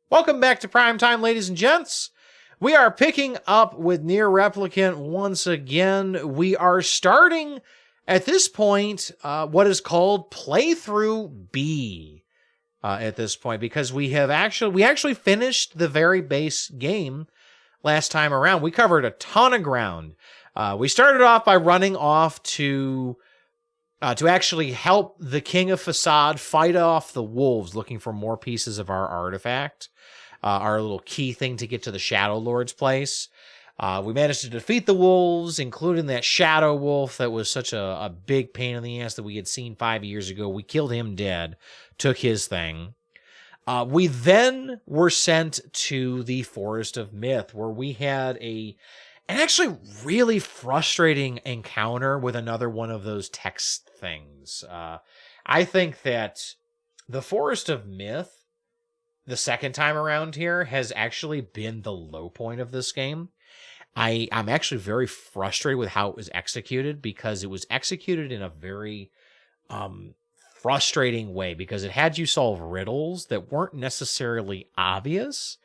Welcome back to Prime Time, ladies and gents. We are picking up with NieR Replicant once again. We are starting, at this point, what is called Playthrough B. At this point, because we actually finished the very base game last time around. We covered a ton of ground. We started off by running off to actually help the King of Facade fight off the wolves, looking for more pieces of our artifact. Our little key thing to get to the Shadow Lord's place. We managed to defeat the wolves, including that Shadow Wolf that was such a big pain in the ass that we had seen 5 years ago. We killed him dead, took his thing. We then were sent to the Forest of Myth, where we had an actually really frustrating encounter with another one of those text things. I think that the Forest of Myth, the second time around here, has actually been the low point of this game. I'm actually very frustrated with how it was executed, because it was executed in a very frustrating way, because it had you solve riddles that weren't necessarily obvious.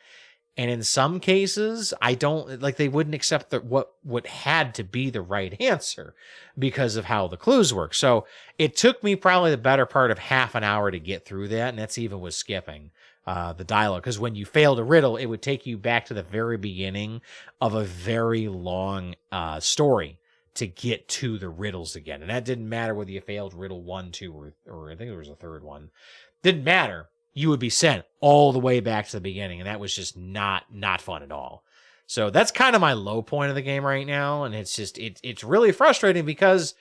And in some cases, they wouldn't accept what had to be the right answer because of how the clues work. So it took me probably the better part of half an hour to get through that, and that's even with skipping the dialogue. Because when you failed a riddle, it would take you back to the very beginning of a very long story to get to the riddles again. And that didn't matter whether you failed riddle 1, 2, or I think there was a third one. Didn't matter. You would be sent all the way back to the beginning, and that was just not fun at all. So that's kind of my low point of the game right now, and it's really frustrating because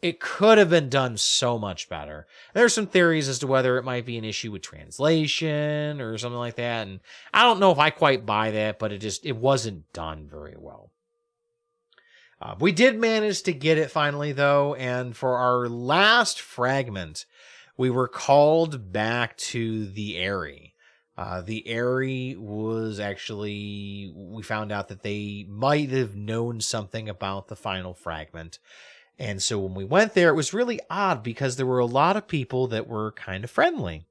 it could have been done so much better. There's some theories as to whether it might be an issue with translation or something like that, and I don't know if I quite buy that, but it wasn't done very well. We did manage to get it finally, though, and for our last fragment, we were called back to the Eyrie. The Eyrie was actually, we found out that they might have known something about the final fragment. And so when we went there, it was really odd because there were a lot of people that were kind of friendly.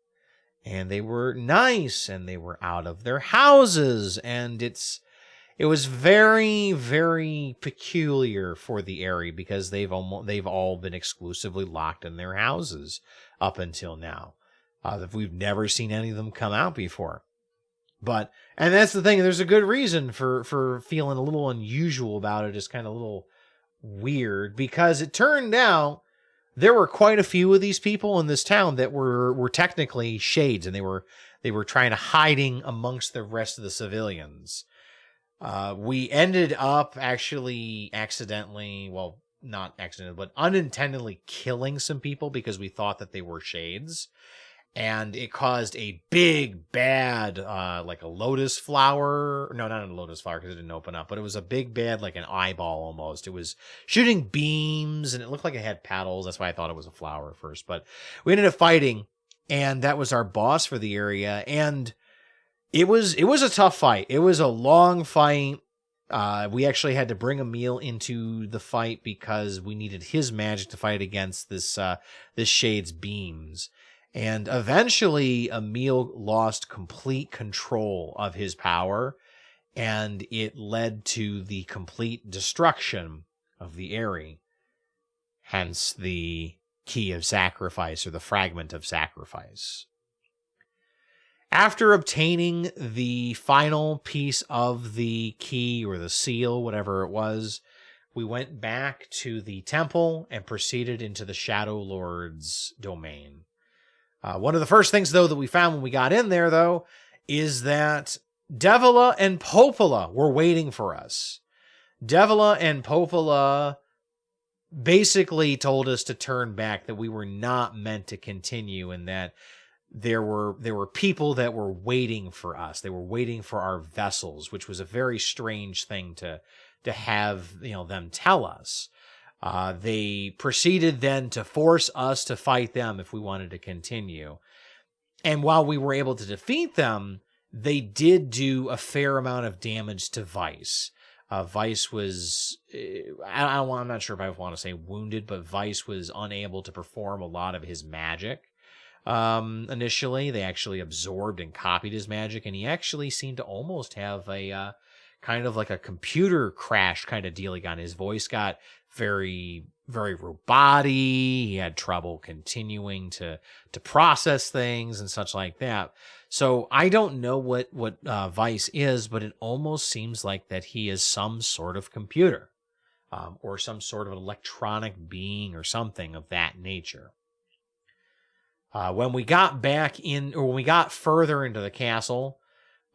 And they were nice, and they were out of their houses. And it was very, very peculiar for the Eyrie because they've all been exclusively locked in their houses up until now. We've never seen any of them come out before. And that's the thing, there's a good reason for feeling a little unusual about it. It's kind of a little weird, because it turned out there were quite a few of these people in this town that were technically shades, and they were trying to hiding amongst the rest of the civilians. We ended up actually accidentally, well, not accidentally, but unintentionally killing some people because we thought that they were shades. And it caused a big, bad, like a lotus flower. No, not a lotus flower because it didn't open up, but it was a big, bad, like an eyeball almost. It was shooting beams, and it looked like it had petals. That's why I thought it was a flower at first. But we ended up fighting, and that was our boss for the area. And it was a tough fight. It was a long fight. We actually had to bring Emil into the fight because we needed his magic to fight against this shade's beams. And eventually, Emil lost complete control of his power, and it led to the complete destruction of the Eyrie. Hence the key of sacrifice, or the fragment of sacrifice. After obtaining the final piece of the key, or the seal, whatever it was, we went back to the temple and proceeded into the Shadow Lord's domain. One of the first things, though, that we found when we got in there, though, is that Deja and Popola were waiting for us. Deja and Popola basically told us to turn back, that we were not meant to continue, and that there were people that were waiting for us. They were waiting for our vessels, which was a very strange thing to have, them tell us. They proceeded then to force us to fight them if we wanted to continue. And while we were able to defeat them, they did do a fair amount of damage to Vice. Vice was, I'm not sure if I want to say wounded, but Vice was unable to perform a lot of his magic. initially. They actually absorbed and copied his magic, and he actually seemed to almost have a kind of like a computer crash kind of dealing on. His voice got very, very robotic. He had trouble continuing to process things and such like that. So I don't know what Vice is, but it almost seems like that he is some sort of computer, or some sort of electronic being or something of that nature. When we got back in, or when we got further into the castle,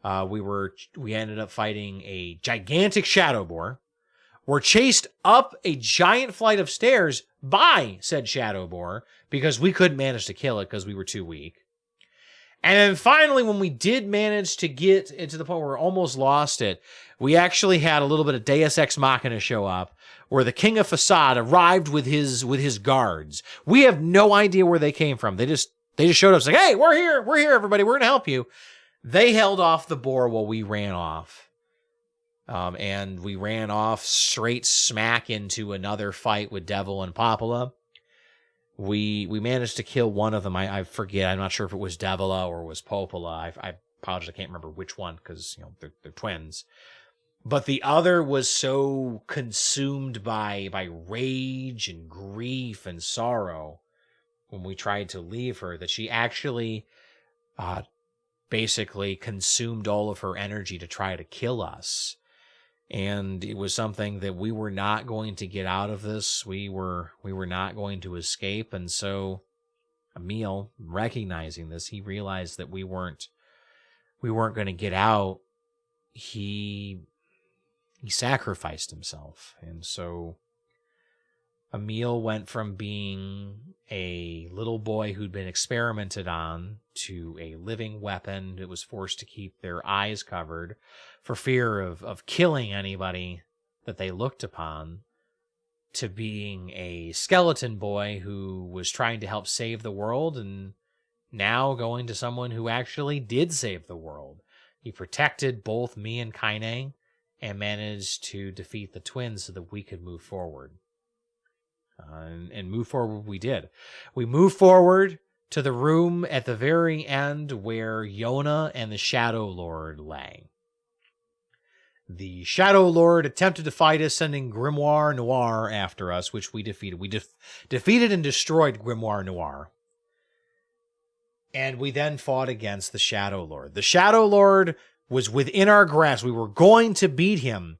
we ended up fighting a gigantic shadow boar. We're chased up a giant flight of stairs by said shadow boar because we couldn't manage to kill it because we were too weak. And then finally, when we did manage to get into the point where we almost lost it, we actually had a little bit of Deus Ex Machina show up, where the King of Facade arrived with his guards. We have no idea where they came from. They just showed up like, hey, we're here, everybody, we're gonna help you. They held off the boar while we ran off. And we ran off straight smack into another fight with Devil and Popula. We managed to kill one of them. I forget. I'm not sure if it was Devila or it was Popola. I apologize. I can't remember which one because they're twins. But the other was so consumed by rage and grief and sorrow when we tried to leave her that she actually basically consumed all of her energy to try to kill us. And it was something that we were not going to get out of this. We were not going to escape. And so Emil, recognizing this, he realized that we weren't going to get out. He sacrificed himself. And so Emil went from being a little boy who'd been experimented on to a living weapon that was forced to keep their eyes covered for fear of killing anybody that they looked upon, to being a skeleton boy who was trying to help save the world, and now going to someone who actually did save the world. He protected both me and Kaine and managed to defeat the twins so that we could move forward. And move forward we did. We moved forward to the room at the very end where Yona and the Shadow Lord lay. The Shadow Lord attempted to fight us, sending Grimoire Noir after us, which we defeated. We defeated and destroyed Grimoire Noir. And we then fought against the Shadow Lord. The Shadow Lord was within our grasp. We were going to beat him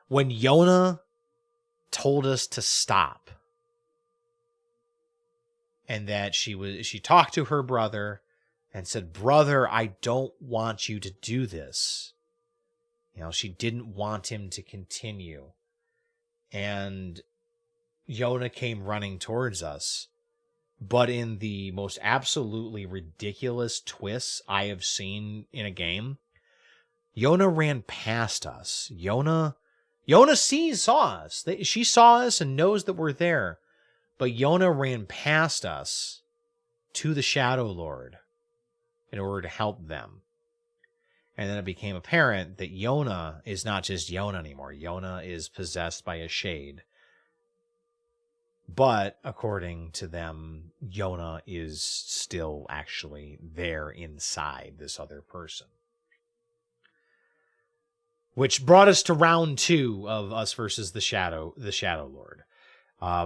when Yona told us to stop. And that she talked to her brother and said, brother, I don't want you to do this. She didn't want him to continue. And Yona came running towards us. But in the most absolutely ridiculous twists I have seen in a game, Yona ran past us. Yona saw us. She saw us and knows that we're there. But Yona ran past us to the Shadow Lord in order to help them. And then it became apparent that Yona is not just Yona anymore. Yona is possessed by a shade. But according to them, Yona is still actually there inside this other person. Which brought us to round 2 of us versus the Shadow Lord.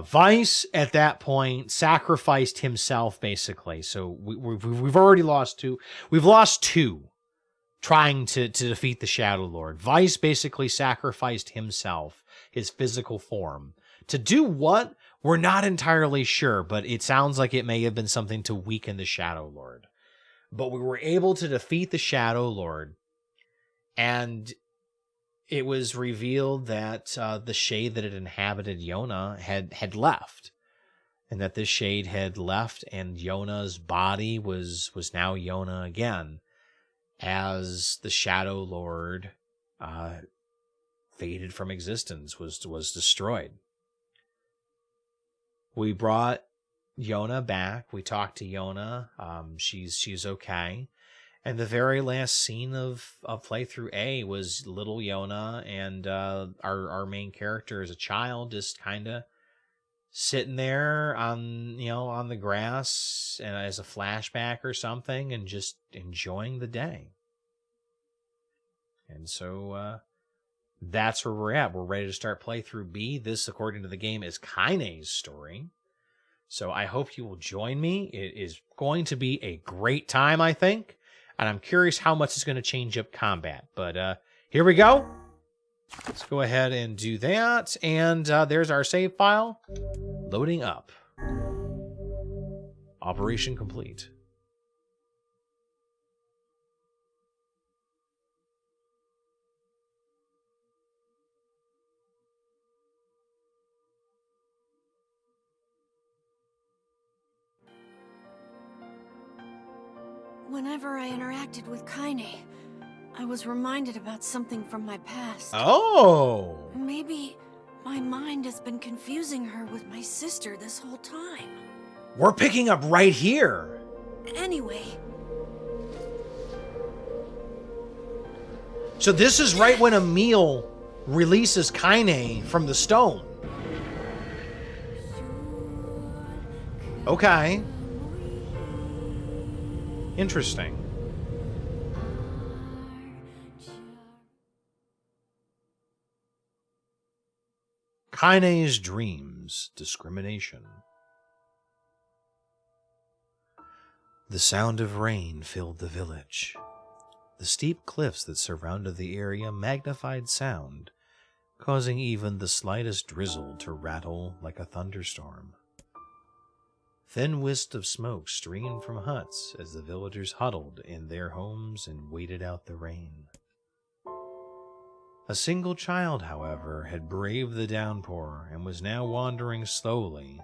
Vice at that point sacrificed himself basically. So we've already lost 2. We've lost 2 trying to defeat the Shadow Lord. Vice basically sacrificed himself, his physical form. To do what? We're not entirely sure, but it sounds like it may have been something to weaken the Shadow Lord. But we were able to defeat the Shadow Lord, and it was revealed that the shade that had inhabited Yona had left. And that this shade had left, and Yona's body was now Yona again, as the Shadow Lord faded from existence, was destroyed. We brought Yona back. We talked to Yona. She's okay. And the very last scene of playthrough A was little Yona and our main character as a child just kind of sitting there on the grass and as a flashback or something and just enjoying the day. And so that's where we're at. We're ready to start playthrough B. This, according to the game, is Kaine's story. So I hope you will join me. It is going to be a great time, I think. And I'm curious how much it's going to change up combat. But here we go. Let's go ahead and do that. And there's our save file. Loading up. Operation complete. Whenever I interacted with Kaine, I was reminded about something from my past. Oh! Maybe my mind has been confusing her with my sister this whole time. We're picking up right here. Anyway. So this is right when Emil releases Kaine from the stone. Okay. Interesting. Kaine's dreams, discrimination. The sound of rain filled the village. The steep cliffs that surrounded the area magnified sound, causing even the slightest drizzle to rattle like a thunderstorm. Thin wisps of smoke streamed from huts as the villagers huddled in their homes and waited out the rain. A single child, however, had braved the downpour and was now wandering slowly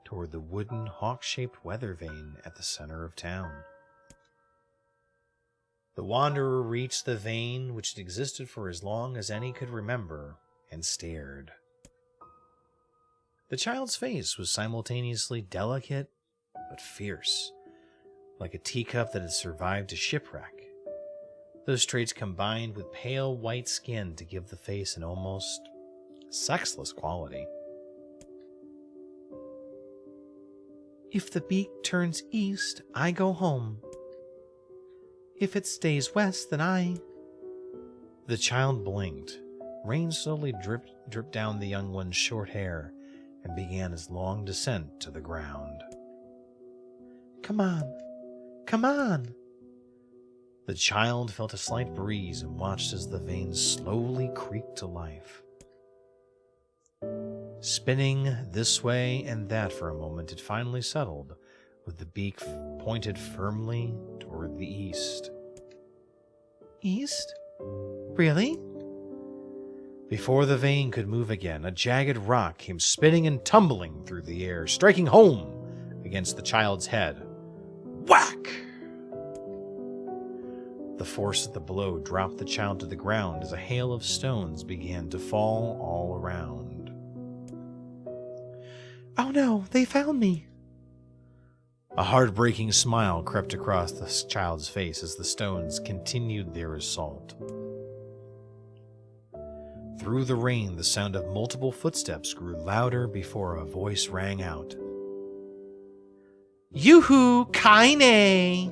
toward the wooden hawk-shaped weather vane at the center of town. The wanderer reached the vane, which had existed for as long as any could remember, and stared. The child's face was simultaneously delicate but fierce, like a teacup that had survived a shipwreck. Those traits combined with pale white skin to give the face an almost sexless quality. If the beak turns east, I go home. If it stays west, then I... The child blinked. Rain slowly dripped down the young one's short hair and began his long descent to the ground. Come on, come on. The child felt a slight breeze and watched as the veins slowly creaked to life. Spinning this way and that for a moment, it finally settled, with the beak pointed firmly toward the east. East? Really? Before the vein could move again, a jagged rock came spinning and tumbling through the air, striking home against the child's head. Whack! The force of the blow dropped the child to the ground as a hail of stones began to fall all around. Oh no, they found me! A heartbreaking smile crept across the child's face as the stones continued their assault. Through the rain, the sound of multiple footsteps grew louder before a voice rang out. Yoo-hoo, Kaine!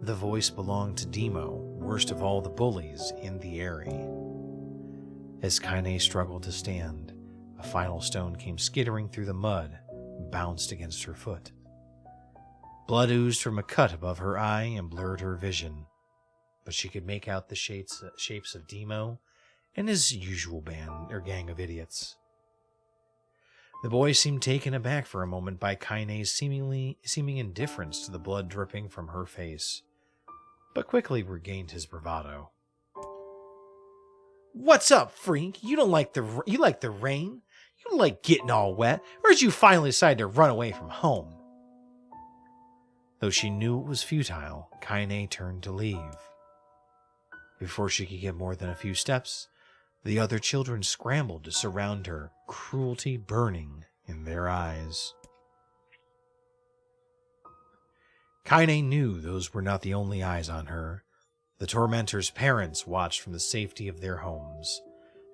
The voice belonged to Demo, worst of all the bullies in the area. As Kaine struggled to stand, a final stone came skittering through the mud and bounced against her foot. Blood oozed from a cut above her eye and blurred her vision, but she could make out the shapes of Demo and his usual gang of idiots. The boy seemed taken aback for a moment by Kaine's seeming indifference to the blood dripping from her face, but quickly regained his bravado. What's up, freak? You like the rain? You don't like getting all wet? Or did you finally decide to run away from home? Though she knew it was futile, Kaine turned to leave. Before she could get more than a few steps, the other children scrambled to surround her, cruelty burning in their eyes. Kaine knew those were not the only eyes on her. The tormentor's parents watched from the safety of their homes.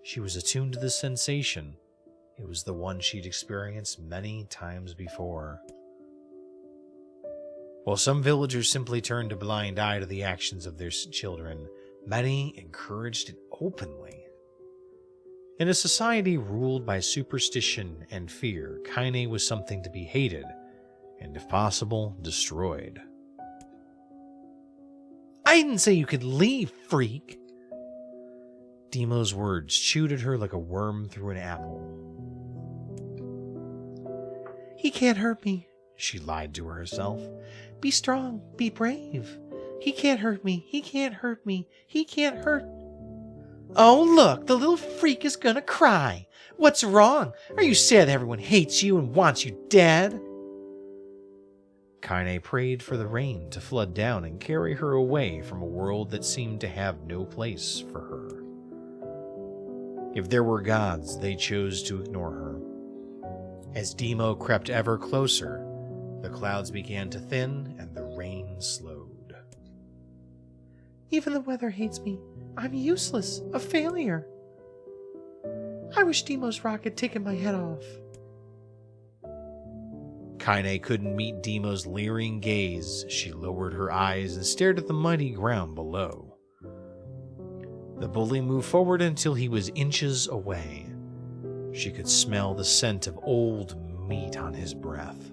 She was attuned to the sensation. It was the one she'd experienced many times before. While some villagers simply turned a blind eye to the actions of their children, many encouraged it openly. In a society ruled by superstition and fear, Kaine was something to be hated and, if possible, destroyed. "I didn't say you could leave, freak!" Demo's words chewed at her like a worm through an apple. "He can't hurt me," she lied to herself. "Be strong, be brave. He can't hurt me, he can't hurt me, he can't hurt..." "Oh, look, the little freak is gonna cry. What's wrong? Are you sad that everyone hates you and wants you dead?" Kaine prayed for the rain to flood down and carry her away from a world that seemed to have no place for her. If there were gods, they chose to ignore her. As Demo crept ever closer, the clouds began to thin and the rain slowed. "Even the weather hates me. I'm useless, a failure. I wish Demo's rock had taken my head off." Kaine couldn't meet Demo's leering gaze. She lowered her eyes and stared at the mighty ground below. The bully moved forward until he was inches away. She could smell the scent of old meat on his breath.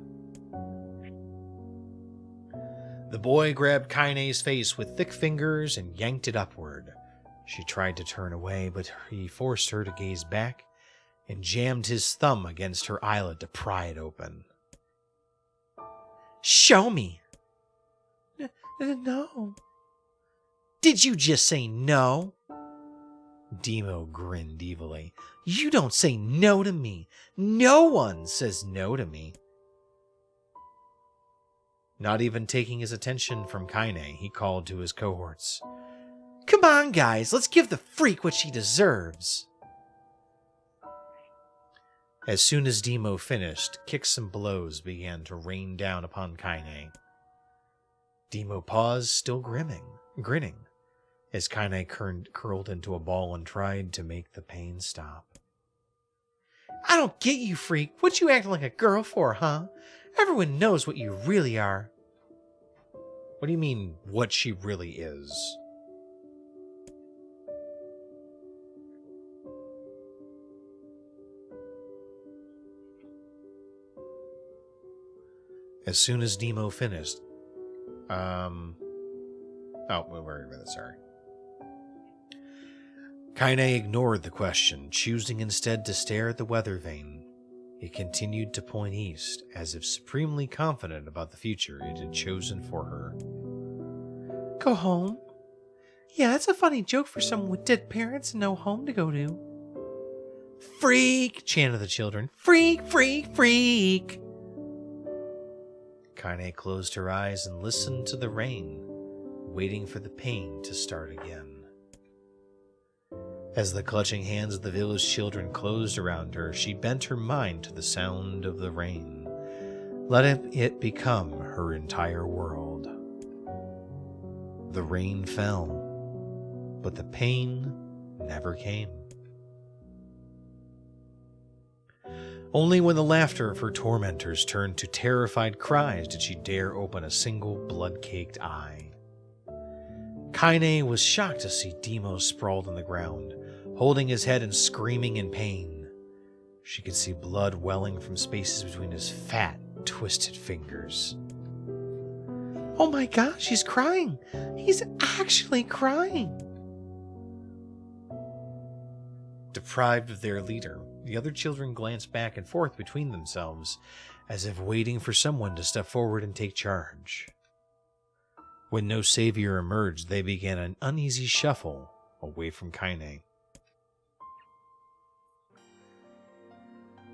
The boy grabbed Kaine's face with thick fingers and yanked it upward. She tried to turn away, but he forced her to gaze back and jammed his thumb against her eyelid to pry it open. "Show me." "No." "Did you just say no?" Demo grinned evilly. "You don't say no to me. No one says no to me." Not even taking his attention from Kaine, he called to his cohorts. "Come on, guys, let's give the freak what she deserves." As soon as Demo finished, kicks and blows began to rain down upon Kaine. Demo paused, still grinning, as Kaine curled into a ball and tried to make the pain stop. "I don't get you, freak. What you acting like a girl for, huh? Everyone knows what you really are." "What do you mean, what she really is?" As soon as Demo finished, sorry. Kaine ignored the question, choosing instead to stare at the weather vane. It continued to point east, as if supremely confident about the future it had chosen for her. "Go home? Yeah, that's a funny joke for someone with dead parents and no home to go to." "Freak!" chanted the children. "Freak, freak, freak!" Kaine closed her eyes and listened to the rain, waiting for the pain to start again. As the clutching hands of the village children closed around her, she bent her mind to the sound of the rain, letting it become her entire world. The rain fell, but the pain never came. Only when the laughter of her tormentors turned to terrified cries did she dare open a single blood-caked eye. Kaine was shocked to see Demo sprawled on the ground, holding his head and screaming in pain. She could see blood welling from spaces between his fat, twisted fingers. "Oh my gosh, he's crying! He's actually crying!" Deprived of their leader, the other children glanced back and forth between themselves, as if waiting for someone to step forward and take charge. When no savior emerged, they began an uneasy shuffle away from Kaine.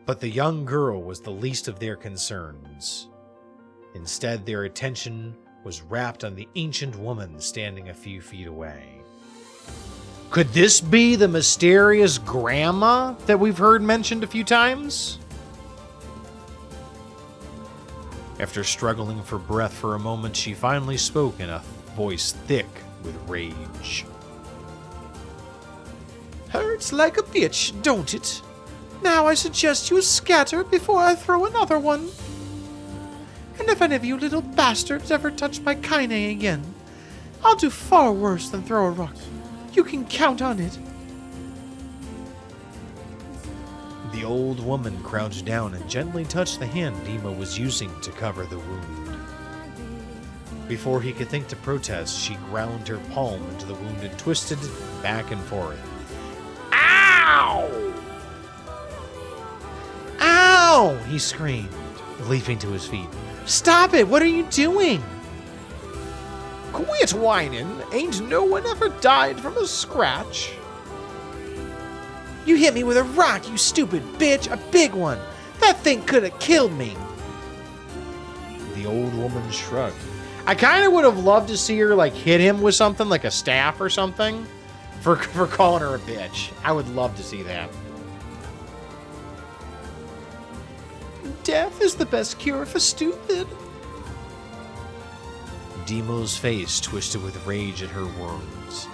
But the young girl was the least of their concerns. Instead, their attention was wrapped on the ancient woman standing a few feet away. Could this be the mysterious grandma that we've heard mentioned a few times? After struggling for breath for a moment, she finally spoke in a voice thick with rage. "Hurts like a bitch, don't it? Now I suggest you scatter before I throw another one. And if any of you little bastards ever touch my Kaine again, I'll do far worse than throw a rock. You can count on it. The old woman crouched down and gently touched the hand Dima was using to cover the wound. Before he could think to protest, she ground her palm into the wound and twisted back and forth. Ow! Ow! He screamed, leaping to his feet. Stop it! What are you doing? Quit whining. Ain't no one ever died from a scratch. You hit me with a rock, you stupid bitch! A big one! That thing could have killed me! The old woman shrugged. I kind of would have loved to see her, hit him with something, like a staff or something, for calling her a bitch. I would love to see that. Death is the best cure for stupid. Demo's face twisted with rage at her words.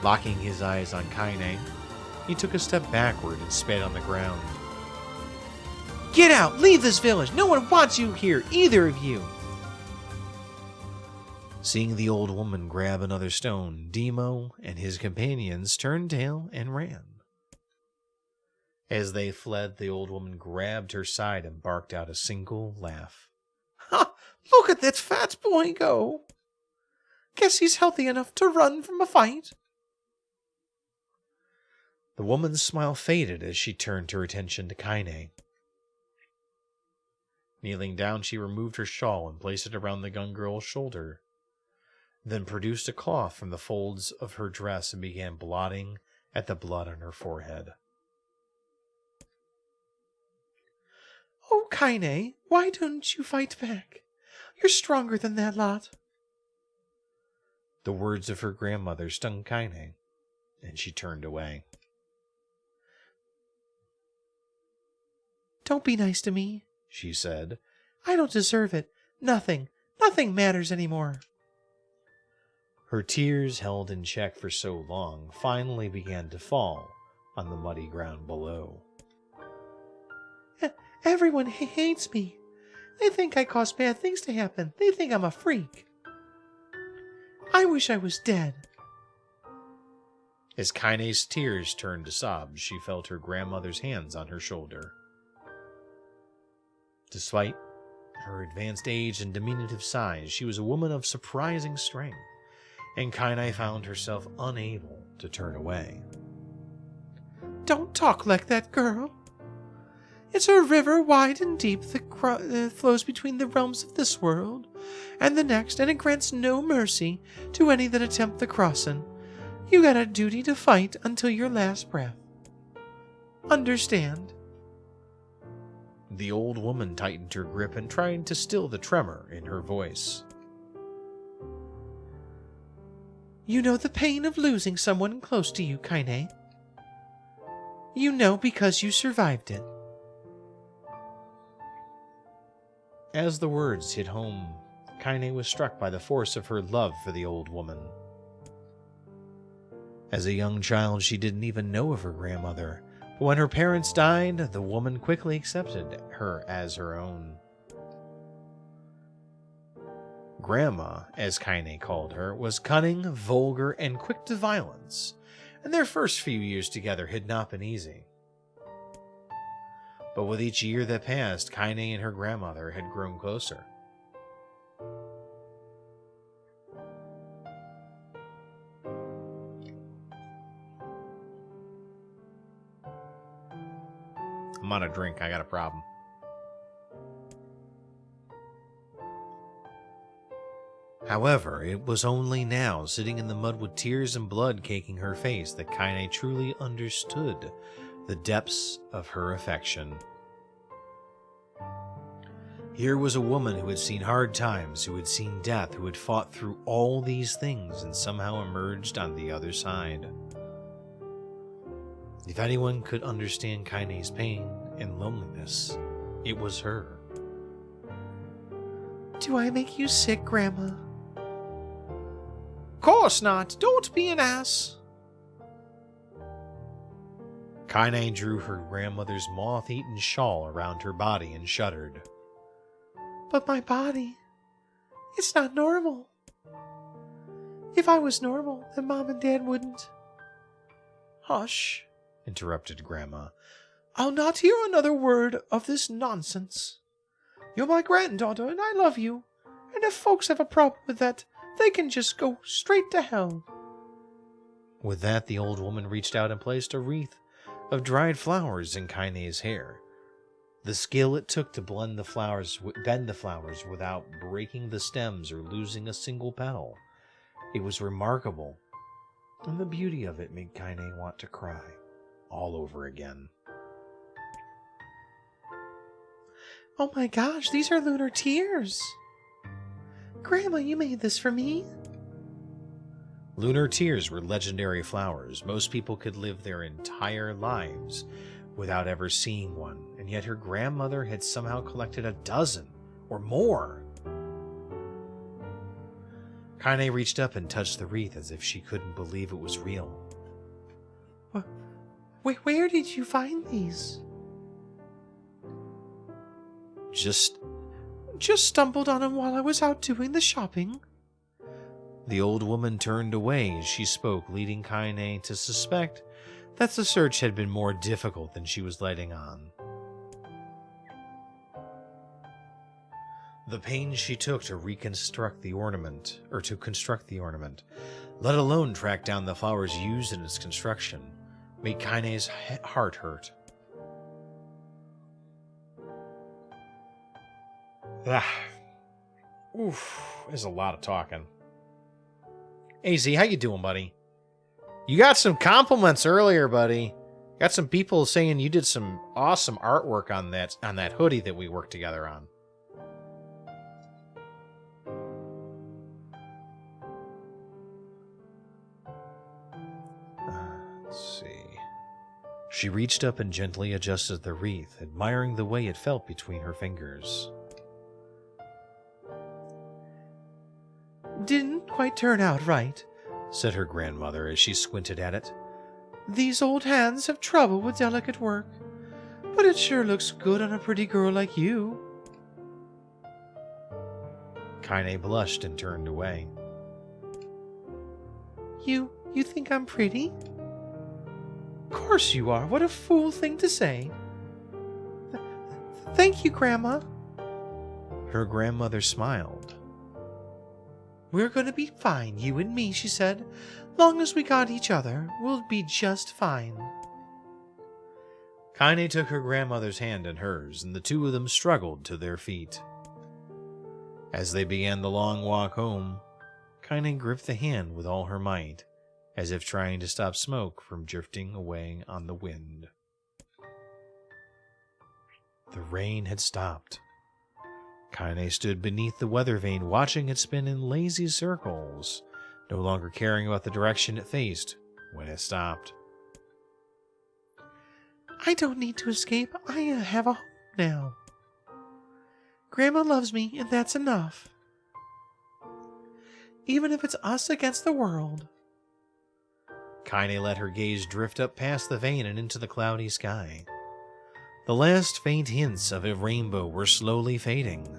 Locking his eyes on Kaine, he took a step backward and spat on the ground. Get out! Leave this village! No one wants you here, either of you! Seeing the old woman grab another stone, Demo and his companions turned tail and ran. As they fled, the old woman grabbed her side and barked out a single laugh. Ha! Look at that fat boy go! Guess he's healthy enough to run from a fight. The woman's smile faded as she turned her attention to Kaine. Kneeling down, she removed her shawl and placed it around the young girl's shoulder, then produced a cloth from the folds of her dress and began blotting at the blood on her forehead. Oh, Kaine, why don't you fight back? You're stronger than that lot. The words of her grandmother stung Kaine, and she turned away. Don't be nice to me, she said. I don't deserve it. Nothing matters anymore. Her tears, held in check for so long, finally began to fall on the muddy ground below. Everyone hates me. They think I cause bad things to happen. They think I'm a freak. I wish I was dead. As Kaine's tears turned to sobs, she felt her grandmother's hands on her shoulder. Despite her advanced age and diminutive size, she was a woman of surprising strength, and Kaine found herself unable to turn away. Don't talk like that, girl. It's a river wide and deep that flows between the realms of this world and the next, and it grants no mercy to any that attempt the crossing. You got a duty to fight until your last breath. Understand? The old woman tightened her grip and tried to still the tremor in her voice. You know the pain of losing someone close to you, Kaine. You know because you survived it. As the words hit home, Kaine was struck by the force of her love for the old woman. As a young child, she didn't even know of her grandmother, but when her parents died, the woman quickly accepted her as her own. Grandma, as Kaine called her, was cunning, vulgar, and quick to violence, and their first few years together had not been easy. But with each year that passed, Kaine and her grandmother had grown closer. I'm on a drink. I got a problem. However, it was only now, sitting in the mud with tears and blood caking her face, that Kaine truly understood the depths of her affection. Here was a woman who had seen hard times, who had seen death, who had fought through all these things and somehow emerged on the other side. If anyone could understand Kaine's pain and loneliness, it was her. Do I make you sick, Grandma? Course not. Don't be an ass. Kaine drew her grandmother's moth-eaten shawl around her body and shuddered. But my body, it's not normal. If I was normal, then Mom and Dad wouldn't. Hush, interrupted Grandma. I'll not hear another word of this nonsense. You're my granddaughter, and I love you. And if folks have a problem with that, they can just go straight to hell. With that, the old woman reached out and placed a wreath of dried flowers in Kaine's hair. The skill it took to bend the flowers without breaking the stems or losing a single petal. It was remarkable, and the beauty of it made Kaine want to cry all over again. Oh my gosh, these are lunar tears. Grandma, you made this for me? Lunar tears were legendary flowers. Most people could live their entire lives without ever seeing one, and yet her grandmother had somehow collected a dozen or more. Kaine reached up and touched the wreath as if she couldn't believe it was real. Where did you find these? Just stumbled on them while I was out doing the shopping. The old woman turned away as she spoke, leading Kaine to suspect that the search had been more difficult than she was letting on. The pains she took to construct the ornament, let alone track down the flowers used in its construction, made Kaine's heart hurt. Oof, there's a lot of talking. AZ, how you doing, buddy? You got some compliments earlier, buddy. Got some people saying you did some awesome artwork on that hoodie that we worked together on. Let's see. She reached up and gently adjusted the wreath, admiring the way it felt between her fingers. Didn't quite turn out right, said her grandmother as she squinted at it. These old hands have trouble with delicate work, but it sure looks good on a pretty girl like you. Kaine blushed and turned away. You think I'm pretty? Of course you are. What a fool thing to say. Thank you, Grandma. Her grandmother smiled. We're gonna be fine, you and me, she said. Long as we got each other, we'll be just fine. Kaine took her grandmother's hand in hers, and the two of them struggled to their feet. As they began the long walk home, Kaine gripped the hand with all her might, as if trying to stop smoke from drifting away on the wind. The rain had stopped. Kaine stood beneath the weather vane, watching it spin in lazy circles, no longer caring about the direction it faced when it stopped. I don't need to escape. I have a home now. Grandma loves me, and that's enough. Even if it's us against the world. Kaine let her gaze drift up past the vane and into the cloudy sky. The last faint hints of a rainbow were slowly fading.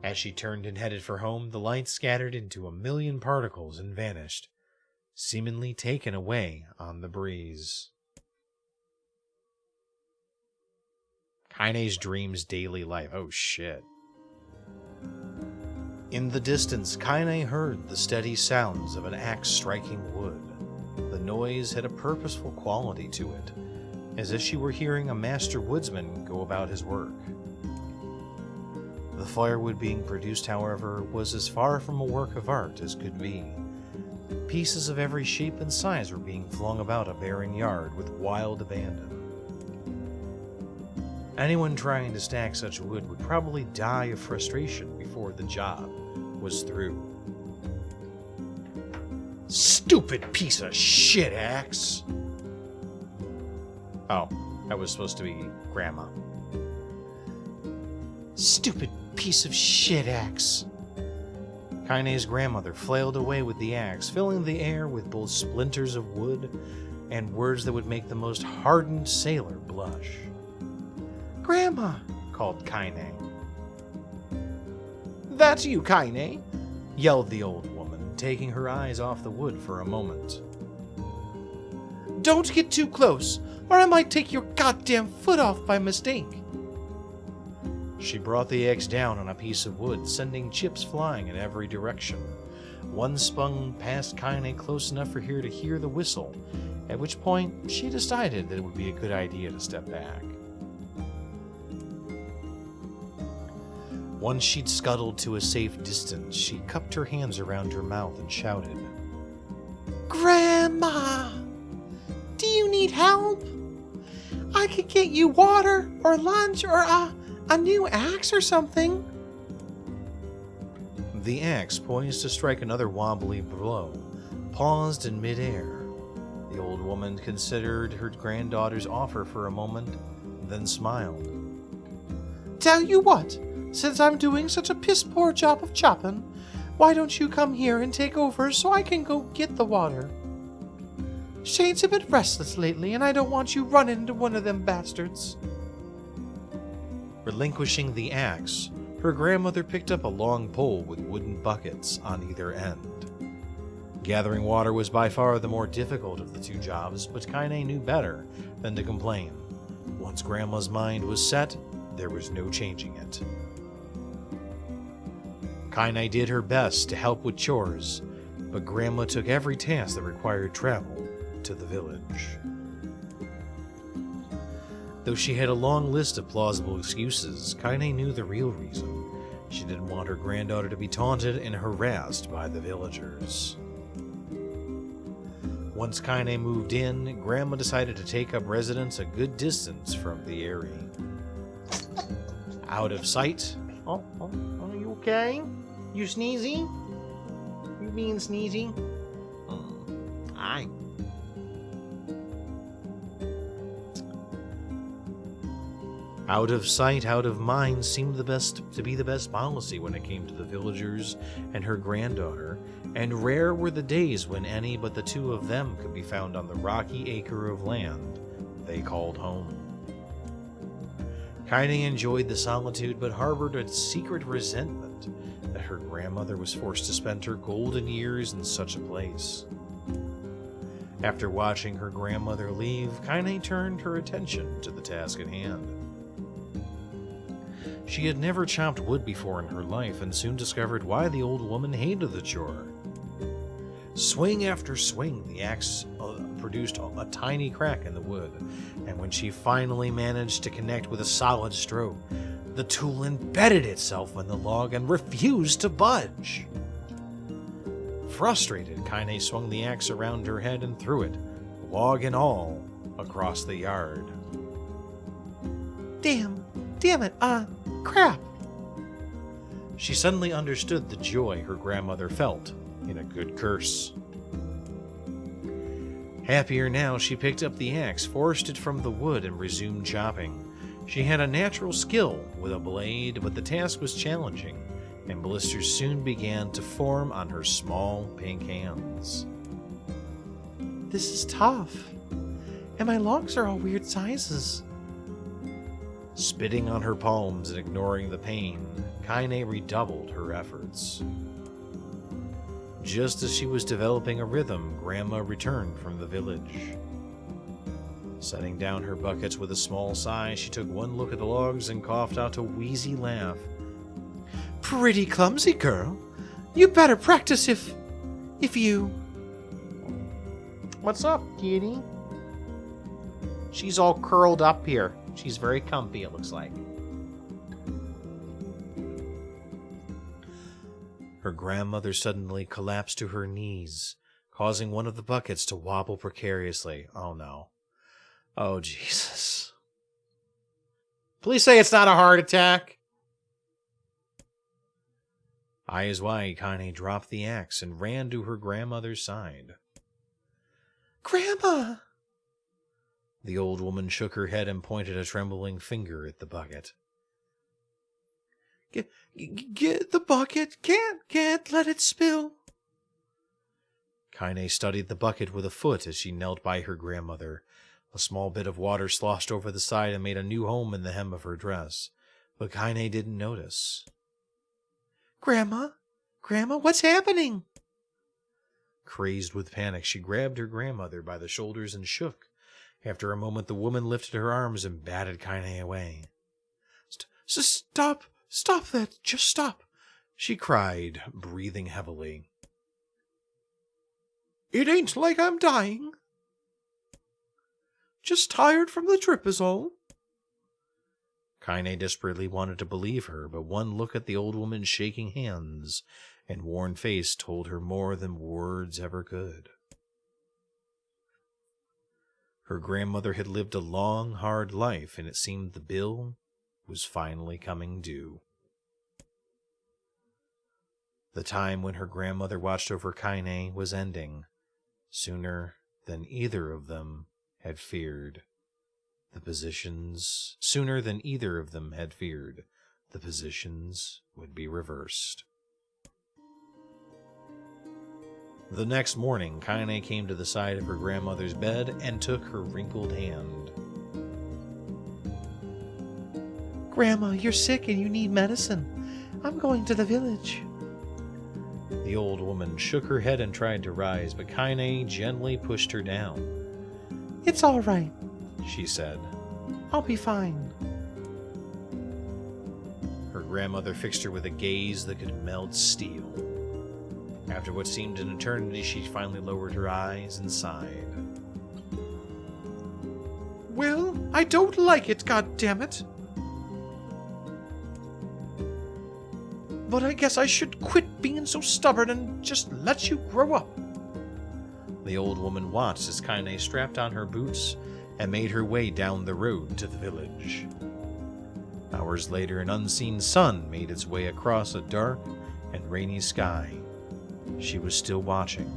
As she turned and headed for home, the light scattered into a million particles and vanished, seemingly taken away on the breeze. Kaine's dreams daily life. Oh shit. In the distance, Kaine heard the steady sounds of an axe striking wood. The noise had a purposeful quality to it, as if she were hearing a master woodsman go about his work. The firewood being produced, however, was as far from a work of art as could be. Pieces of every shape and size were being flung about a barren yard with wild abandon. Anyone trying to stack such wood would probably die of frustration before the job was through. Stupid piece of shit axe! Oh, that was supposed to be Grandma. Stupid piece of shit axe! Kaine's grandmother flailed away with the axe, filling the air with both splinters of wood and words that would make the most hardened sailor blush. Grandma, called Kaine. That's you, Kaine, yelled the old woman, taking her eyes off the wood for a moment. Don't get too close, or I might take your goddamn foot off by mistake. She brought the axe down on a piece of wood, sending chips flying in every direction. One spun past Kaine close enough for her to hear the whistle, at which point she decided that it would be a good idea to step back. Once she'd scuttled to a safe distance, she cupped her hands around her mouth and shouted, Grandma, do you need help? I could get you water or lunch or a new axe or something. The axe, poised to strike another wobbly blow, paused in midair. The old woman considered her granddaughter's offer for a moment, then smiled. Tell you what, since I'm doing such a piss-poor job of chopping, why don't you come here and take over so I can go get the water? Shane's a bit restless lately, and I don't want you running into one of them bastards. Relinquishing the axe, her grandmother picked up a long pole with wooden buckets on either end. Gathering water was by far the more difficult of the two jobs, but Kaine knew better than to complain. Once Grandma's mind was set, there was no changing it. Kaine did her best to help with chores, but Grandma took every task that required travel to the village. Though she had a long list of plausible excuses, Kaine knew the real reason. She didn't want her granddaughter to be taunted and harassed by the villagers. Once Kaine moved in, Grandma decided to take up residence a good distance from the area. Out of sight. Oh, are you okay? You sneezy? You being sneezy? Aye. Out of sight, out of mind seemed to be the best policy when it came to the villagers and her granddaughter, and rare were the days when any but the two of them could be found on the rocky acre of land they called home. Kaine enjoyed the solitude, but harbored a secret resentment that her grandmother was forced to spend her golden years in such a place. After watching her grandmother leave, Kaine turned her attention to the task at hand. She had never chopped wood before in her life and soon discovered why the old woman hated the chore. Swing after swing, the axe produced a tiny crack in the wood, and when she finally managed to connect with a solid stroke, the tool embedded itself in the log and refused to budge. Frustrated, Kaine swung the axe around her head and threw it, log and all, across the yard. Damn it, crap. She suddenly understood the joy her grandmother felt in a good curse. Happier now, she picked up the axe, forced it from the wood, and resumed chopping. She had a natural skill with a blade, but the task was challenging, and blisters soon began to form on her small pink hands. This is tough, and my logs are all weird sizes. Spitting on her palms and ignoring the pain, Kaine redoubled her efforts. Just as she was developing a rhythm, Grandma returned from the village. Setting down her buckets with a small sigh, she took one look at the logs and coughed out a wheezy laugh. Pretty clumsy, girl. You better practice if you... What's up, kitty? She's all curled up here. She's very comfy, it looks like. Her grandmother suddenly collapsed to her knees, causing one of the buckets to wobble precariously. Oh no. Oh Jesus. Please say it's not a heart attack. Eyes wide, Kaine dropped the axe and ran to her grandmother's side. Grandma! The old woman shook her head and pointed a trembling finger at the bucket. Get the bucket. Can't let it spill. Kaine studied the bucket with a foot as she knelt by her grandmother. A small bit of water sloshed over the side and made a new home in the hem of her dress, but Kaine didn't notice. Grandma? Grandma, what's happening? Crazed with panic, she grabbed her grandmother by the shoulders and shook. After a moment, the woman lifted her arms and batted Kaine away. Stop! Stop that! Just stop! She cried, breathing heavily. It ain't like I'm dying. Just tired from the trip is all. Kaine desperately wanted to believe her, but one look at the old woman's shaking hands and worn face told her more than words ever could. Her grandmother had lived a long, hard life, and it seemed the bill was finally coming due. The time when her grandmother watched over Kaine was ending, sooner than either of them had feared. Sooner than either of them had feared, the positions would be reversed. The next morning, Kaine came to the side of her grandmother's bed and took her wrinkled hand. Grandma, you're sick and you need medicine. I'm going to the village. The old woman shook her head and tried to rise, but Kaine gently pushed her down. It's all right, she said. I'll be fine. Her grandmother fixed her with a gaze that could melt steel. After what seemed an eternity, she finally lowered her eyes and sighed. Well, I don't like it, goddammit. But I guess I should quit being so stubborn and just let you grow up. The old woman watched as Kaine strapped on her boots and made her way down the road to the village. Hours later, an unseen sun made its way across a dark and rainy sky. She was still watching.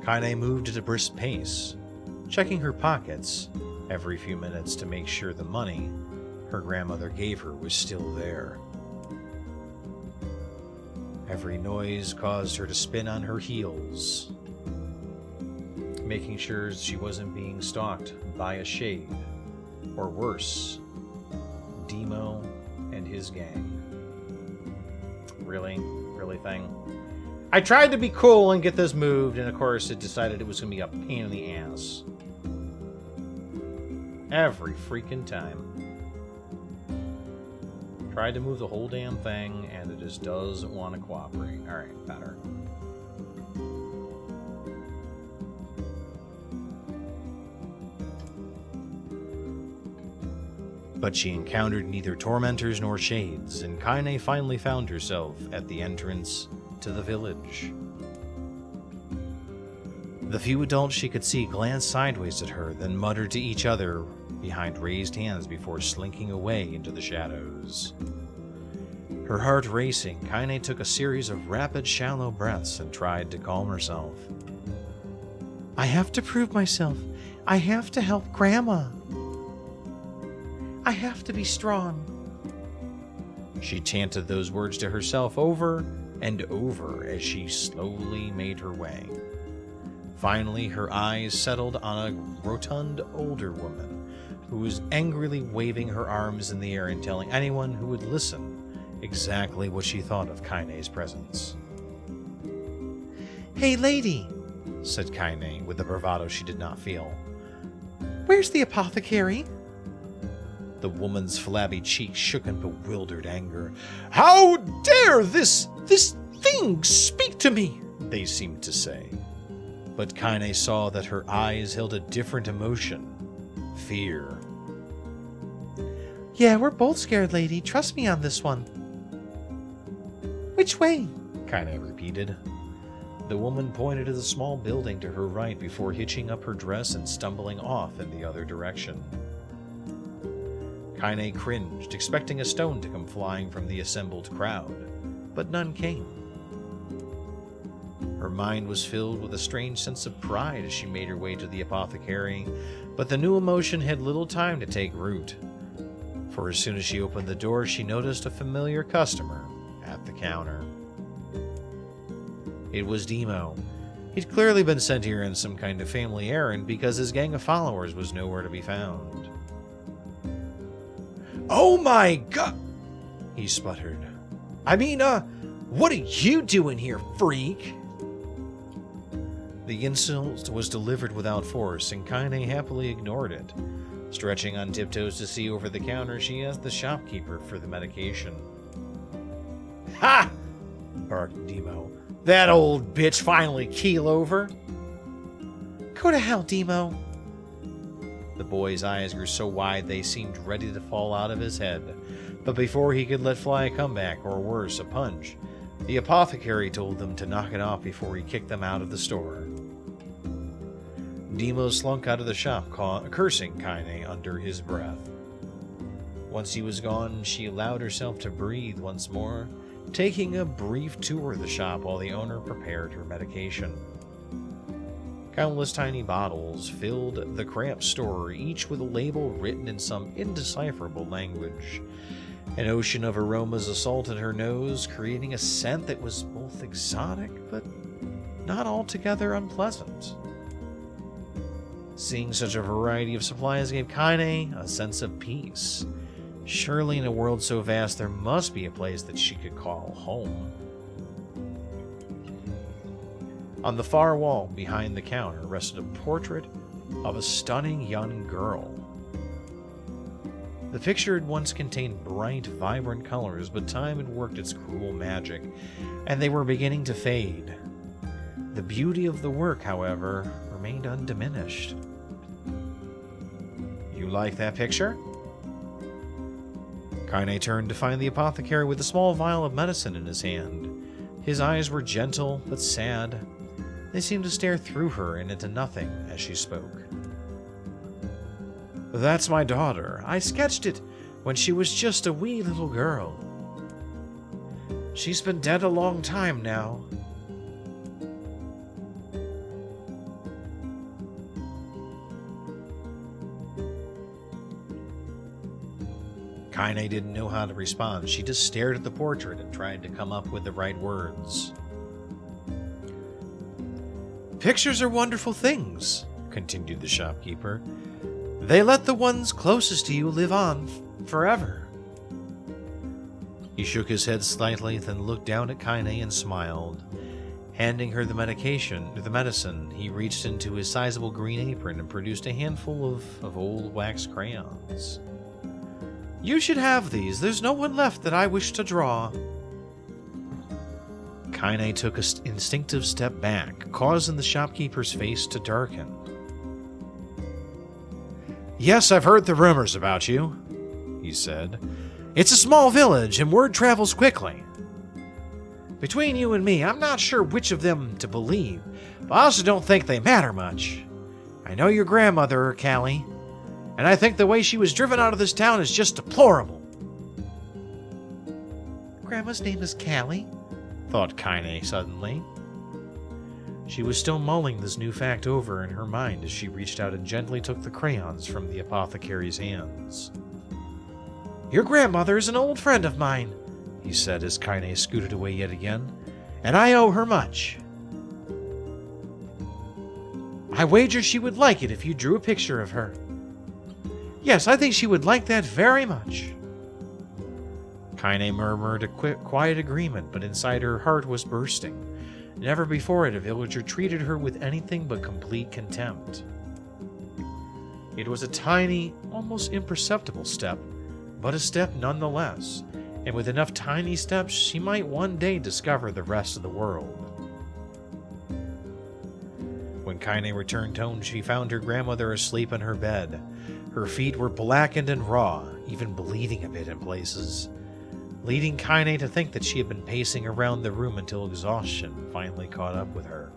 Kaine moved at a brisk pace, checking her pockets every few minutes to make sure the money her grandmother gave her was still there. Every noise caused her to spin on her heels, making sure she wasn't being stalked by a shade, or worse, Demo and his gang. Really thing? I tried to be cool and get this moved, and of course it decided it was going to be a pain in the ass. Every freaking time. Tried to move the whole damn thing, and it just doesn't want to cooperate. Alright, better. But she encountered neither tormentors nor shades, and Kaine finally found herself at the entrance to the village. The few adults she could see glanced sideways at her, then muttered to each other behind raised hands before slinking away into the shadows. Her heart racing, Kaine took a series of rapid, shallow breaths and tried to calm herself. I have to prove myself. I have to help Grandma. I have to be strong. She chanted those words to herself over and over as she slowly made her way. Finally, her eyes settled on a rotund older woman who was angrily waving her arms in the air and telling anyone who would listen exactly what she thought of Kaine's presence. Hey, lady, said Kaine with a bravado she did not feel. Where's the apothecary? The woman's flabby cheeks shook in bewildered anger. How dare this thing speak to me? They seemed to say. But Kaine saw that her eyes held a different emotion. Fear. Yeah, we're both scared, lady. Trust me on this one. Which way? Kaine repeated. The woman pointed to the small building to her right before hitching up her dress and stumbling off in the other direction. Kaine cringed, expecting a stone to come flying from the assembled crowd, but none came. Her mind was filled with a strange sense of pride as she made her way to the apothecary, but the new emotion had little time to take root. For as soon as she opened the door, she noticed a familiar customer at at the counter. It was Demo. He'd clearly been sent here in some kind of family errand because his gang of followers was nowhere to be found. "Oh my god," he sputtered. "I mean, what are you doing here, freak?" The insult was delivered without force, and Kaine happily ignored it. Stretching on tiptoes to see over the counter, she asked the shopkeeper for the medication. "Ha!" barked Demo. "That old bitch finally keel over." "Go to hell, Demo." The boy's eyes grew so wide they seemed ready to fall out of his head, but before he could let fly a comeback, or worse, a punch, the apothecary told them to knock it off before he kicked them out of the store. Demo slunk out of the shop, cursing Kaine under his breath. Once he was gone, she allowed herself to breathe once more, taking a brief tour of the shop while the owner prepared her medication. Countless tiny bottles filled the cramped store, each with a label written in some indecipherable language. An ocean of aromas assaulted her nose, creating a scent that was both exotic but not altogether unpleasant. Seeing such a variety of supplies gave Kaine a sense of peace. Surely in a world so vast there must be a place that she could call home. On the far wall behind the counter rested a portrait of a stunning young girl. The picture had once contained bright, vibrant colors, but time had worked its cruel magic, and they were beginning to fade. The beauty of the work, however, remained undiminished. "You like that picture?" Kaine turned to find the apothecary with a small vial of medicine in his hand. His eyes were gentle but sad. They seemed to stare through her and into nothing as she spoke. "That's my daughter. I sketched it when she was just a wee little girl. She's been dead a long time now." Kaine didn't know how to respond. She just stared at the portrait and tried to come up with the right words. "Pictures are wonderful things," continued the shopkeeper. "They let the ones closest to you live on forever." He shook his head slightly, then looked down at Kaine and smiled. Handing her the medicine, he reached into his sizable green apron and produced a handful of old wax crayons. "You should have these. There's no one left that I wish to draw." Kaine took an instinctive step back, causing the shopkeeper's face to darken. "Yes, I've heard the rumors about you," he said. "It's a small village, and word travels quickly. Between you and me, I'm not sure which of them to believe, but I also don't think they matter much. I know your grandmother, Callie, and I think the way she was driven out of this town is just deplorable." "Grandma's name is Callie?" thought Kaine suddenly. She was still mulling this new fact over in her mind as she reached out and gently took the crayons from the apothecary's hands. "Your grandmother is an old friend of mine," he said as Kaine scooted away yet again, "and I owe her much. I wager she would like it if you drew a picture of her. Yes, I think she would like that very much." Kaine murmured a quiet agreement, but inside her heart was bursting. Never before had a villager treated her with anything but complete contempt. It was a tiny, almost imperceptible step, but a step nonetheless, and with enough tiny steps she might one day discover the rest of the world. When Kaine returned home, she found her grandmother asleep in her bed. Her feet were blackened and raw, even bleeding a bit in places, leading Kaine to think that she had been pacing around the room until exhaustion finally caught up with her.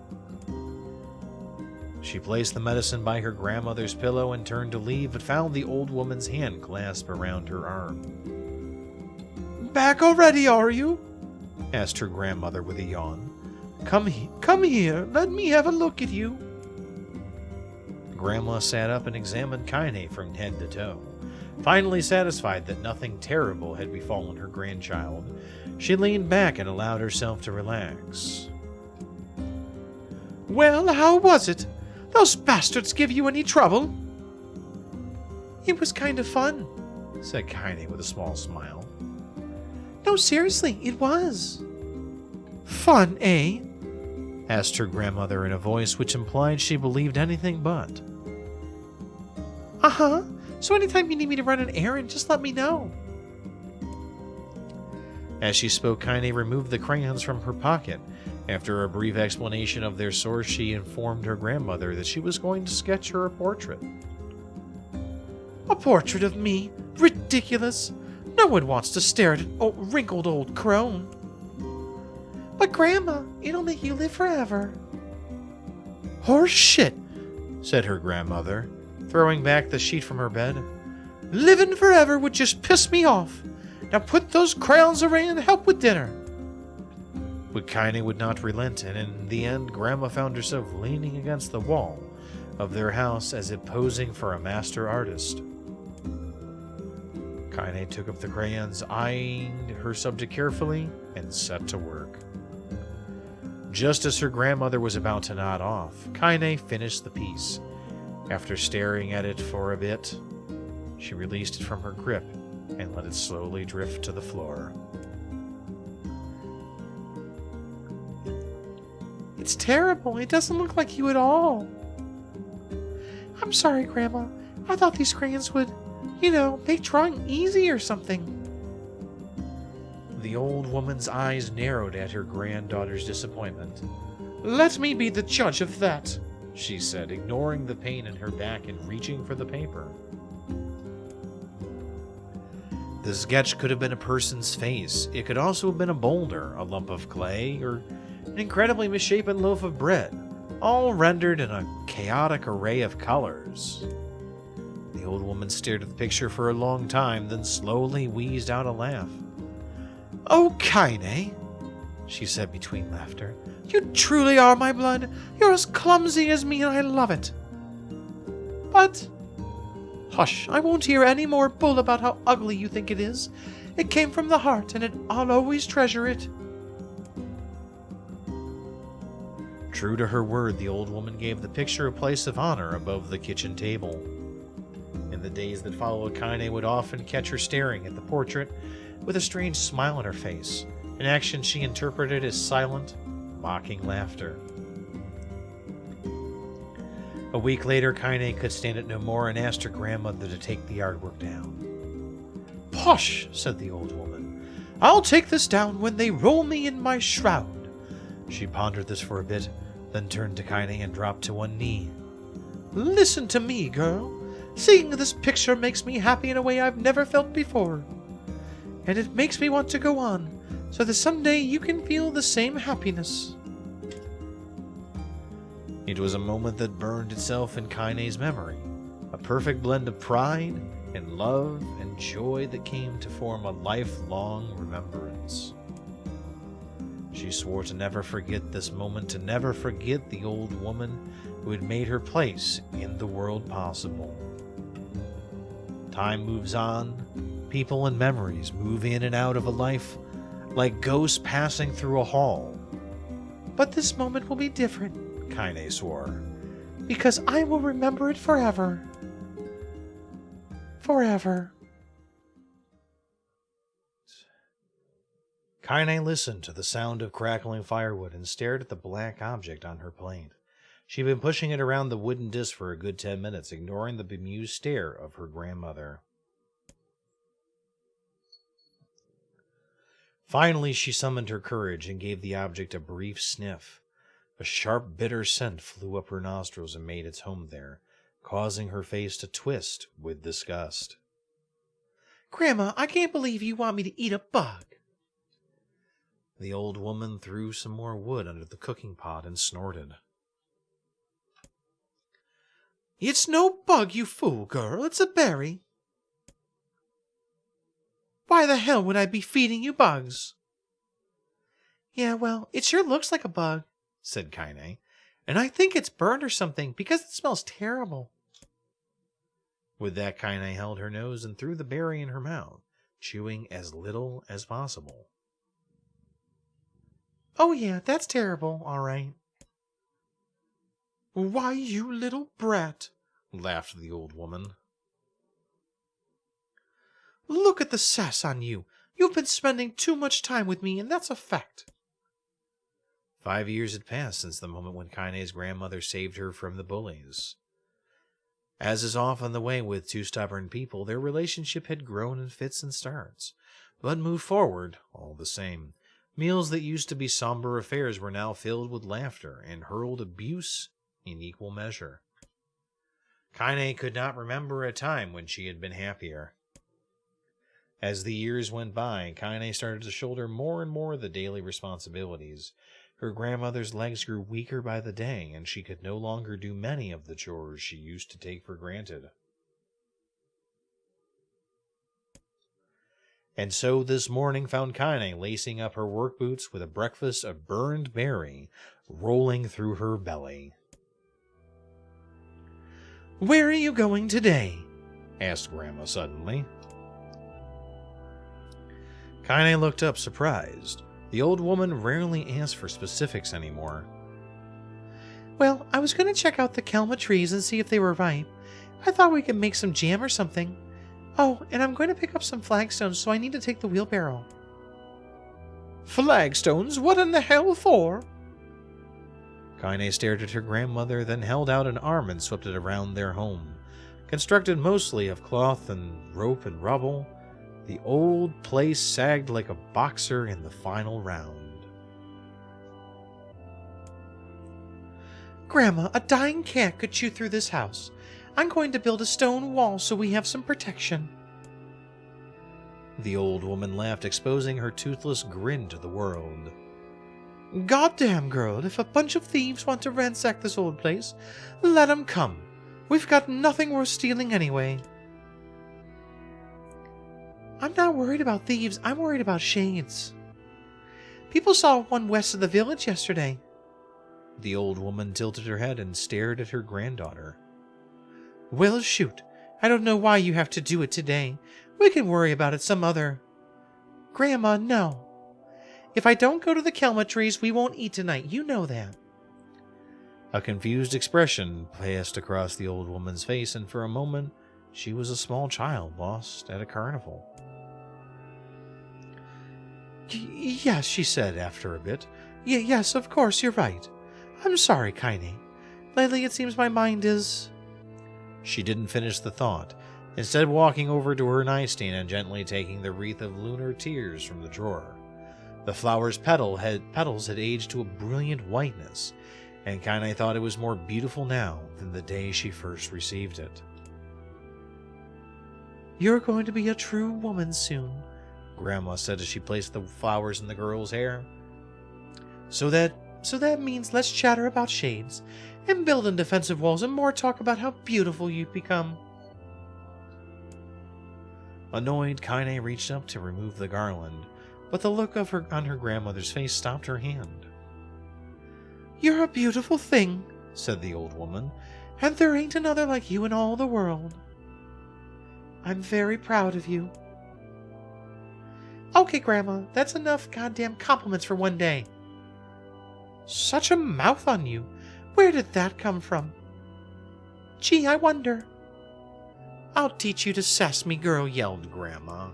She placed the medicine by her grandmother's pillow and turned to leave, but found the old woman's hand clasped around her arm. "Back already, are you?" asked her grandmother with a yawn. Come here, let me have a look at you." Grandma sat up and examined Kaine from head to toe. Finally satisfied that nothing terrible had befallen her grandchild, She leaned back and allowed herself to relax. Well, how was it? Those bastards give you any trouble? It was kind of fun, said Kaine with a small smile. No, seriously, it was. Fun, eh? Asked her grandmother in a voice which implied she believed anything but. Uh-huh. So anytime you need me to run an errand, just let me know. As she spoke, Kaine removed the crayons from her pocket. After a brief explanation of their source, she informed her grandmother that she was going to sketch her a portrait. A portrait of me? Ridiculous. No one wants to stare at an wrinkled old crone. But Grandma, it'll make you live forever. Horse shit, said her grandmother, throwing back the sheet from her bed. Living forever would just piss me off. Now put those crayons away and help with dinner. But Kaine would not relent, and in the end, Grandma found herself leaning against the wall of their house as if posing for a master artist. Kaine took up the crayons, eyeing her subject carefully, and set to work. Just as her grandmother was about to nod off, Kaine finished the piece. After staring at it for a bit, she released it from her grip and let it slowly drift to the floor. It's terrible. It doesn't look like you at all. I'm sorry, Grandma. I thought these crayons would, make drawing easy or something. The old woman's eyes narrowed at her granddaughter's disappointment. Let me be the judge of that, she said, ignoring the pain in her back and reaching for the paper. The sketch could have been a person's face. It could also have been a boulder, a lump of clay, or an incredibly misshapen loaf of bread, all rendered in a chaotic array of colors. The old woman stared at the picture for a long time, then slowly wheezed out a laugh. Oh, Kaine, she said between laughter. You truly are my blood. You're as clumsy as me, and I love it. But, hush, I won't hear any more bull about how ugly you think it is. It came from the heart, and I'll always treasure it. True to her word, the old woman gave the picture a place of honor above the kitchen table. In the days that followed, Kaine would often catch her staring at the portrait with a strange smile on her face, an action she interpreted as silent, mocking laughter. A week later, Kaine could stand it no more and asked her grandmother to take the artwork down. Posh, said the old woman. I'll take this down when they roll me in my shroud. She pondered this for a bit, then turned to Kaine and dropped to one knee. Listen to me, girl. Seeing this picture makes me happy in a way I've never felt before. And it makes me want to go on, so that someday you can feel the same happiness. It was a moment that burned itself in Kaine's memory, a perfect blend of pride and love and joy that came to form a lifelong remembrance. She swore to never forget this moment, to never forget the old woman who had made her place in the world possible. Time moves on. People and memories move in and out of a life like ghosts passing through a hall. But this moment will be different, Kaine swore, because I will remember it forever. Forever. Kaine listened to the sound of crackling firewood and stared at the black object on her plate. She'd been pushing it around the wooden disc for a good 10 minutes, ignoring the bemused stare of her grandmother. Finally, she summoned her courage and gave the object a brief sniff. A sharp, bitter scent flew up her nostrils and made its home there, causing her face to twist with disgust. Grandma, I can't believe you want me to eat a bug. The old woman threw some more wood under the cooking pot and snorted. It's no bug, you fool girl. It's a berry. Why the hell would I be feeding you bugs? Yeah, well, it sure looks like a bug, said Kaine, and I think it's burned or something because it smells terrible. With that, Kaine held her nose and threw the berry in her mouth, chewing as little as possible. Oh yeah, that's terrible, all right. Why, you little brat, laughed the old woman. Look at the sass on you. You've been spending too much time with me, and that's a fact. 5 years had passed since the moment when Kaine's grandmother saved her from the bullies. As is often the way with two stubborn people, their relationship had grown in fits and starts, but moved forward all the same. Meals that used to be somber affairs were now filled with laughter and hurled abuse in equal measure. Kaine could not remember a time when she had been happier. As the years went by, Kaine started to shoulder more and more of the daily responsibilities. Her grandmother's legs grew weaker by the day, and she could no longer do many of the chores she used to take for granted. And so this morning found Kaine lacing up her work boots with a breakfast of burned berry rolling through her belly. "Where are you going today?" asked Grandma suddenly. Kaine looked up, surprised. The old woman rarely asked for specifics anymore. "Well, I was going to check out the kelma trees and see if they were ripe. I thought we could make some jam or something. Oh, and I'm going to pick up some flagstones, so I need to take the wheelbarrow." "Flagstones? What in the hell for?" Kaine stared at her grandmother, then held out an arm and swept it around their home. Constructed mostly of cloth and rope and rubble, the old place sagged like a boxer in the final round. "Grandma, a dying cat could chew through this house. I'm going to build a stone wall so we have some protection." The old woman laughed, exposing her toothless grin to the world. "Goddamn, girl, if a bunch of thieves want to ransack this old place, let 'em come. We've got nothing worth stealing anyway." "I'm not worried about thieves, I'm worried about shades. People saw one west of the village yesterday." The old woman tilted her head and stared at her granddaughter. "Well, shoot. I don't know why you have to do it today. We can worry about it some other." "Grandma, no. If I don't go to the kelma trees, we won't eat tonight. You know that." A confused expression passed across the old woman's face, and for a moment she was a small child lost at a carnival. "Yes," she said after a bit. Yes, of course, you're right. I'm sorry, Kaine. Lately it seems my mind is..." She didn't finish the thought, instead walking over to her nightstand and gently taking the wreath of lunar tears from the drawer. The flower's petals had aged to a brilliant whiteness, and Kaine thought it was more beautiful now than the day she first received it. "You're going to be a true woman soon," Grandma said as she placed the flowers in the girl's hair. So that means let's chatter about shades, and building defensive walls, and more talk about how beautiful you've become." Annoyed, Kaine reached up to remove the garland, but the look on her grandmother's face stopped her hand. "You're a beautiful thing," said the old woman, "and there ain't another like you in all the world. I'm very proud of you." "Okay, Grandma, that's enough goddamn compliments for one day." "Such a mouth on you. Where did that come from?" "Gee, I wonder." "I'll teach you to sass me, girl," yelled Grandma.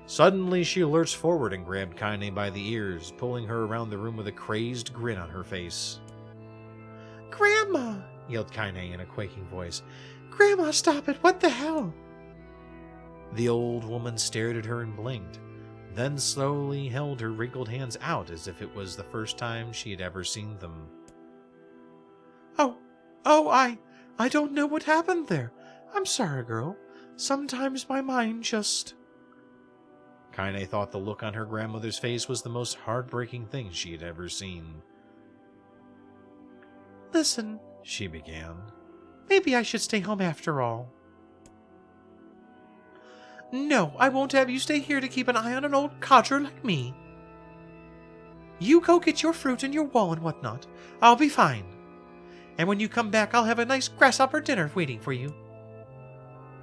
Suddenly, she lurched forward and grabbed Kaine by the ears, pulling her around the room with a crazed grin on her face. "Grandma!" yelled Kaine in a quaking voice. "Grandma, stop it! What the hell?" The old woman stared at her and blinked, then slowly held her wrinkled hands out as if it was the first time she had ever seen them. I don't know what happened there. I'm sorry, girl. Sometimes my mind just..." Kaine thought the look on her grandmother's face was the most heartbreaking thing she had ever seen. "Listen," she began. "Maybe I should stay home after all." "No, I won't have you stay here to keep an eye on an old codger like me. You go get your fruit and your wall and whatnot. I'll be fine. And when you come back, I'll have a nice grasshopper dinner waiting for you."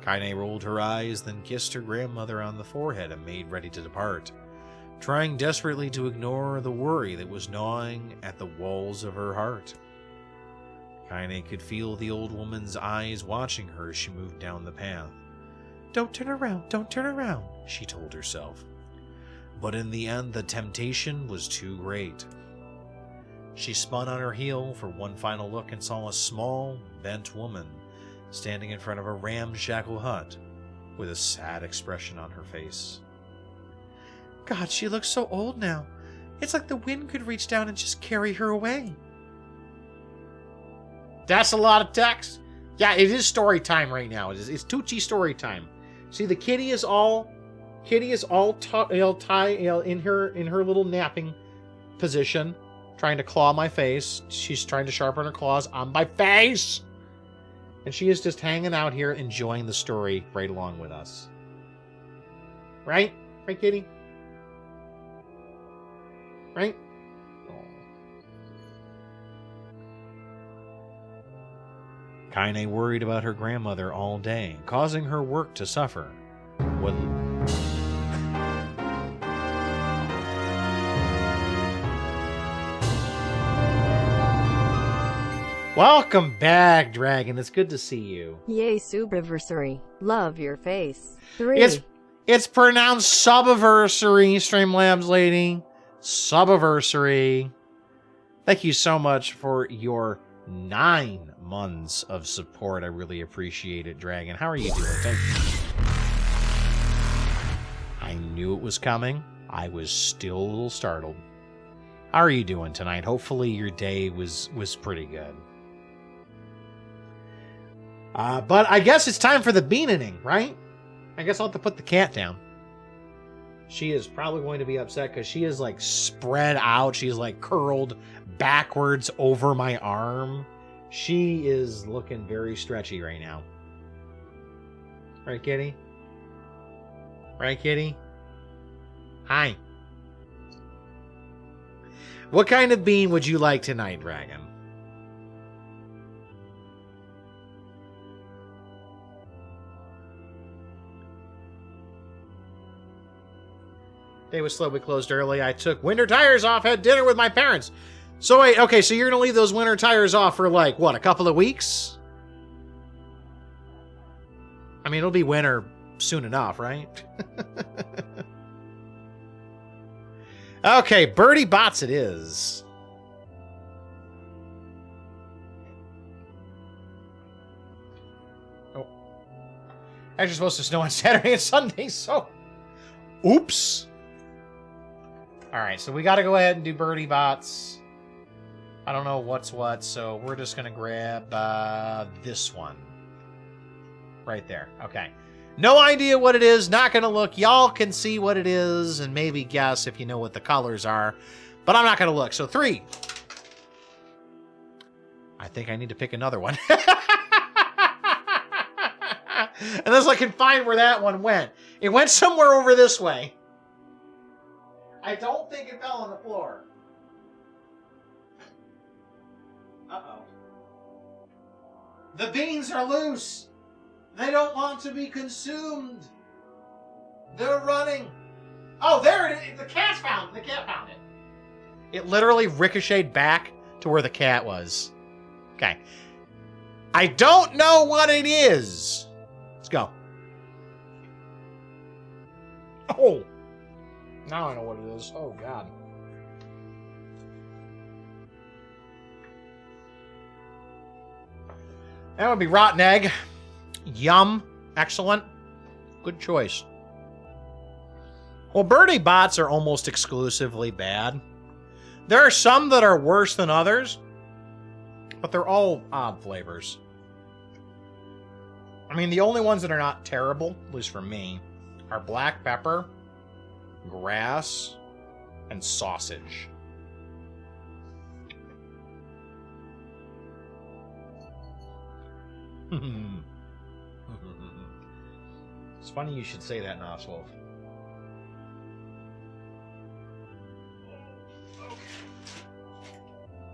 Kaine rolled her eyes, then kissed her grandmother on the forehead and made ready to depart. trying desperately to ignore the worry that was gnawing at the walls of her heart. Kaine could feel the old woman's eyes watching her as she moved down the path. Don't turn around, don't turn around, she told herself. But in the end, the temptation was too great. She spun on her heel for one final look and saw a small, bent woman standing in front of a ramshackle hut with a sad expression on her face. God, she looks so old now. It's like the wind could reach down and just carry her away. That's a lot of text. Yeah, it is story time right now. It's Tucci story time. See, the kitty is all in her little napping position, trying to claw my face. She's trying to sharpen her claws on my face. And she is just hanging out here enjoying the story right along with us. Right? Right, kitty? Right? Kaine worried about her grandmother all day, causing her work to suffer. Welcome back, Dragon. It's good to see you. Yay, Subiversary. Love your face. 3. It's pronounced subiversary, Streamlabs lady. Subiversary. Thank you so much for your 9 months of support. I really appreciate it, Dragon. How are you doing? Thank you. I knew it was coming. I was still a little startled. How are you doing tonight? Hopefully your day was pretty good. But I guess it's time for the beaning, right? I guess I'll have to put the cat down. She is probably going to be upset because she is like spread out. She's like curled backwards over my arm. She is looking very stretchy right now. Right, kitty? Right, kitty? Hi. What kind of bean would you like tonight, Dragon? Day was slow. We closed early. I took winter tires off, had dinner with my parents. So wait, okay, so you're going to leave those winter tires off for like, what, a couple of weeks? I mean, it'll be winter soon enough, right? Okay, Birdie Bots it is. Oh. Actually supposed to snow on Saturday and Sunday, so... Oops. Alright, so we got to go ahead and do Birdie Bots. I don't know what's what, so we're just going to grab this one. Right there. Okay. No idea what it is. Not going to look. Y'all can see what it is and maybe guess if you know what the colors are. But I'm not going to look. So 3. I think I need to pick another one. Unless I can find where that one went. It went somewhere over this way. I don't think it fell on the floor. Uh-oh. The beans are loose. They don't want to be consumed. They're running. Oh, there it is. The cat found it. It literally ricocheted back to where the cat was. Okay. I don't know what it is. Let's go. Oh. Now I know what it is. Oh, God. That would be rotten egg. Yum. Excellent. Good choice. Well, Birdie Bots are almost exclusively bad. There are some that are worse than others, but they're all odd flavors. I mean, the only ones that are not terrible, at least for me, are black pepper, grass, and sausage. It's funny you should say that, Noswolf.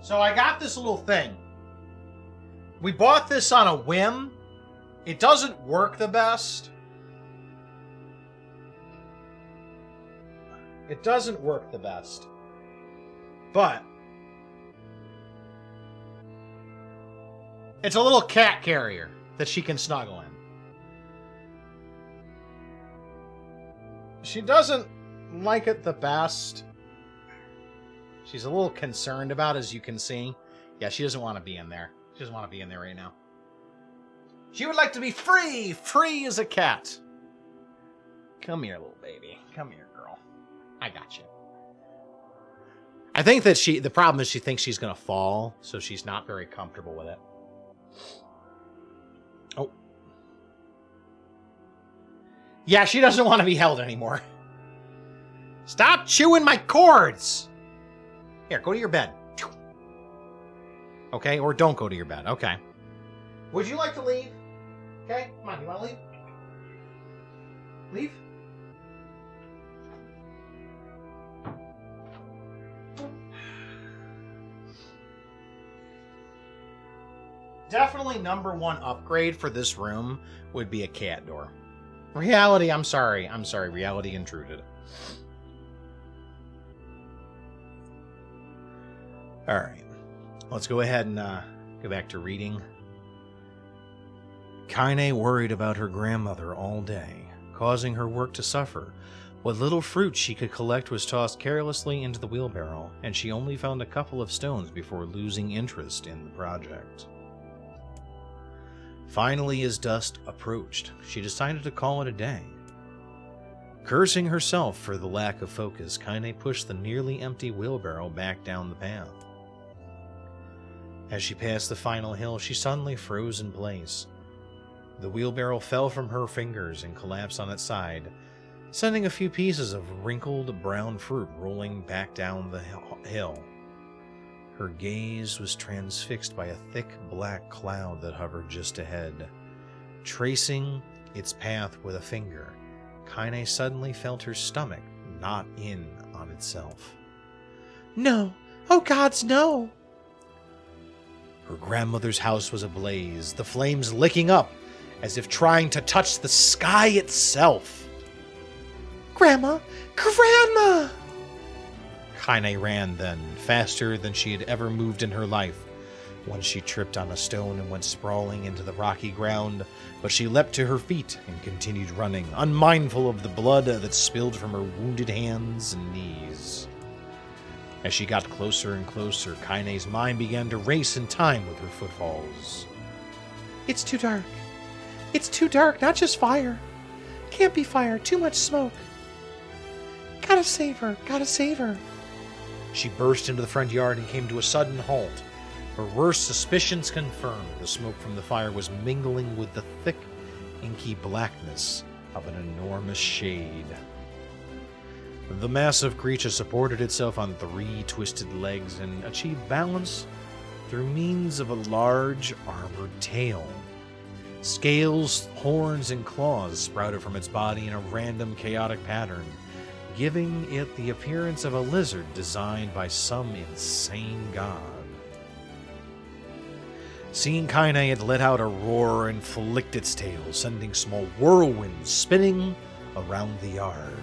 So I got this little thing. We bought this on a whim. It doesn't work the best. It doesn't work the best. But it's a little cat carrier that she can snuggle in. She doesn't like it the best. She's a little concerned about it, as you can see. Yeah, she doesn't want to be in there. She doesn't want to be in there right now. She would like to be free! Free as a cat. Come here, little baby. Come here, girl. I got you. I think that the problem is she thinks she's going to fall, so she's not very comfortable with it. Oh. Yeah, she doesn't want to be held anymore. Stop chewing my cords! Here, go to your bed. Okay, or don't go to your bed. Okay. Would you like to leave? Okay, come on, you want to leave? Leave? Definitely number one upgrade for this room would be a cat door. Reality, I'm sorry. Reality intruded. Alright. Let's go ahead and go back to reading. Kaine worried about her grandmother all day, causing her work to suffer. What little fruit she could collect was tossed carelessly into the wheelbarrow, and she only found a couple of stones before losing interest in the project. Finally, as dusk approached, she decided to call it a day. Cursing herself for the lack of focus, Kaine pushed the nearly empty wheelbarrow back down the path. As she passed the final hill, she suddenly froze in place. The wheelbarrow fell from her fingers and collapsed on its side, sending a few pieces of wrinkled brown fruit rolling back down the hill. Her gaze was transfixed by a thick black cloud that hovered just ahead. Tracing its path with a finger, Kaine suddenly felt her stomach knot in on itself. No! Oh gods, no! Her grandmother's house was ablaze, the flames licking up as if trying to touch the sky itself. Grandma! Grandma! Kaine ran then, faster than she had ever moved in her life. Once she tripped on a stone and went sprawling into the rocky ground, but she leapt to her feet and continued running, unmindful of the blood that spilled from her wounded hands and knees. As she got closer and closer, Kaine's mind began to race in time with her footfalls. It's too dark. It's too dark, not just fire. Can't be fire, too much smoke. Gotta save her, gotta save her. She burst into the front yard and came to a sudden halt. Her worst suspicions confirmed. The smoke from the fire was mingling with the thick, inky blackness of an enormous shade. The massive creature supported itself on 3 twisted legs and achieved balance through means of a large armored tail. Scales, horns, and claws sprouted from its body in a random, chaotic pattern, giving it the appearance of a lizard designed by some insane god. Seeing Kaine, it let out a roar and flicked its tail, sending small whirlwinds spinning around the yard.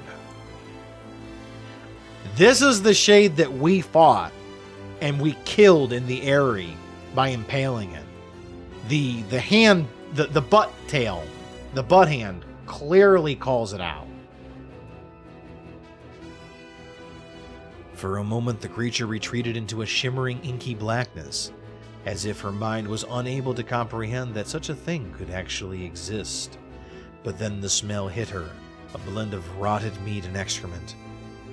This is the shade that we fought and we killed in the Eyrie by impaling it. The hand, the butt tail, the butt hand clearly calls it out. For a moment, the creature retreated into a shimmering, inky blackness, as if her mind was unable to comprehend that such a thing could actually exist. But then the smell hit her, a blend of rotted meat and excrement,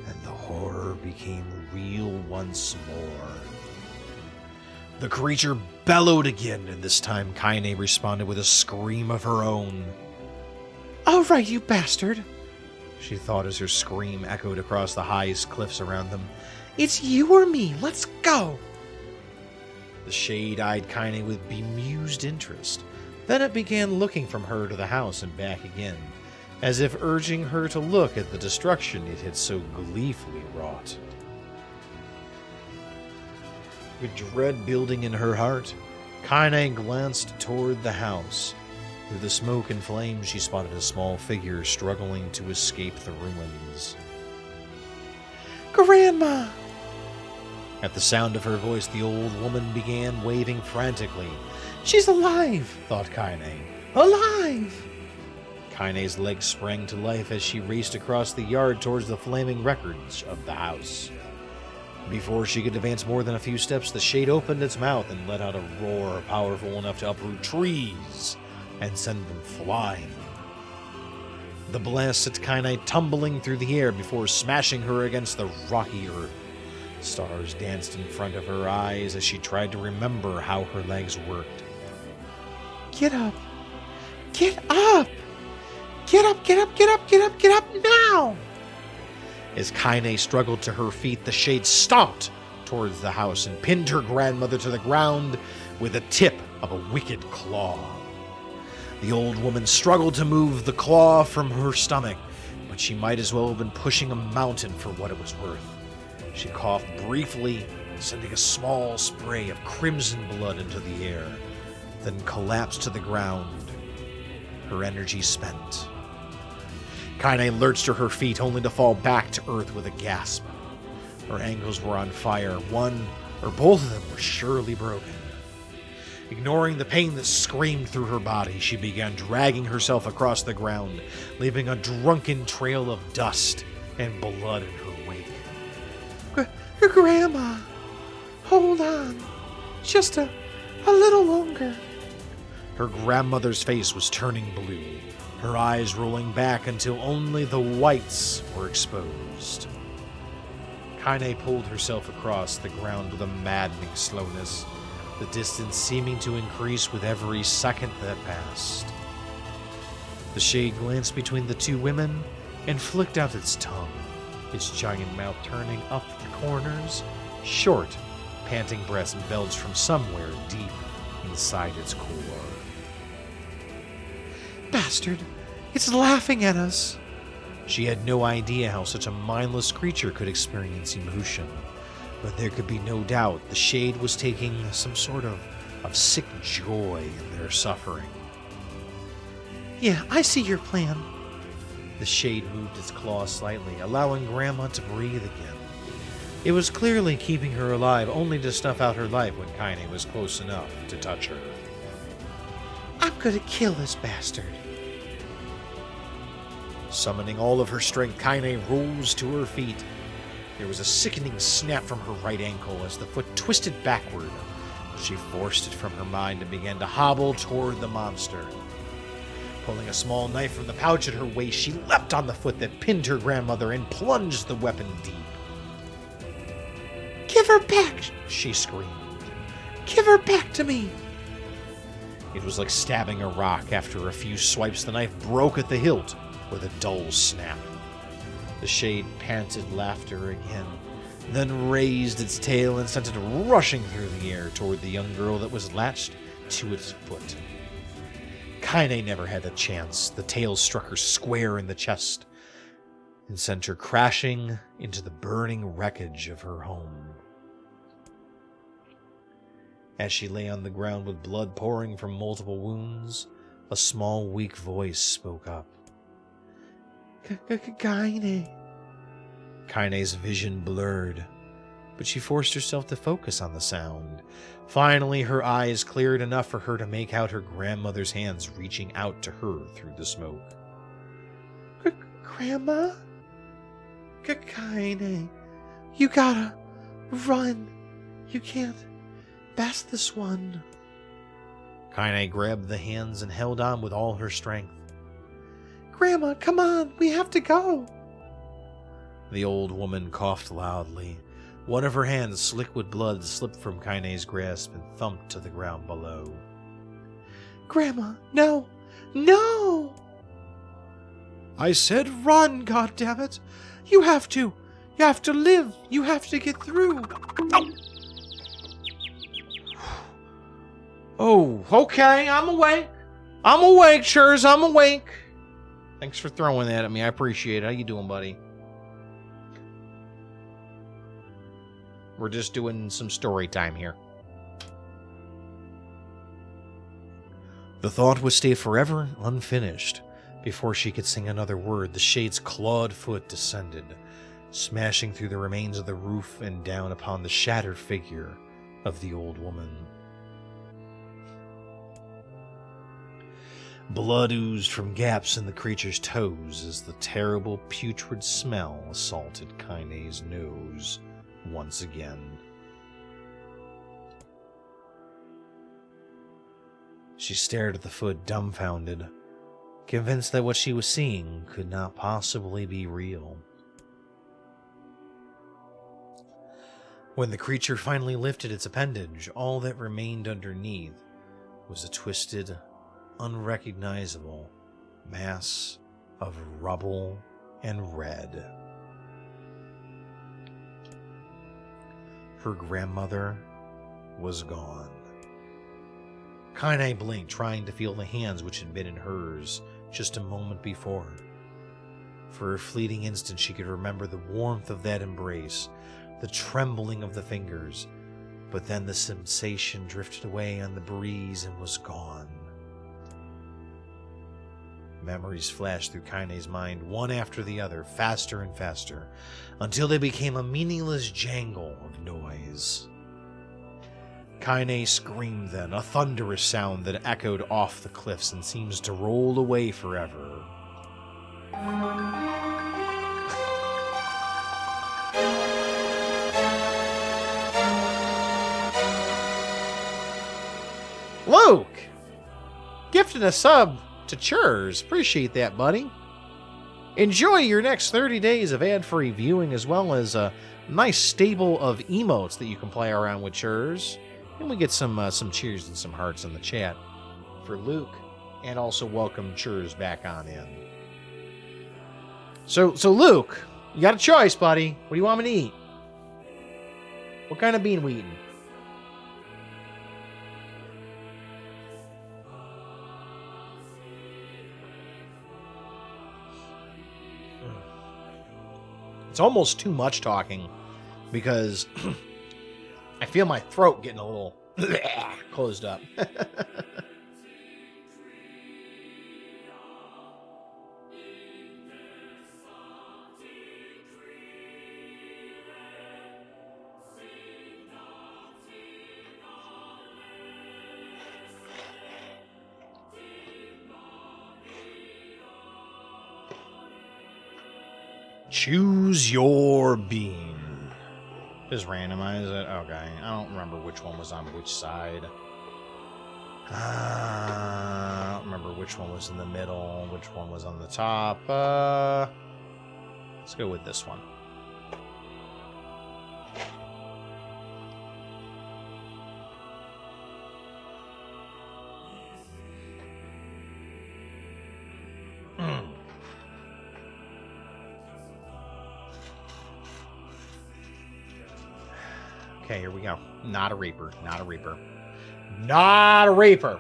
and the horror became real once more. The creature bellowed again, and this time Kaine responded with a scream of her own. All right, you bastard, she thought as her scream echoed across the highest cliffs around them. It's you or me, let's go. The shade eyed Kaine with bemused interest. Then it began looking from her to the house and back again, as if urging her to look at the destruction it had so gleefully wrought. With dread building in her heart, Kaine glanced toward the house. Through the smoke and flames, she spotted a small figure struggling to escape the ruins. Grandma! At the sound of her voice, the old woman began waving frantically. She's alive, Thought Kaine. alive! Kaine's legs sprang to life as she raced across the yard towards the flaming wreckage of the house. Before she could advance more than a few steps, the shade opened its mouth and let out a roar powerful enough to uproot trees and send them flying. The blast sent Kaine tumbling through the air before smashing her against the rocky earth. Stars danced in front of her eyes as she tried to remember how her legs worked. Get up! Get up! Get up, get up, get up, get up, get up now! As Kaine struggled to her feet, the shade stomped towards the house and pinned her grandmother to the ground with the tip of a wicked claw. The old woman struggled to move the claw from her stomach, but she might as well have been pushing a mountain for what it was worth. She coughed briefly, sending a small spray of crimson blood into the air, then collapsed to the ground, her energy spent. Kaine lurched to her feet, only to fall back to earth with a gasp. Her ankles were on fire. One or both of them were surely broken. Ignoring the pain that screamed through her body, she began dragging herself across the ground, leaving a drunken trail of dust and blood in her wake. Grandma, hold on. Just a little longer. Her grandmother's face was turning blue, her eyes rolling back until only the whites were exposed. Kaine pulled herself across the ground with a maddening slowness, the distance seeming to increase with every second that passed. The shade glanced between the two women and flicked out its tongue, its giant mouth turning up the corners. Short, panting breaths belched from somewhere deep inside its core. Bastard, it's laughing at us. She had no idea how such a mindless creature could experience emotion, but there could be no doubt the shade was taking some sort of sick joy in their suffering. Yeah, I see your plan. The shade moved its claws slightly, allowing Grandma to breathe again. It was clearly keeping her alive, only to snuff out her life when Kaine was close enough to touch her. I'm gonna kill this bastard. Summoning all of her strength, Kaine rose to her feet. There was a sickening snap from her right ankle as the foot twisted backward. She forced it from her mind and began to hobble toward the monster. Pulling a small knife from the pouch at her waist, she leapt on the foot that pinned her grandmother and plunged the weapon deep. Give her back, She screamed. give her back to me. It was like stabbing a rock. After a few swipes, the knife broke at the hilt with a dull snap. The shade panted laughter again, then raised its tail and sent it rushing through the air toward the young girl that was latched to its foot. Kaine never had a chance. The tail struck her square in the chest and sent her crashing into the burning wreckage of her home. As she lay on the ground with blood pouring from multiple wounds, a small, weak voice spoke up. Kaine. Kaine's vision blurred, but she forced herself to focus on the sound. Finally, her eyes cleared enough for her to make out her grandmother's hands reaching out to her through the smoke. Grandma? Kaine, you gotta run. You can't pass this one. Kaine grabbed the hands and held on with all her strength. Grandma, come on, we have to go. The old woman coughed loudly. One of her hands, slick with blood, slipped from Kaine's grasp and thumped to the ground below. Grandma, no, no! I said run, goddammit! You have to live, you have to get through. Oh, okay, I'm awake. I'm awake, Churs, I'm awake. Thanks for throwing that at me, I appreciate it. How you doing, buddy? We're just doing some story time here. The thought would stay forever unfinished. Before she could sing another word, the shade's clawed foot descended, smashing through the remains of the roof and down upon the shattered figure of the old woman. Blood oozed from gaps in the creature's toes as the terrible putrid smell assaulted Kaine's nose once again. She stared at the foot dumbfounded, convinced that what she was seeing could not possibly be real. When the creature finally lifted its appendage, all that remained underneath was a twisted, unrecognizable mass of rubble and red. Her grandmother was gone. Kaine blinked, trying to feel the hands which had been in hers just a moment before. For a fleeting instant she could remember the warmth of that embrace, the trembling of the fingers, but then the sensation drifted away on the breeze and was gone. Memories flashed through Kaine's mind, one after the other, faster and faster, until they became a meaningless jangle of noise. Kaine screamed then, a thunderous sound that echoed off the cliffs and seems to roll away forever. Luke! Gifted a sub to Churs. Appreciate that, buddy. Enjoy your next 30 days of ad-free viewing, as well as a nice stable of emotes that you can play around with Churs. And we get some cheers and some hearts in the chat for Luke, and also welcome Churs back on in. So Luke, you got a choice, buddy. What do you want me to eat? What kind of bean we eating? It's almost too much talking because I feel my throat getting a little closed up. Choose your bean. Just randomize it. Okay, I don't remember which one was on which side. I don't remember which one was in the middle, which one was on the top. Let's go with this one. Okay, here we go. Not a Reaper. Not a Reaper. Not a Reaper.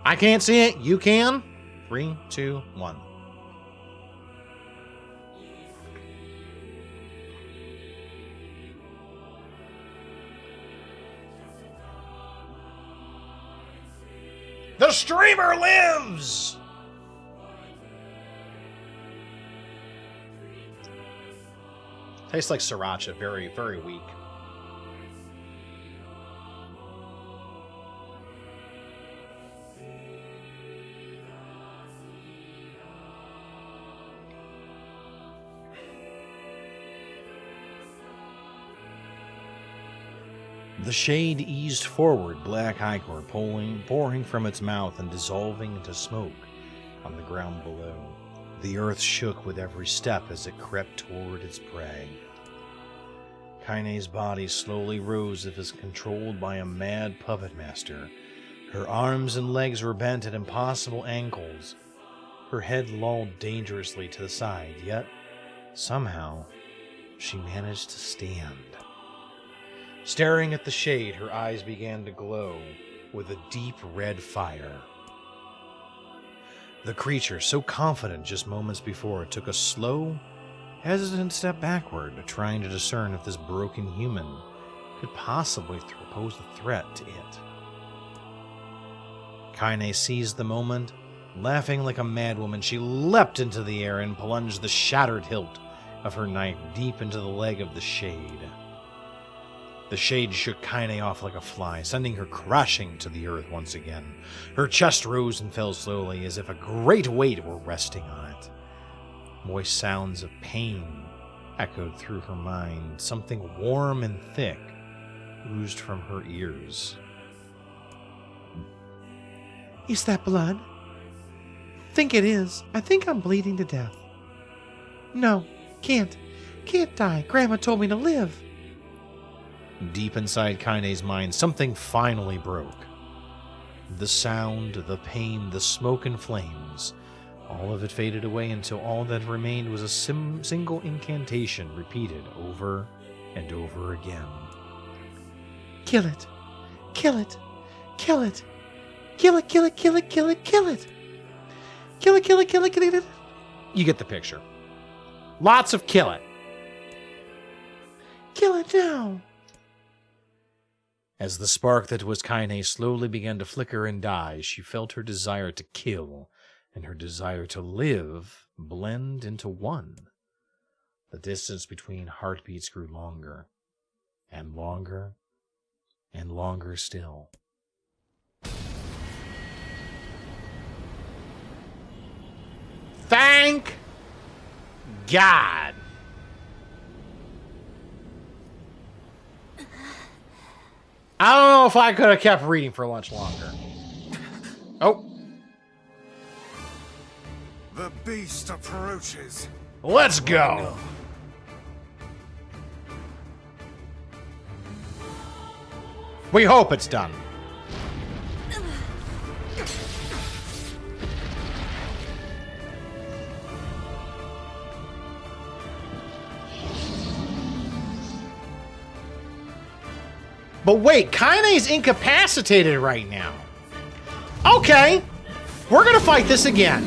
I can't see it. You can. 3, 2, 1. The streamer lives! Tastes like sriracha, very, very weak. The shade eased forward, black ichor pouring from its mouth and dissolving into smoke on the ground below. The earth shook with every step as it crept toward its prey. Kaine's body slowly rose as if controlled by a mad puppet master. Her arms and legs were bent at impossible angles. Her head lolled dangerously to the side, yet somehow she managed to stand. Staring at the shade, her eyes began to glow with a deep red fire. The creature, so confident just moments before, took a slow, hesitant step backward, trying to discern if this broken human could possibly pose a threat to it. Kaine seized the moment Laughing like a madwoman, she leapt into the air and plunged the shattered hilt of her knife deep into the leg of the Shade. The Shade shook Kaine off like a fly, sending her crashing to the earth once again. Her chest rose and fell slowly, as if a great weight were resting on it. Moist sounds of pain echoed through her mind. Something warm and thick oozed from her ears. Is that blood? Think it is. I think I'm bleeding to death. No, can't die. Grandma told me to live. Deep inside Kaine's mind, something finally broke. The sound, the pain, the smoke and flames, all of it faded away until all that remained was a single incantation repeated over and over again. Kill it. Kill it. Kill it. Kill it, kill it, kill it, kill it, kill it. Kill it, kill it, kill it, kill it. You get the picture. Lots of kill it. Kill it now. As the spark that was Kaine slowly began to flicker and die, she felt her desire to kill and her desire to live blend into one. The distance between heartbeats grew longer, and longer, and longer still. Thank God. I don't know if I could have kept reading for much longer. Oh. The beast approaches. Let's go. We hope it's done. But wait, Kaine's incapacitated right now. Okay, we're gonna fight this again.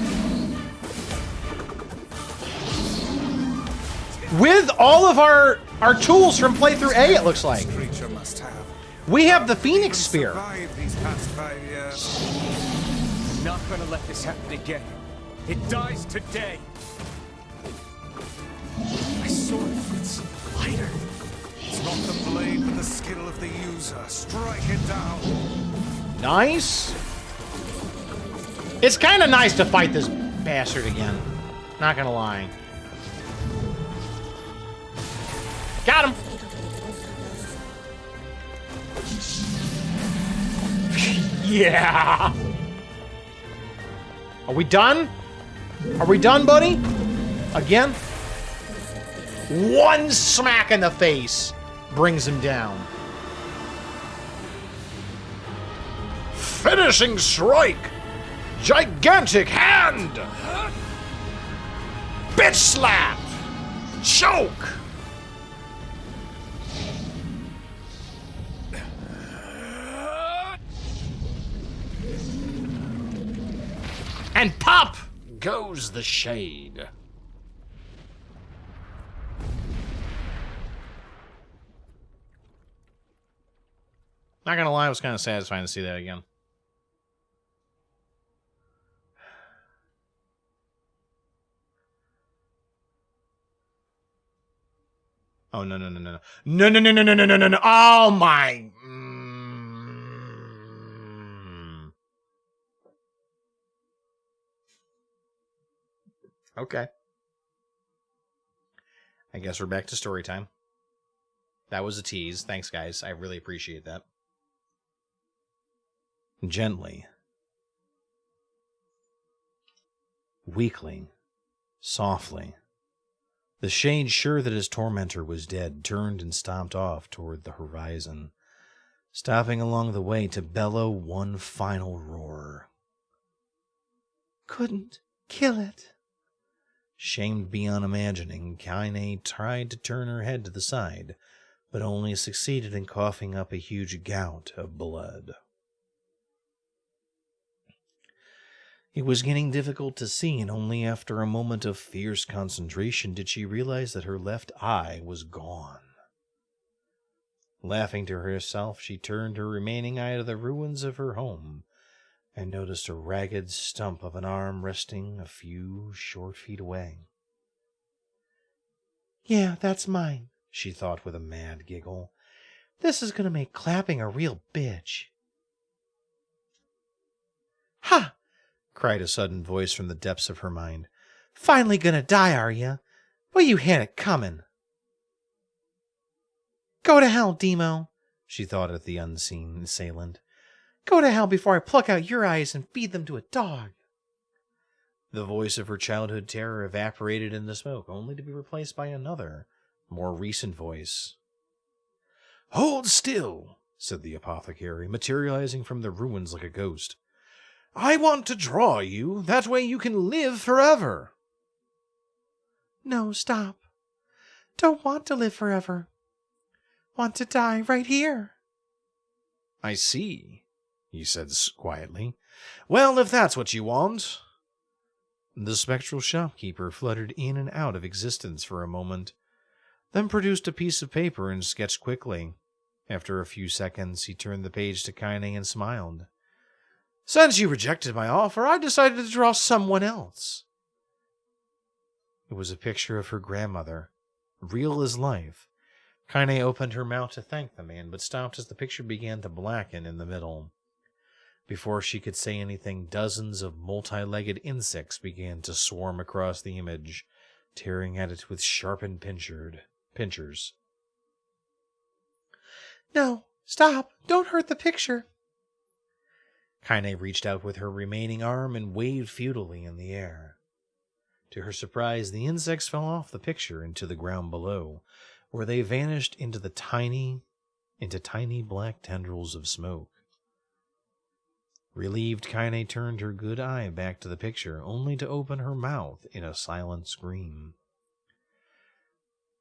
With all of our tools from playthrough A, it looks like. Creature must have. We have the Phoenix Spear. Survived these past 5 years. Not gonna let this happen again. It dies today. I saw it. It's lighter. It's not the blade, but the skill of the user. Strike it down. Nice. It's kind of nice to fight this bastard again. Not gonna lie. Got him. Yeah. Are we done? Are we done, buddy? Again? One smack in the face brings him down. Finishing strike. Gigantic hand. Bitch slap. Choke. And pop goes the Shade. Not gonna lie, it was kind of satisfying to see that again. Oh, no, no, no, no, no. No, no, no, no, no, no, no, no, no. Oh, my. Okay. I guess we're back to story time. That was a tease. Thanks, guys. I really appreciate that. Gently. Weakly. Softly. The Shade, sure that his tormentor was dead, turned and stomped off toward the horizon, stopping along the way to bellow one final roar. Couldn't kill it. Shamed beyond imagining, Kaine tried to turn her head to the side, but only succeeded in coughing up a huge gout of blood. It was getting difficult to see, and only after a moment of fierce concentration did she realize that her left eye was gone. Laughing to herself, she turned her remaining eye to the ruins of her home, and noticed a ragged stump of an arm resting a few short feet away. Yeah, that's mine, She thought with a mad giggle. This is going to make clapping a real bitch. Ha! Cried a sudden voice from the depths of her mind. Finally gonna die, are ya? Well, you had it coming. Go to hell, Demo, she thought at the unseen assailant. Go to hell before I pluck out your eyes and feed them to a dog. The voice of her childhood terror evaporated in the smoke, only to be replaced by another, more recent voice. Hold still, said the apothecary, materializing from the ruins like a ghost. I want to draw you. That way you can live forever. No, stop. Don't want to live forever. Want to die right here. I see, he said quietly. Well, if that's what you want. The spectral shopkeeper fluttered in and out of existence for a moment, then produced a piece of paper and sketched quickly. After a few seconds, he turned the page to Kaine and smiled. Since you rejected my offer, I decided to draw someone else. It was a picture of her grandmother, real as life. Kaine opened her mouth to thank the man, but stopped as the picture began to blacken in the middle. Before she could say anything, dozens of multi-legged insects began to swarm across the image, tearing at it with sharpened pincers. No, stop. Don't hurt the picture. Kaine reached out with her remaining arm and waved futilely in the air. To her surprise, the insects fell off the picture into the ground below, where they vanished into tiny black tendrils of smoke. Relieved, Kaine turned her good eye back to the picture, only to open her mouth in a silent scream.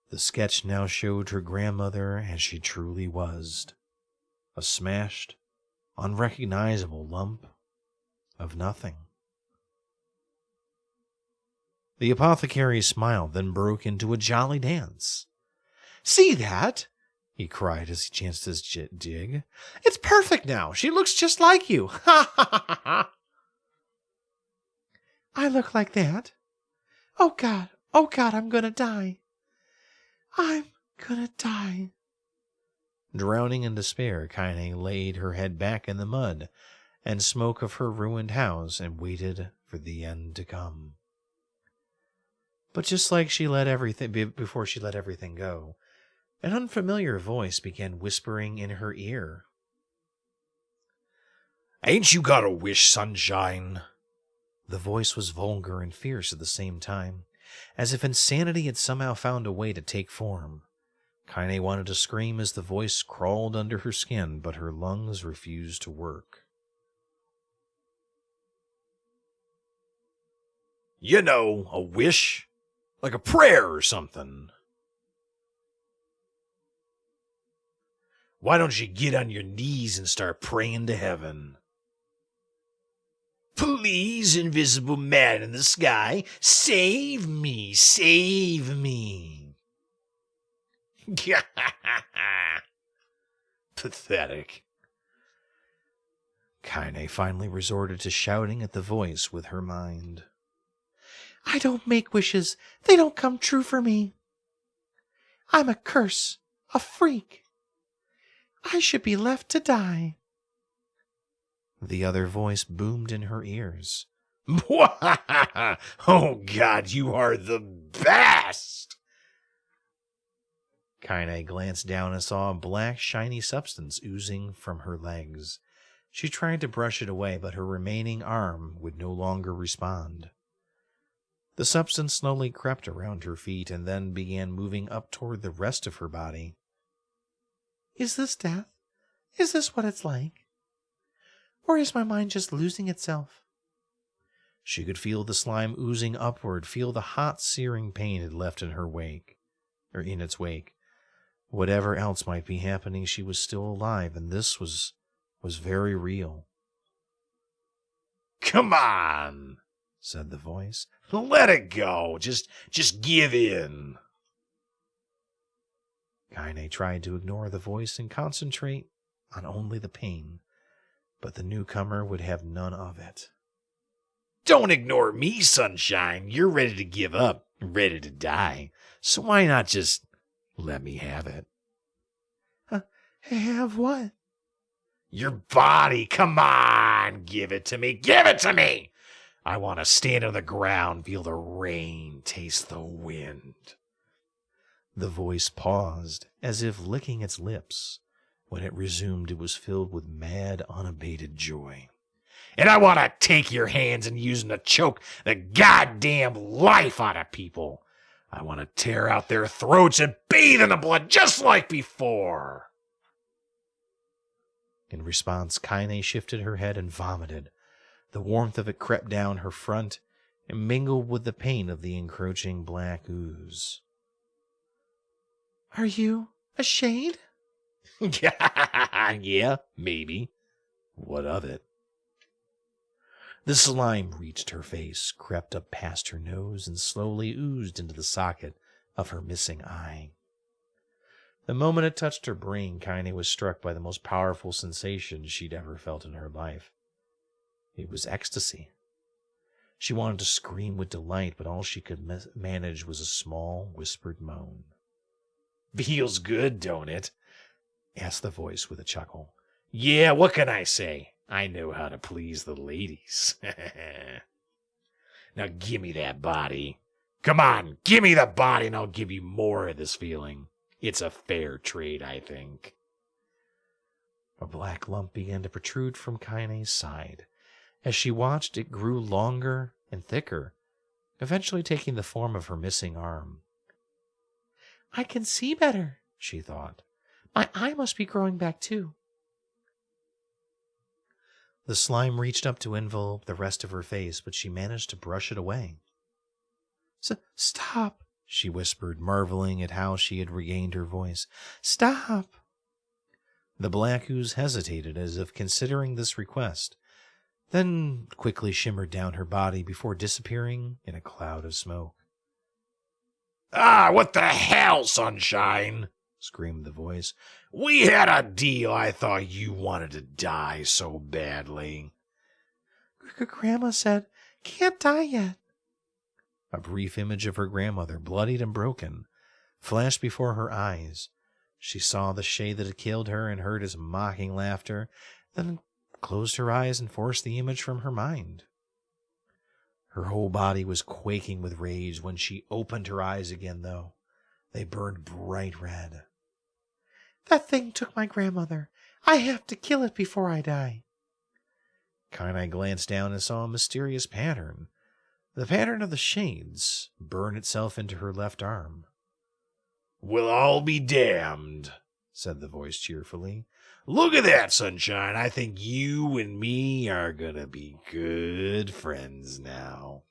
The sketch now showed her grandmother as she truly was, a smashed, unrecognizable lump of nothing. The apothecary smiled, then broke into a jolly dance. See that? He cried as he chanced his jig. It's perfect now. She looks just like you. Ha ha ha ha. I look like that? Oh God, I'm gonna die. I'm gonna die. Drowning in despair, Kaine laid her head back in the mud and smoke of her ruined house and waited for the end to come. But just like before she let everything go, an unfamiliar voice began whispering in her ear. Ain't you got a wish, sunshine? The voice was vulgar and fierce at the same time, as if insanity had somehow found a way to take form. Kaine wanted to scream as the voice crawled under her skin, but her lungs refused to work. You know, a wish, like a prayer or something. Why don't you get on your knees and start praying to heaven? Please, invisible man in the sky, save me, save me. Pathetic. Kaine finally resorted to shouting at the voice with her mind. I don't make wishes. They don't come true for me. I'm a curse, a freak. I should be left to die. The other voice boomed in her ears. Oh God, you are the best! Kaine glanced down and saw a black, shiny substance oozing from her legs. She tried to brush it away, but her remaining arm would no longer respond. The substance slowly crept around her feet and then began moving up toward the rest of her body. Is this death? Is this what it's like? Or is my mind just losing itself? She could feel the slime oozing upward, feel the hot, searing pain it left in its wake. Whatever else might be happening, she was still alive, and this was very real. Come on, said the voice. Let it go. Just give in. Kaine tried to ignore the voice and concentrate on only the pain, but the newcomer would have none of it. Don't ignore me, Sunshine. You're ready to give up, ready to die. So why not just let me have it? Have what? Your body. Come on. Give it to me. Give it to me. I want to stand on the ground, feel the rain, taste the wind. The voice paused, as if licking its lips. When it resumed, it was filled with mad, unabated joy. And I want to take your hands and use them to choke the goddamn life out of people. I want to tear out their throats and bathe in the blood just like before. In response, Kaine shifted her head and vomited. The warmth of it crept down her front and mingled with the pain of the encroaching black ooze. Are you a shade? Yeah, maybe. What of it? The slime reached her face, crept up past her nose, and slowly oozed into the socket of her missing eye. The moment it touched her brain, Kaine was struck by the most powerful sensation she'd ever felt in her life. It was ecstasy. She wanted to scream with delight, but all she could manage was a small, whispered moan. Feels good, don't it? Asked the voice with a chuckle. Yeah, what can I say? I know how to please the ladies. Now give me that body. Come on, give me the body and I'll give you more of this feeling. It's a fair trade, I think. A black lump began to protrude from Kaine's side. As she watched, it grew longer and thicker, eventually taking the form of her missing arm. I can see better, she thought. My eye must be growing back too. The slime reached up to envelop the rest of her face, but she managed to brush it away. Stop, she whispered, marveling at how she had regained her voice. Stop! The black ooze hesitated as if considering this request, then quickly shimmered down her body before disappearing in a cloud of smoke. Ah, what the hell, Sunshine? Screamed the voice. We had a deal. I thought you wanted to die so badly. Grandma said, can't die yet. A brief image of her grandmother, bloodied and broken, flashed before her eyes. She saw the shade that had killed her and heard his mocking laughter, then closed her eyes and forced the image from her mind. Her whole body was quaking with rage when she opened her eyes again, though. They burned bright red. That thing took my grandmother. I have to kill it before I die. Kaine glanced down and saw a mysterious pattern. The pattern of the shades burn itself into her left arm. We'll all be damned, said the voice cheerfully. Look at that, Sunshine. I think you and me are gonna be good friends now.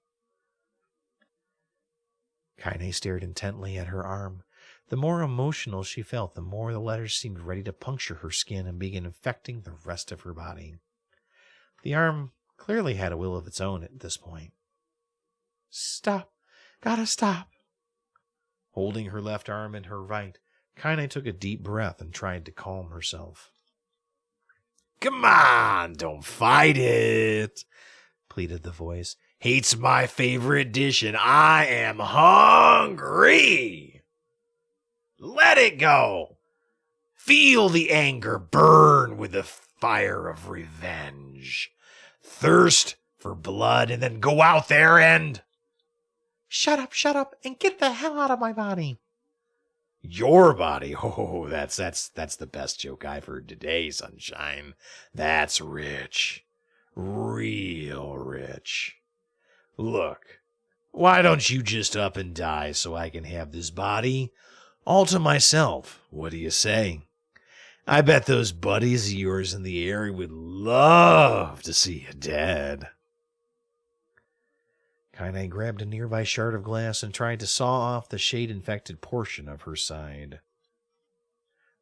Kaine stared intently at her arm. The more emotional she felt, the more the letters seemed ready to puncture her skin and begin infecting the rest of her body. The arm clearly had a will of its own at this point. Stop. Gotta stop. Holding her left arm in her right, Kaine took a deep breath and tried to calm herself. Come on, don't fight it, pleaded the voice. Hate's my favorite dish and I am hungry. Let it go. Feel the anger burn with the fire of revenge. Thirst for blood and then go out there and... Shut up, and get the hell out of my body. Your body? Oh, that's the best joke I've heard today, Sunshine. That's rich. Real rich. Look, why don't you just up and die so I can have this body all to myself? What do you say? I bet those buddies of yours in the area would love to see you dead. Kaine grabbed a nearby shard of glass and tried to saw off the shade-infected portion of her side.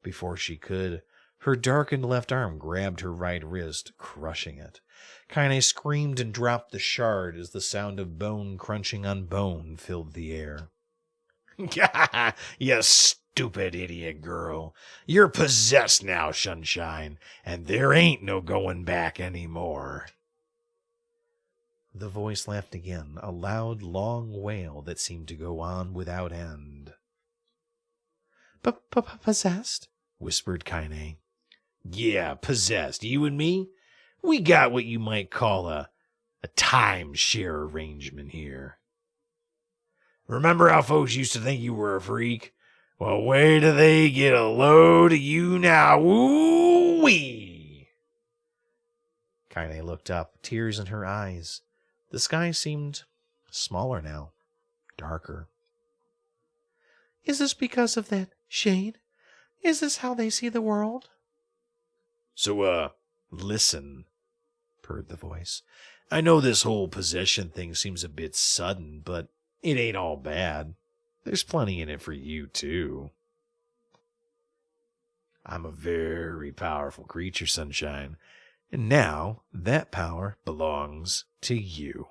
Before she could, her darkened left arm grabbed her right wrist, crushing it. Kaine screamed and dropped the shard as the sound of bone crunching on bone filled the air. You stupid idiot girl. You're possessed now, Sunshine, and there ain't no going back anymore. The voice laughed again, a loud, long wail that seemed to go on without end. Possessed? Whispered Kaine. Yeah, possessed. You and me? We got what you might call a timeshare arrangement here. Remember how folks used to think you were a freak? Well, wait till they get a load of you now. Woo-wee! Kaine looked up, tears in her eyes. The sky seemed smaller now, darker. Is this because of that shade? Is this how they see the world? So, listen, purred the voice. I know this whole possession thing seems a bit sudden, but it ain't all bad. There's plenty in it for you, too. I'm a very powerful creature, Sunshine, and now that power belongs to you.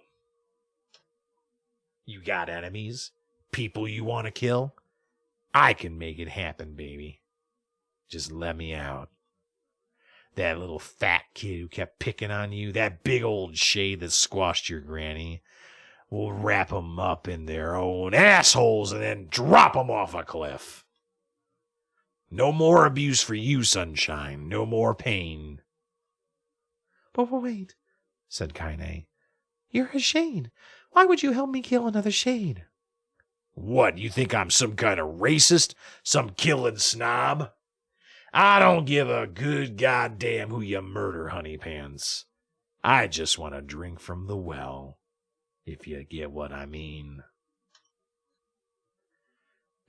You got enemies? People you want to kill? I can make it happen, baby. Just let me out. That little fat kid who kept picking on you, that big old shade that squashed your granny, we'll wrap 'em up in their own assholes and then drop 'em off a cliff. No more abuse for you, Sunshine. No more pain. But wait, said Kaine. You're a shade. Why would you help me kill another shade? What, you think I'm some kind of racist? Some killing snob? I don't give a good goddamn who you murder, honey pants. I just want to drink from the well, if you get what I mean.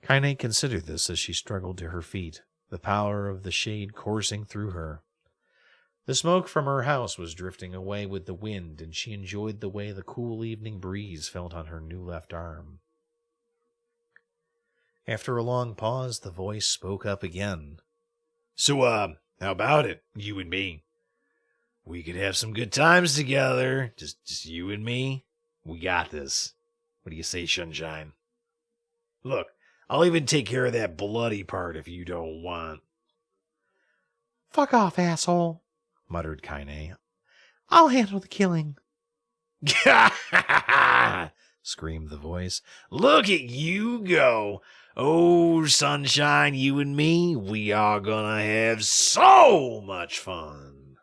Kaine considered this as she struggled to her feet, the power of the shade coursing through her. The smoke from her house was drifting away with the wind, and she enjoyed the way the cool evening breeze felt on her new left arm. After a long pause, the voice spoke up again. So, how about it, you and me? We could have some good times together, just you and me. We got this. What do you say, Sunshine? Look, I'll even take care of that bloody part if you don't want. Fuck off, asshole, muttered Kaine. I'll handle the killing. Screamed the voice. Look at you go. Oh, Sunshine, you and me, we are gonna have so much fun.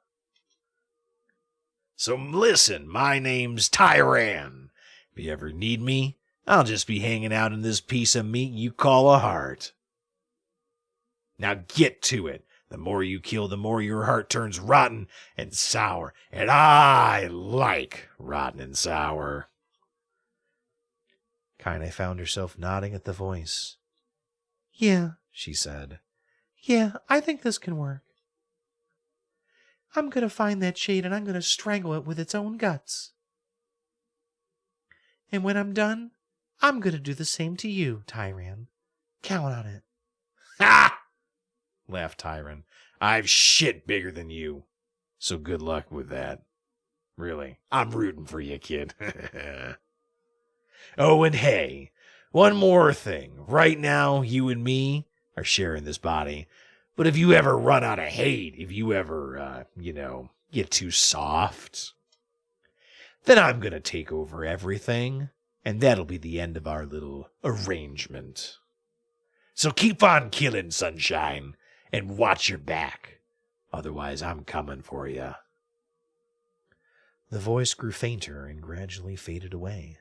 So listen, my name's Tyran. If you ever need me, I'll just be hanging out in this piece of meat you call a heart. Now get to it. The more you kill, the more your heart turns rotten and sour. And I like rotten and sour. Kaine found herself nodding at the voice. Yeah, she said. Yeah, I think this can work. I'm going to find that shade and I'm going to strangle it with its own guts. And when I'm done, I'm going to do the same to you, Tyran. Count on it. Ha! Laughed Tyran. I've shit bigger than you. So good luck with that. Really, I'm rooting for you, kid. Oh, and hey, one more thing. Right now, you and me are sharing this body. But if you ever run out of hate, if you ever, get too soft, then I'm going to take over everything, and that'll be the end of our little arrangement. So keep on killing, Sunshine, and watch your back. Otherwise, I'm coming for you. The voice grew fainter and gradually faded away,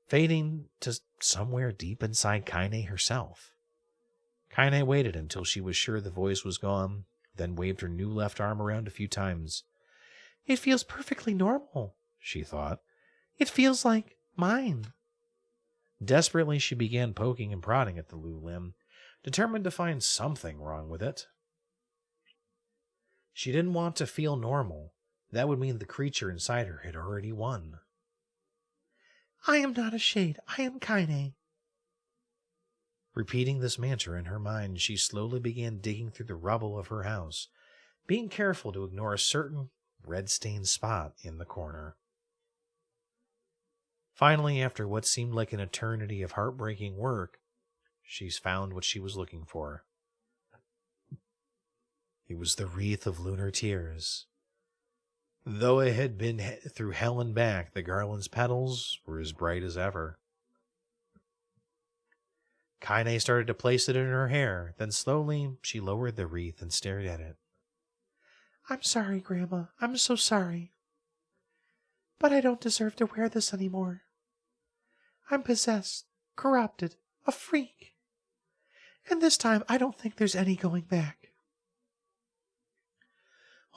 fading to somewhere deep inside Kaine herself. Kaine waited until she was sure the voice was gone, then waved her new left arm around a few times. It feels perfectly normal, she thought. It feels like mine. Desperately, she began poking and prodding at the Lu limb, determined to find something wrong with it. She didn't want to feel normal. That would mean the creature inside her had already won. I am not a shade. I am Kaine. Repeating this mantra in her mind, she slowly began digging through the rubble of her house, being careful to ignore a certain red-stained spot in the corner. Finally, after what seemed like an eternity of heartbreaking work, She's found what she was looking for. It was the wreath of lunar tears. Though it had been through hell and back, the garland's petals were as bright as ever. Kaine started to place it in her hair. Then slowly she lowered the wreath and stared at it. I'm sorry, Grandma. I'm so sorry. But I don't deserve to wear this anymore. I'm possessed, corrupted, a freak. And this time I don't think there's any going back.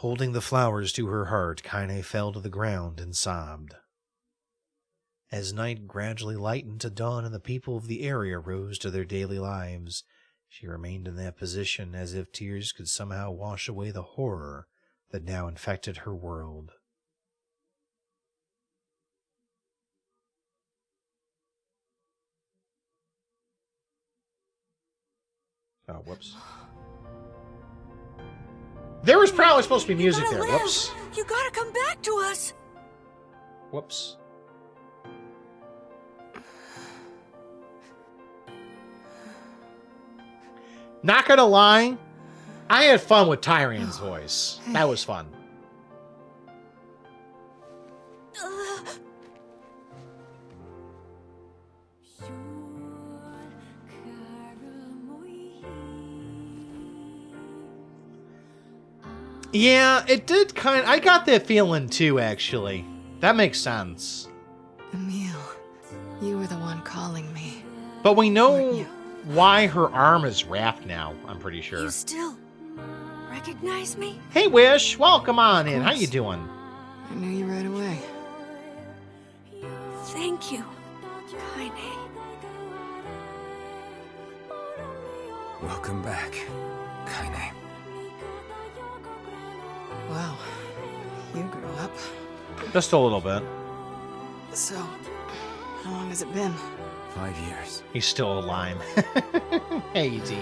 Holding the flowers to her heart, Kaine fell to the ground and sobbed. As night gradually lightened to dawn and the people of the area rose to their daily lives, she remained in that position as if tears could somehow wash away the horror that now infected her world. Oh, whoops. There was probably supposed to be music there. Live. Whoops. You gotta come back to us. Whoops. Not gonna lie, I had fun with Tyrian's voice. That was fun. Yeah, it did I got that feeling too, actually. That makes sense. Emil, you were the one calling me. But we Weren't know you? why her arm is wrapped now, I'm pretty sure. You still recognize me? Hey, Wish, welcome on in. How course. you doing? I knew you right away. Thank you, Kaine. Welcome back, Kaine. Wow, you grew up. Just a little bit. So, how long has it been? 5 years. He's still a lime. Hey, D.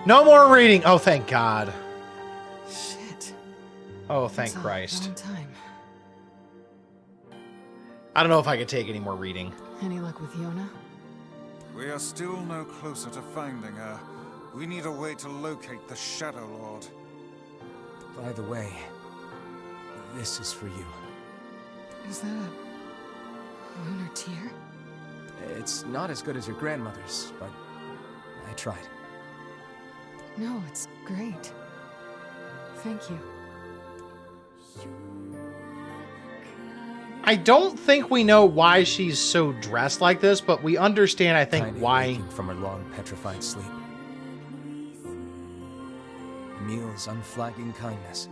No more reading. Oh, thank God. Shit. Oh, thank That's a Christ. long time. I don't know if I could take any more reading. Any luck with Yona? We are still no closer to finding her. We need a way to locate the Shadow Lord. By the way, this is for you. Is that a lunar tear? It's not as good as your grandmother's, but I tried. No, it's great. Thank you. I don't think we know why she's so dressed like this, but we understand, I think, Kaine why. waking from her long petrified sleep. Emil's unflagging kindness.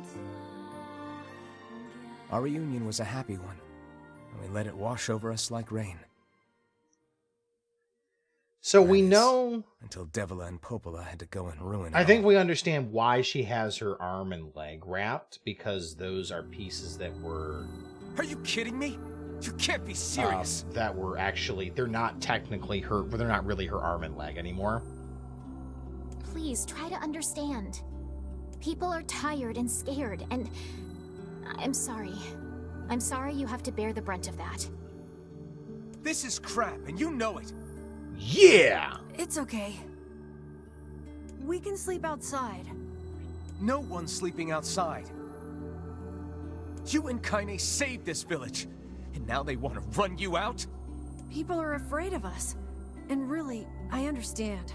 Our reunion was a happy one, and we let it wash over us like rain. So we That is, know. until Deja and Popola had to go and ruin it I think all. we understand why she has her arm and leg wrapped, because those are pieces that were Are you kidding me? You can't be serious. that were actually, they're not technically her, they're not really her arm and leg anymore. Please try to understand. People are tired and scared, and I'm sorry. I'm sorry you have to bear the brunt of that. This is crap, and you know it. Yeah! It's okay. We can sleep outside. No one's sleeping outside. You and Kaine saved this village, and now they want to run you out? People are afraid of us. And really, I understand.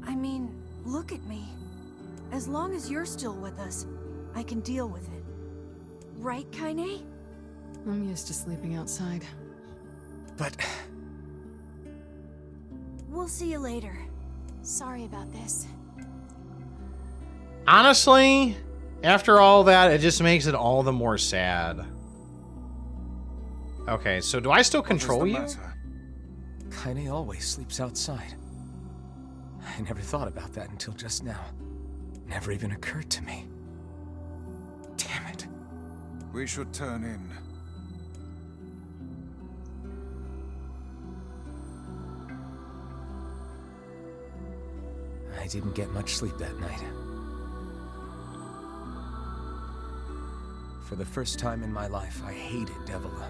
I mean, look at me. As long as you're still with us, I can deal with it. Right, Kaine? I'm used to sleeping outside. But We'll see you later. Sorry about this. Honestly, after all that, it just makes it all the more sad. Okay, so do I still control What you? is the matter? Kaine always sleeps outside. I never thought about that until just now. Never even occurred to me. Damn it. We should turn in. I didn't get much sleep that night. For the first time in my life, I hated Devola.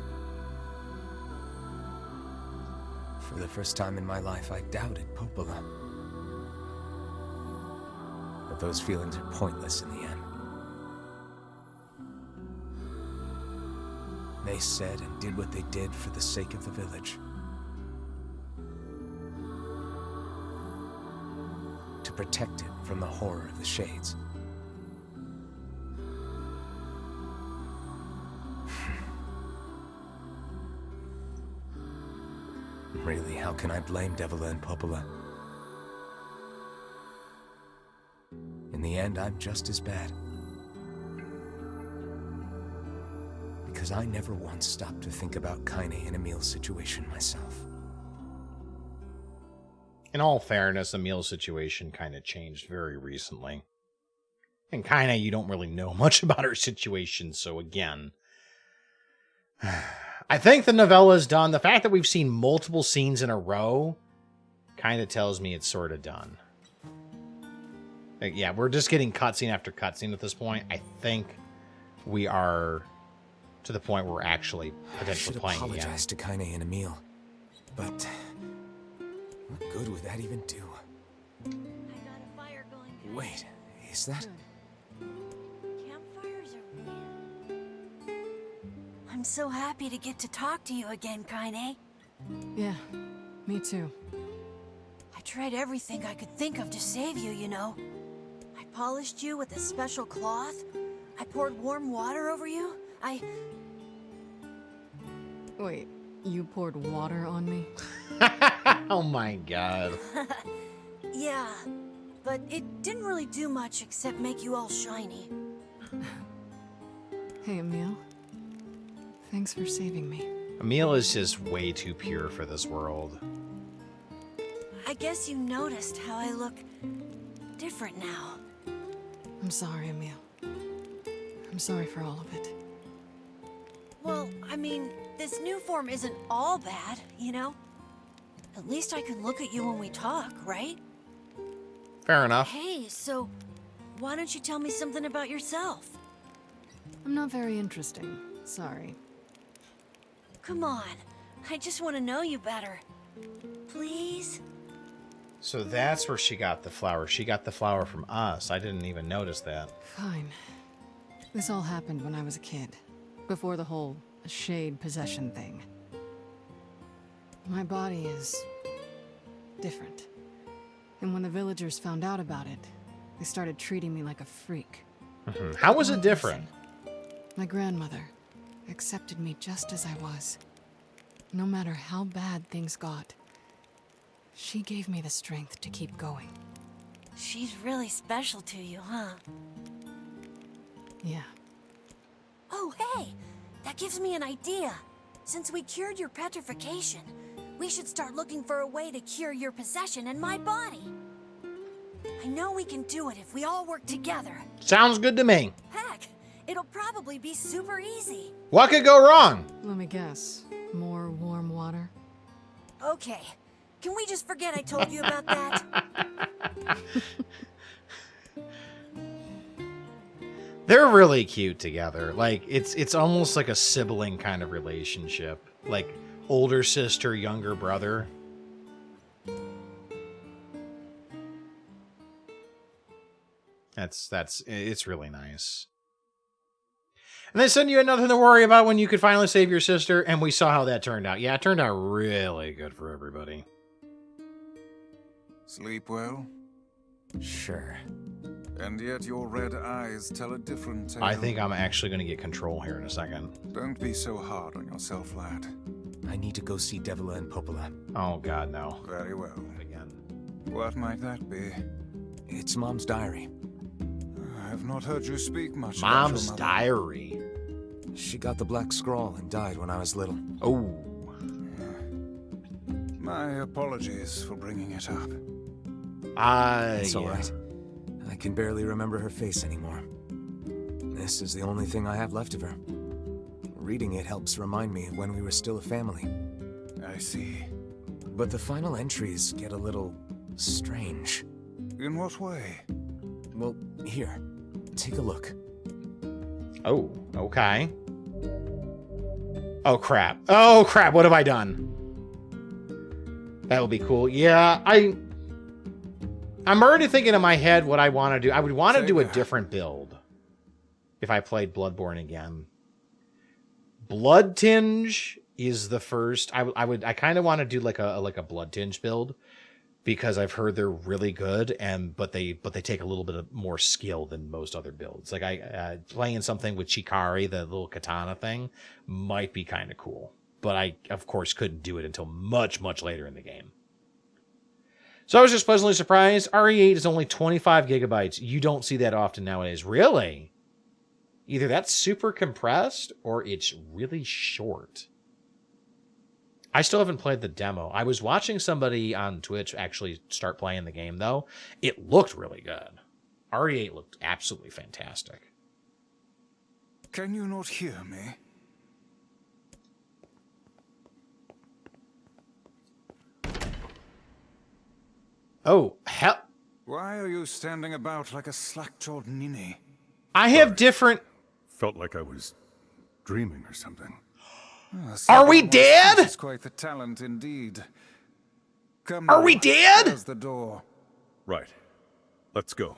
For the first time in my life, I doubted Popola. But those feelings are pointless in the end. They said and did what they did for the sake of the village. To protect it from the horror of the Shades. Really, how can I blame Devola and Popola? In the end, I'm just as bad. Because I never once stopped to think about Kaine and Emil's situation myself. In all fairness, Emil's situation kind of changed very recently. And Kaine, you don't really know much about her situation, so again... I think the novella's done. The fact that we've seen multiple scenes in a row kind of tells me it's sort of done. Like, yeah, we're just getting cutscene after cutscene at this point. I think we are to the point where we're actually potentially playing again. I should apologize to Kaine and Emil, but what good would that even do? I got a fire going. Wait, is that... Campfires are weird. I'm so happy to get to talk to you again, Kaine. Yeah, me too. I tried everything I could think of to save you, you know. I polished you with a special cloth. I poured warm water over you. Wait, you poured water on me? Oh my god. Yeah, but it didn't really do much except make you all shiny. Hey, Emil. Thanks for saving me. Emil is just way too pure for this world. I guess you noticed how I look different now. I'm sorry, Emil. I'm sorry for all of it. Well, I mean, this new form isn't all bad, you know? At least I can look at you when we talk, right? Fair enough. Hey, so why don't you tell me something about yourself? I'm not very interesting. Sorry. Come on, I just want to know you better. Please? So that's where she got the flower. She got the flower from us. I didn't even notice that. Fine. This all happened when I was a kid. Before the whole shade possession thing. My body is... different. And when the villagers found out about it, they started treating me like a freak. How was it different? My grandmother accepted me just as I was. No matter how bad things got, she gave me the strength to keep going. She's really special to you, huh? Yeah. Oh, hey! That gives me an idea. Since we cured your petrification, we should start looking for a way to cure your possession in my body. I know we can do it if we all work together. Sounds good to me. Heck, it'll probably be super easy. What could go wrong? Let me guess. More warm water? Okay. Can we just forget I told you about that? They're really cute together. Like, it's almost like a sibling kind of relationship. Like, older sister, younger brother. It's really nice. And they said you had nothing to worry about when you could finally save your sister, and we saw how that turned out. Yeah, it turned out really good for everybody. Sleep well? Sure. And yet your red eyes tell a different tale. I think I'm actually going to get control here in a second. Don't be so hard on yourself, lad. I need to go see Devola and Popola. Oh, God, no. Very well. Again. What might that be? It's Mom's diary. I've not heard you speak much Mom's about your mother. diary. She got the Black Scrawl and died when I was little. Oh. My apologies for bringing it up. It's all right. I can barely remember her face anymore. This is the only thing I have left of her. Reading it helps remind me of when we were still a family. I see. But the final entries get a little strange. In what way? Well, here, take a look. Oh, okay. Oh, crap. Oh, crap. What have I done? That would be cool. Yeah, I'm already thinking in my head what I want to do. I would want to do a different build if I played Bloodborne again. Blood Tinge is the first. I kind of want to do like a Blood Tinge build because I've heard they're really good, but they take a little bit of more skill than most other builds. Like playing something with Chikari, the little katana thing, might be kind of cool. But I, of course, couldn't do it until much, much later in the game. So I was just pleasantly surprised. RE8 is only 25 gigabytes. You don't see that often nowadays. Really? Either that's super compressed or it's really short. I still haven't played the demo. I was watching somebody on Twitch actually start playing the game, though. It looked really good. RE8 looked absolutely fantastic. Can you not hear me? Oh, hell. Why are you standing about like a slack-jawed ninny? I have different... Felt like I was dreaming or something. Are we dead? It's quite the talent indeed. Come Are on, we dead? there's the door. Right. Let's go.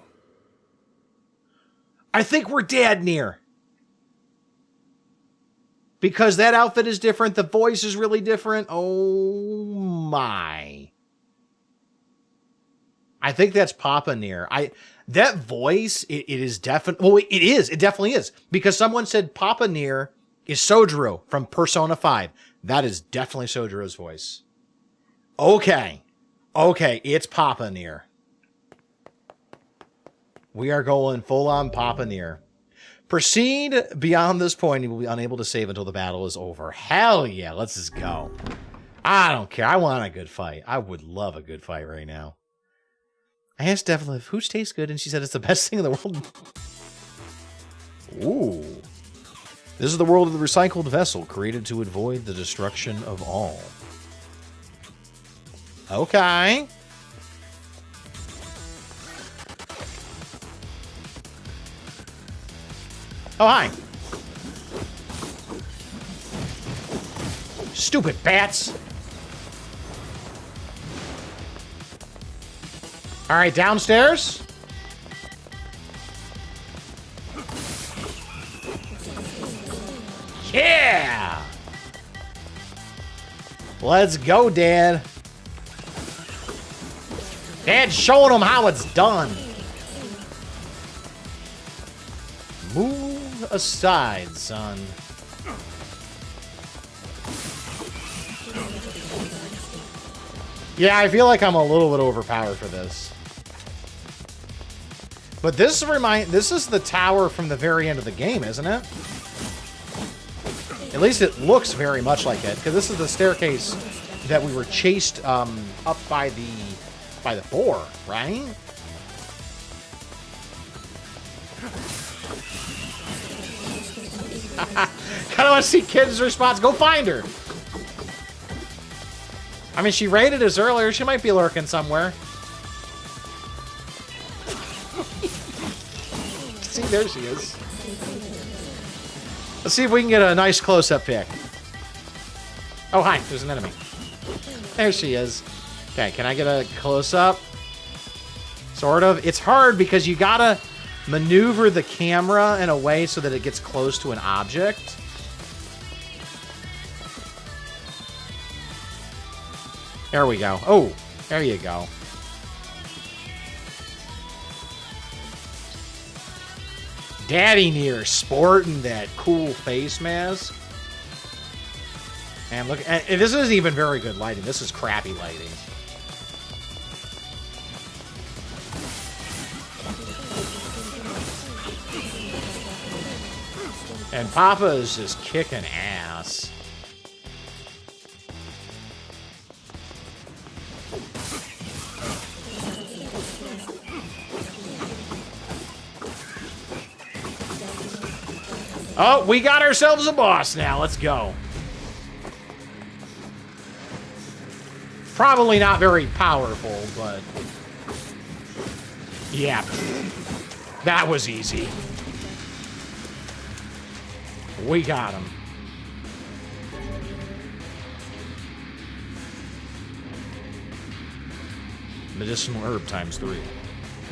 I think we're dead, NieR. Because that outfit is different. The voice is really different. Oh, my. I think that's Papa NieR. That voice, it is definitely... Well, it is. It definitely is. Because someone said Papa NieR is Sojiro from Persona 5. That is definitely Sojiro's voice. Okay. Okay, it's Papa NieR. We are going full-on Papa NieR. Proceed beyond this point. You will be unable to save until the battle is over. Hell yeah, let's just go. I don't care. I want a good fight. I would love a good fight right now. I asked Devlin if hooch tastes good, and she said it's the best thing in the world. Ooh. This is the world of the recycled vessel, created to avoid the destruction of all. Okay. Oh, hi. Stupid bats. All right, downstairs. Yeah. Let's go, Dad. Dad's showing them how it's done. Move aside, son. Yeah, I feel like I'm a little bit overpowered for this. But this is the tower from the very end of the game, isn't it? At least it looks very much like it, because this is the staircase that we were chased up by the boar, right? Kind of want to see Kid's response. Go find her. I mean, she raided us earlier. She might be lurking somewhere. See, there she is. Let's see if we can get a nice close-up pic. Oh, hi. There's an enemy. There she is. Okay, can I get a close-up? Sort of. It's hard because you gotta maneuver the camera in a way so that it gets close to an object. There we go. Oh, there you go. Daddy NieR sporting that cool face mask. And look, and this isn't even very good lighting. This is crappy lighting. And Papa is just kicking ass. Oh, we got ourselves a boss now. Let's go. Probably not very powerful, but... yeah. That was easy. We got him. Medicinal herb times 3.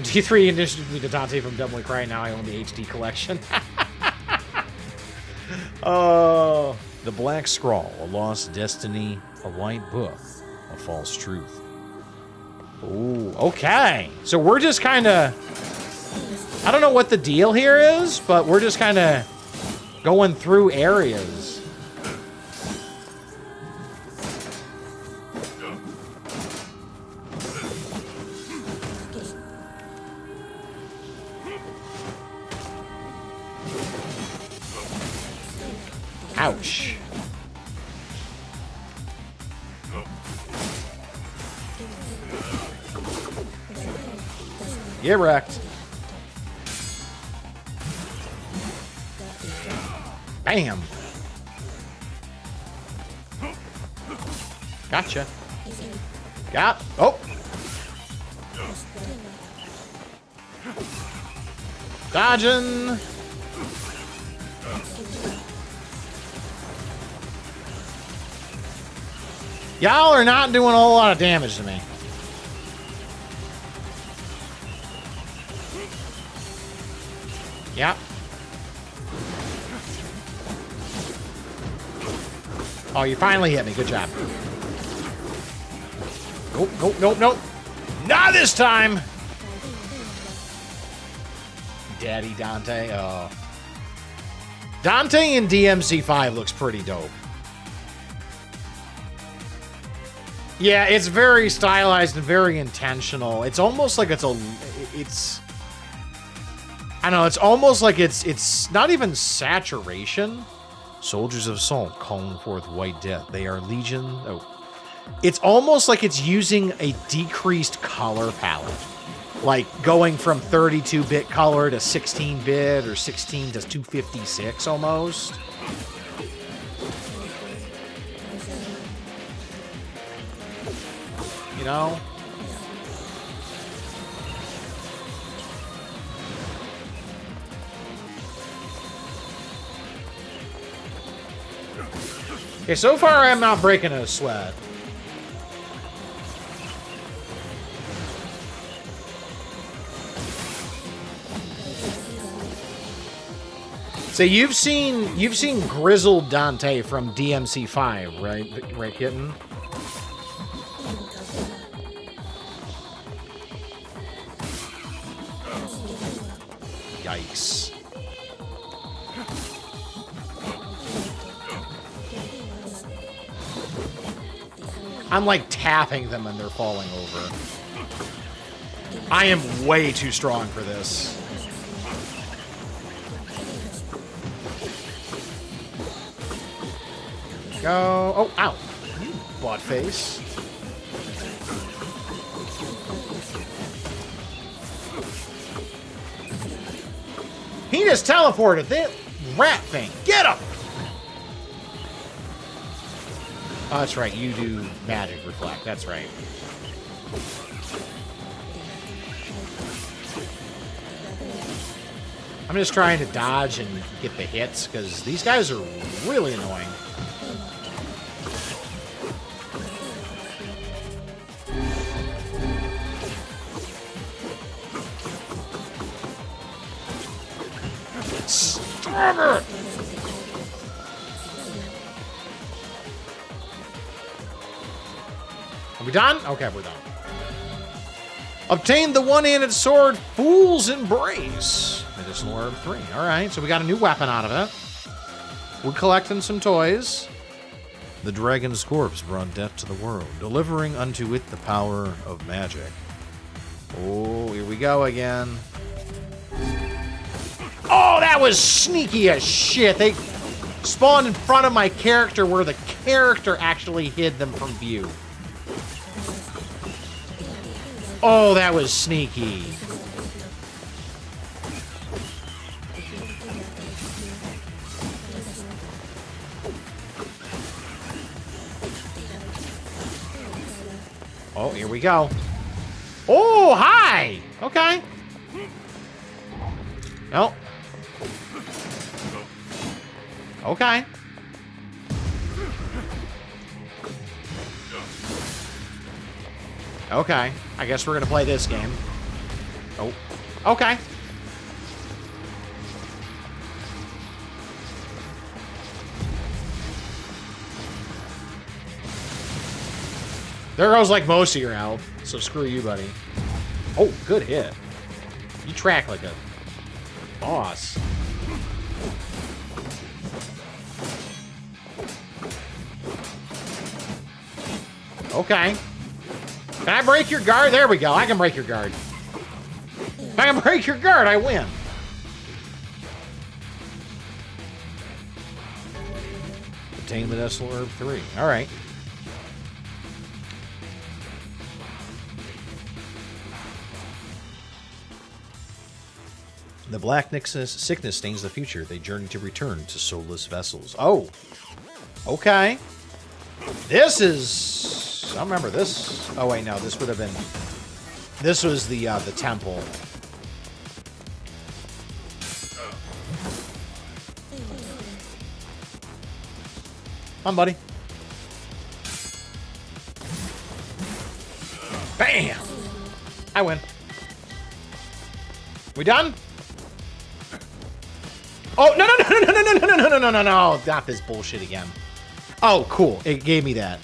D3 initially to Dante from Devil May Cry. Now I own the HD collection. Oh, the Black Scrawl, a lost destiny, a white book, a false truth. Ooh, okay. So we're just kind of... I don't know what the deal here is, but we're just kind of going through areas. Ouch. Get wrecked. Bam. Gotcha. Got. Oh. Dodging. Y'all are not doing a whole lot of damage to me. Yep. Oh, you finally hit me. Good job. Nope, nope, nope, nope. Not this time! Daddy Dante. Oh. Dante in DMC5 looks pretty dope. Yeah, it's very stylized and very intentional. It's almost like it's I don't know, it's almost like it's not even saturation. Soldiers of Salt calling forth white death. They are legion. Oh. It's almost like it's using a decreased color palette. Like going from 32-bit color to 16-bit or 16 to 256 almost. You know? Okay, so far I'm not breaking a sweat. So you've seen Grizzled Dante from DMC5, right? Right, Kitten? Yikes. I'm like tapping them and they're falling over. I am way too strong for this. Go. Oh, ow. You butt face. He just teleported. That rat thing. Get him! Oh, that's right. You do magic reflect. That's right. I'm just trying to dodge and get the hits because these guys are really annoying. Stop it! Are we done? Okay, we're done. Obtain the one-handed sword, Fool's Embrace. Medicinal herb 3. Alright, so we got a new weapon out of it. We're collecting some toys. The dragon's corpse brought death to the world, delivering unto it the power of magic. Oh, here we go again. Oh, that was sneaky as shit. They spawned in front of my character where the character actually hid them from view. Oh, that was sneaky. Oh, here we go. Oh, hi! Okay. Oh. Okay. Okay. I guess we're gonna play this game. Oh. Okay. There goes like most of your health, so screw you, buddy. Oh, good hit. You track like a boss. Okay. Can I break your guard? There we go. I can break your guard. If I can break your guard, I win. Obtain medicinal herb 3. All right. The black sickness stains the future. They journey to return to soulless vessels. Oh. Okay. This is... I remember this. Oh, wait, no. This would have been... This was the temple. Come on, buddy. Bam! I win. We done? Oh, no, no, no, no, no, no, no, no, no, no, no, no. Not this bullshit again. Oh, cool. It gave me that.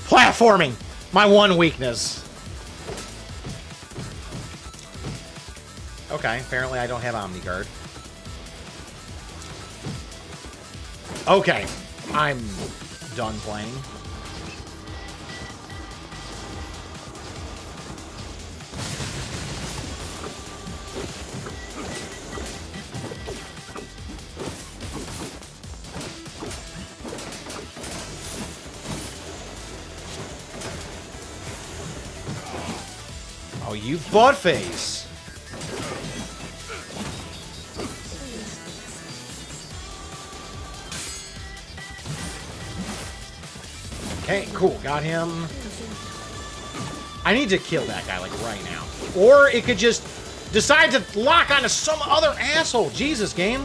Platforming. My one weakness. Okay, apparently I don't have Omni Guard. Okay, I'm done playing. Oh, you butt face. Okay, cool. Got him. I need to kill that guy, like, right now. Or it could just decide to lock onto some other asshole. Jesus, game.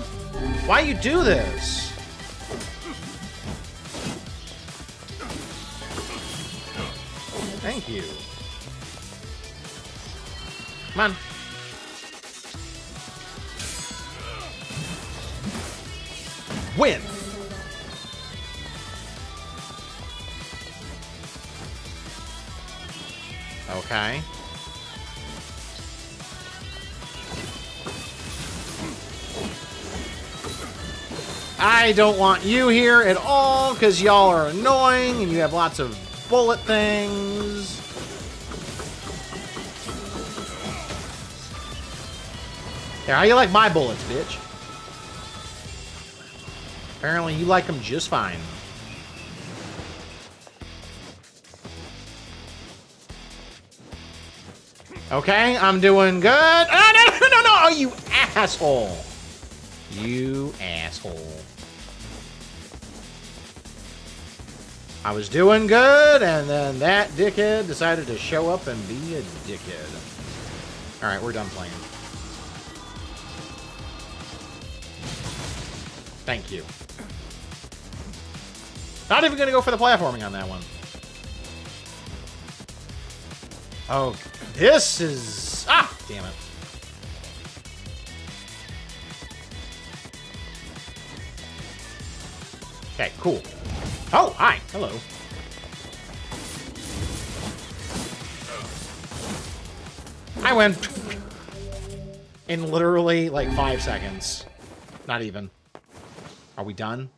Why you do this? Thank you. Come on. Win. Okay. I don't want you here at all because y'all are annoying and you have lots of bullet things. Here, how you like my bullets, bitch? Apparently you like them just fine. Okay, I'm doing good. Oh, no, no, no, no! Oh, you asshole. You asshole. I was doing good, and then that dickhead decided to show up and be a dickhead. Alright, we're done playing. Thank you. Not even gonna go for the platforming on that one. Oh, this is... Ah, damn it. Okay, cool. Oh, hi. Hello. I win. In literally, like, 5 seconds. Not even. Are we done?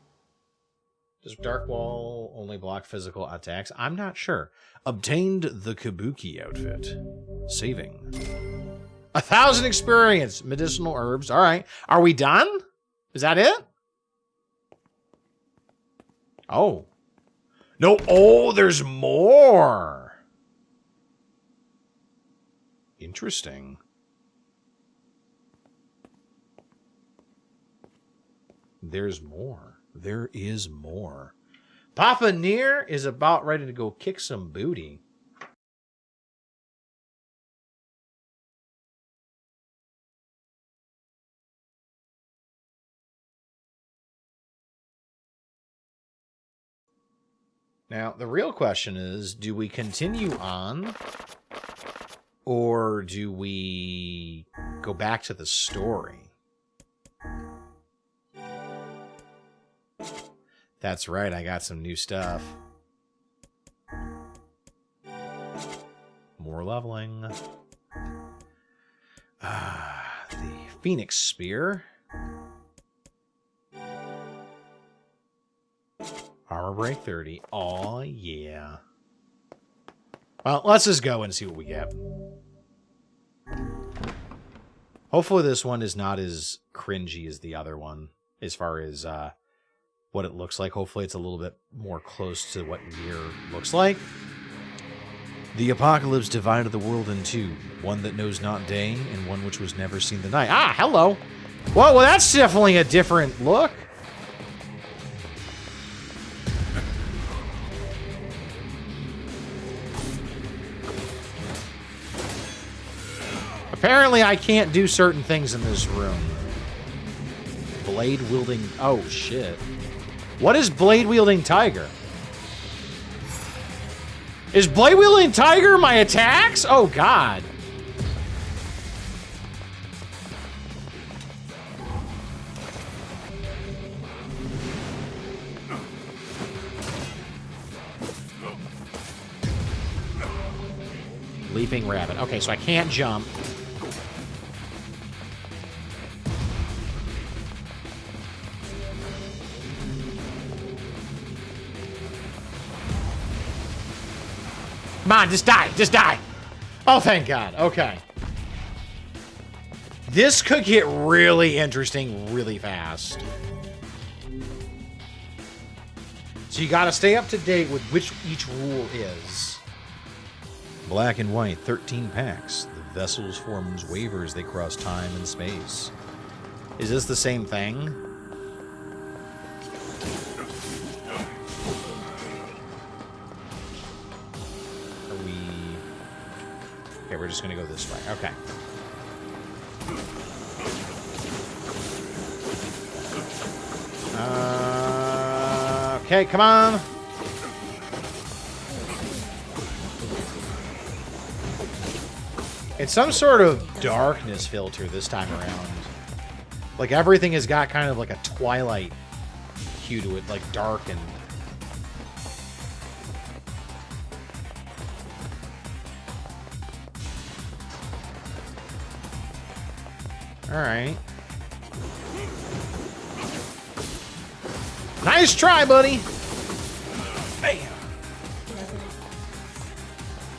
Does Dark Wall only block physical attacks? I'm not sure. Obtained the Kabuki outfit. Saving. 1,000 experience. Medicinal herbs. All right. Are we done? Is that it? Oh. No. Oh, there's more. Interesting. There's more. There is more. Papa NieR is about ready to go kick some booty. Now, the real question is, do we continue on, or do we go back to the story? That's right, I got some new stuff. More leveling. The Phoenix Spear. Armor break 30. Oh yeah. Well, let's just go and see what we get. Hopefully this one is not as cringy as the other one, as far as what it looks like. Hopefully it's a little bit more close to what NieR looks like. The apocalypse divided the world in two, one that knows not day and one which was never seen the night. Ah, hello. Well, that's definitely a different look. Apparently, I can't do certain things in this room. Blade wielding... Oh, shit. What is blade wielding tiger? Is blade wielding tiger my attacks? Oh, God. Leaping rabbit. Okay, so I can't jump. Come on, just die. Just die. Oh, thank God. Okay. This could get really interesting really fast. So you got to stay up to date with which each rule is. Black and white, 13 packs. The vessel's forms waver as they cross time and space. Is this the same thing? Okay, we're just gonna go this way. Okay. Okay, come on. It's some sort of darkness filter this time around. Like everything has got kind of like a twilight hue to it, like dark and... Alright. Nice try, buddy! Bam!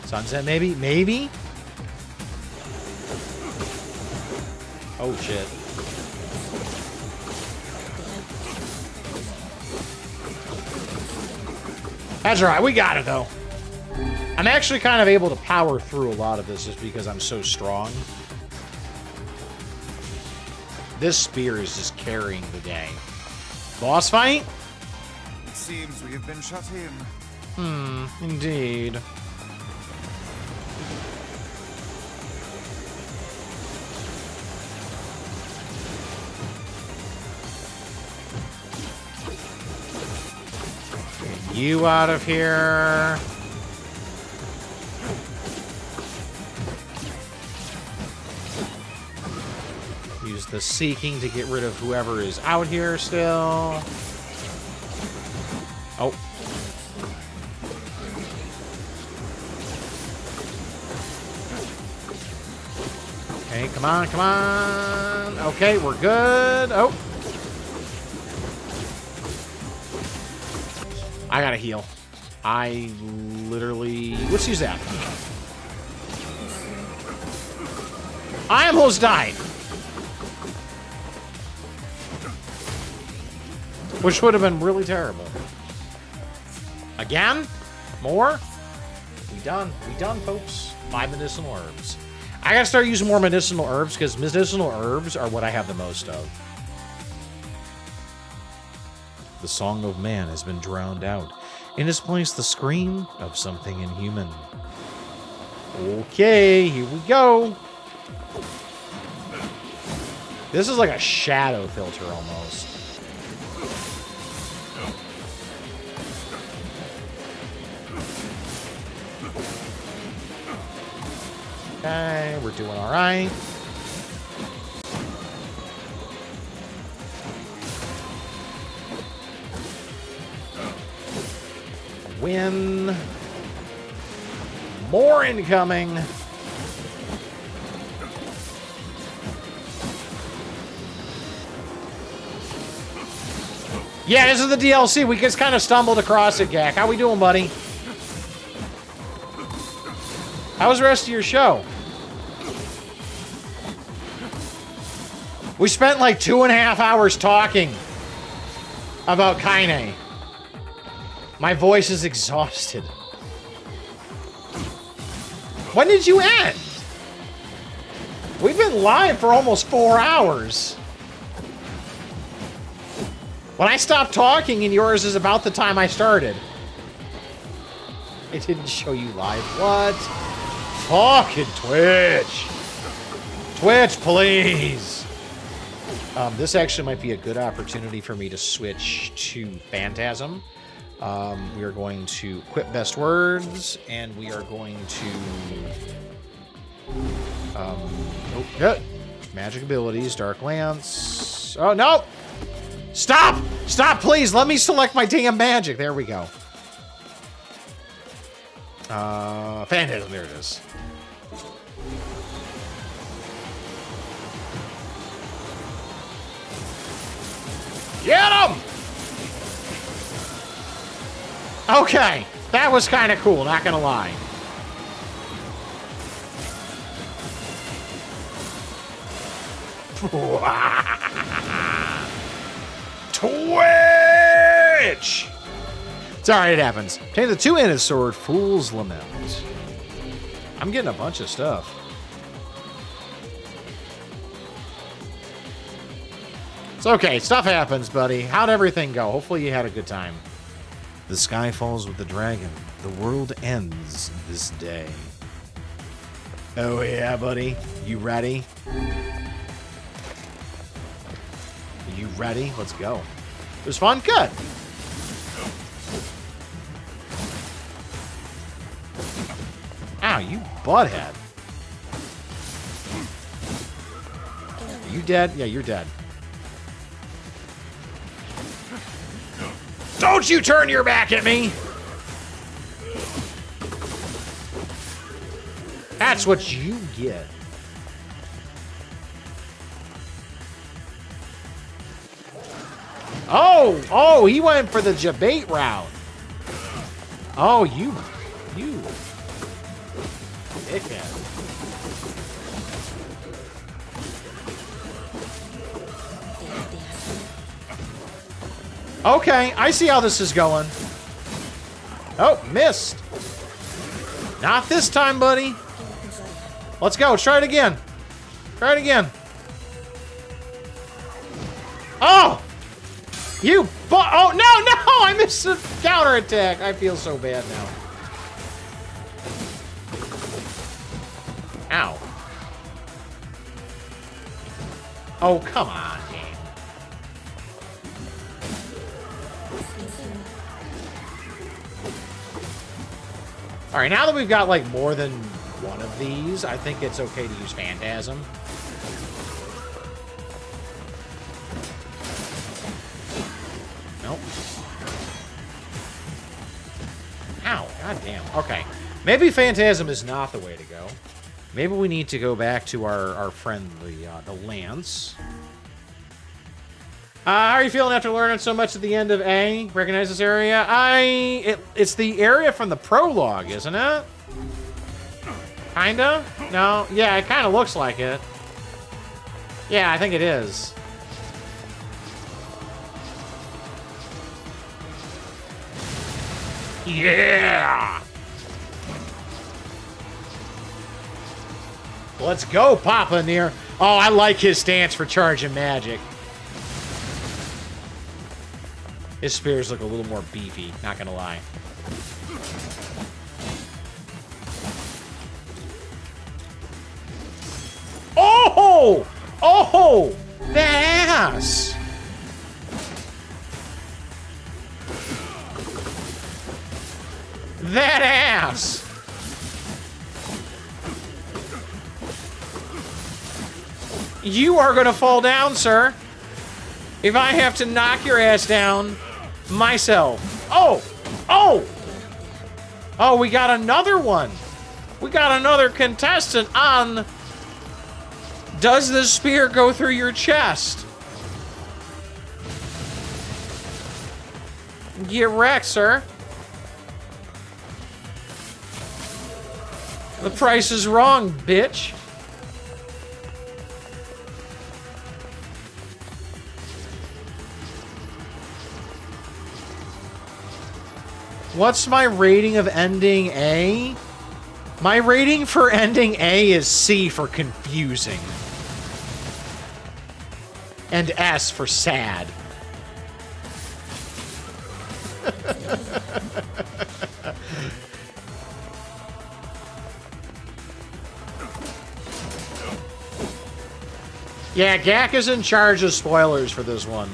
Sunset, maybe? Maybe? Oh, shit. That's alright, we got it, though. I'm actually kind of able to power through a lot of this just because I'm so strong. This spear is just carrying the day. Boss fight? It seems we have been shut in. Indeed. Get you out of here. Use the seeking to get rid of whoever is out here still. Oh. Okay, come on, come on. Okay, we're good. Oh. I gotta heal. I literally... Let's use that. I almost died. Which would have been really terrible. Again? More? We done. We done, folks. 5 medicinal herbs. I gotta start using more medicinal herbs because medicinal herbs are what I have the most of. The song of man has been drowned out. In its place, the scream of something inhuman. Okay, here we go. This is like a shadow filter almost. Okay, we're doing all right. Win. More incoming. Yeah, this is the DLC. We just kind of stumbled across it, Gak. How we doing, buddy? How was the rest of your show? We spent like 2.5 hours talking about Kaine. My voice is exhausted. When did you end? We've been live for almost 4 hours. When I stopped talking and yours is about the time I started. It didn't show you live. What? Fucking Twitch. Twitch, please. This actually might be a good opportunity for me to switch to Phantasm. We are going to quit best words, and we are going to... magic abilities, Dark Lance. Oh, no! Stop! Stop, please! Let me select my damn magic. There we go. Phantasm, there it is. Get him! Okay, that was kind of cool, not gonna lie. Twitch! It's alright, it happens. Take the two-handed sword, Fool's Lament. I'm getting a bunch of stuff. It's okay, stuff happens, buddy. How'd everything go? Hopefully you had a good time. The sky falls with the dragon. The world ends this day. Oh yeah, buddy. You ready? You ready? Let's go. It was fun? Good. Ow, you butthead. Are you dead? Yeah, you're dead. Don't you turn your back at me! That's what you get. Oh, he went for the debate route. Oh, you dickhead. Okay, I see how this is going. Oh, missed. Not this time, buddy. Let's go. Let's try it again. Try it again. Oh! You oh, no! I missed the counterattack. I feel so bad now. Ow. Oh, come on, game. All right, now that we've got like more than one of these, I think it's okay to use Phantasm. Nope. Ow, goddamn. Okay. Maybe Phantasm is not the way to go. Maybe we need to go back to our friend, the Lance. How are you feeling after learning so much at the end of A? Recognize this area? It's the area from the prologue, isn't it? Kinda? No? Yeah, it kind of looks like it. Yeah, I think it is. Yeah! Let's go, Papa NieR. Oh, I like his stance for charging magic. His spears look a little more beefy, not gonna lie. Oh! Oh! That ass! That ass! You are gonna fall down, sir. If I have to knock your ass down myself. Oh! Oh! Oh, we got another one. We got another contestant on... Does the spear go through your chest? Get wrecked, sir. The price is wrong, bitch. What's my rating of ending A? My rating for ending A is C for confusing. And S for sad. Yeah, Gak is in charge of spoilers for this one.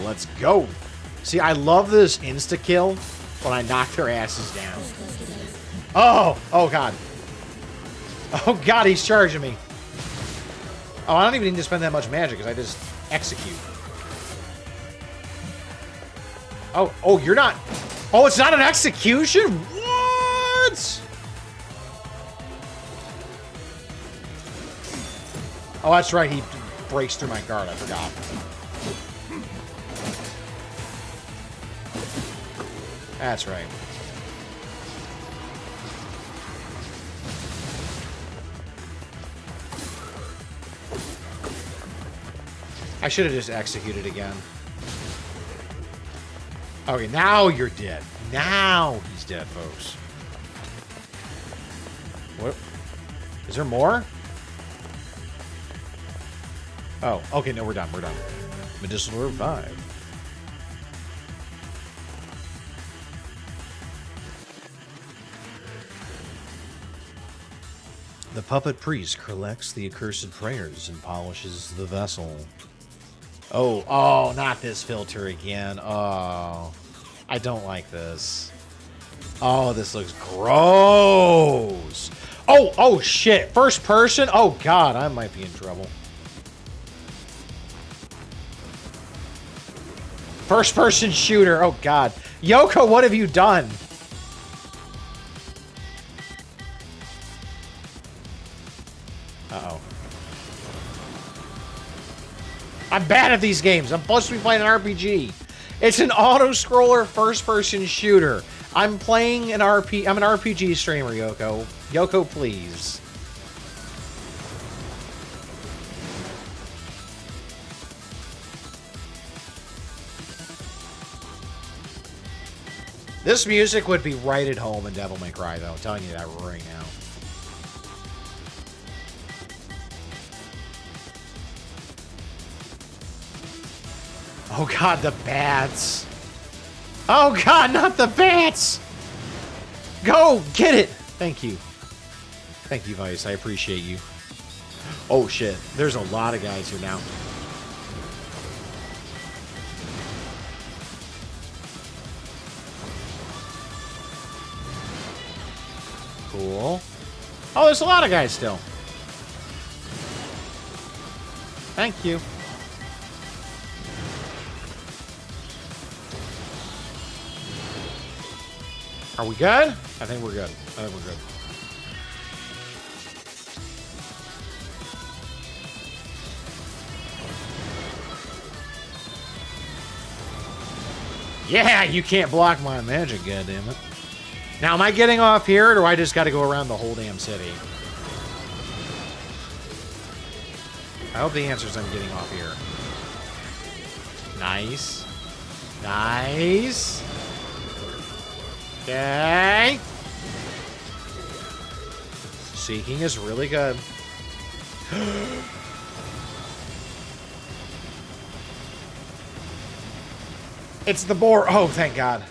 Let's go. See, I love this insta-kill when I knock their asses down. Oh! Oh, God. Oh, God, he's charging me. Oh, I don't even need to spend that much magic because I just execute. Oh, oh, you're not... Oh, it's not an execution? What? Oh, that's right. He breaks through my guard. I forgot. That's right. I should have just executed again. Okay, now you're dead. Now he's dead, folks. What? Is there more? Oh, okay, no, we're done. We're done. Medicinal revive. The puppet priest collects the accursed prayers and polishes the vessel. Oh, oh, not this filter again. Oh, I don't like this. Oh, this looks gross. Oh, oh, shit. First person? Oh, God, I might be in trouble. First person shooter. Oh, God. Yoko, what have you done? Uh-oh. I'm bad at these games. I'm supposed to be playing an RPG. It's an auto-scroller first-person shooter. I'm playing an I'm an RPG streamer, Yoko. Yoko, please. This music would be right at home in Devil May Cry, though. I'm telling you that right now. Oh, God, the bats. Oh, God, not the bats. Go, get it. Thank you. Thank you, Vice. I appreciate you. Oh, shit. There's a lot of guys here now. Cool. Oh, there's a lot of guys still. Thank you. Are we good? I think we're good. I think we're good. Yeah, you can't block my magic, goddammit. Now, am I getting off here, or do I just got to go around the whole damn city? I hope the answer is I'm getting off here. Nice. Nice. Okay. Seeking is really good. It's the boar. Oh, thank God.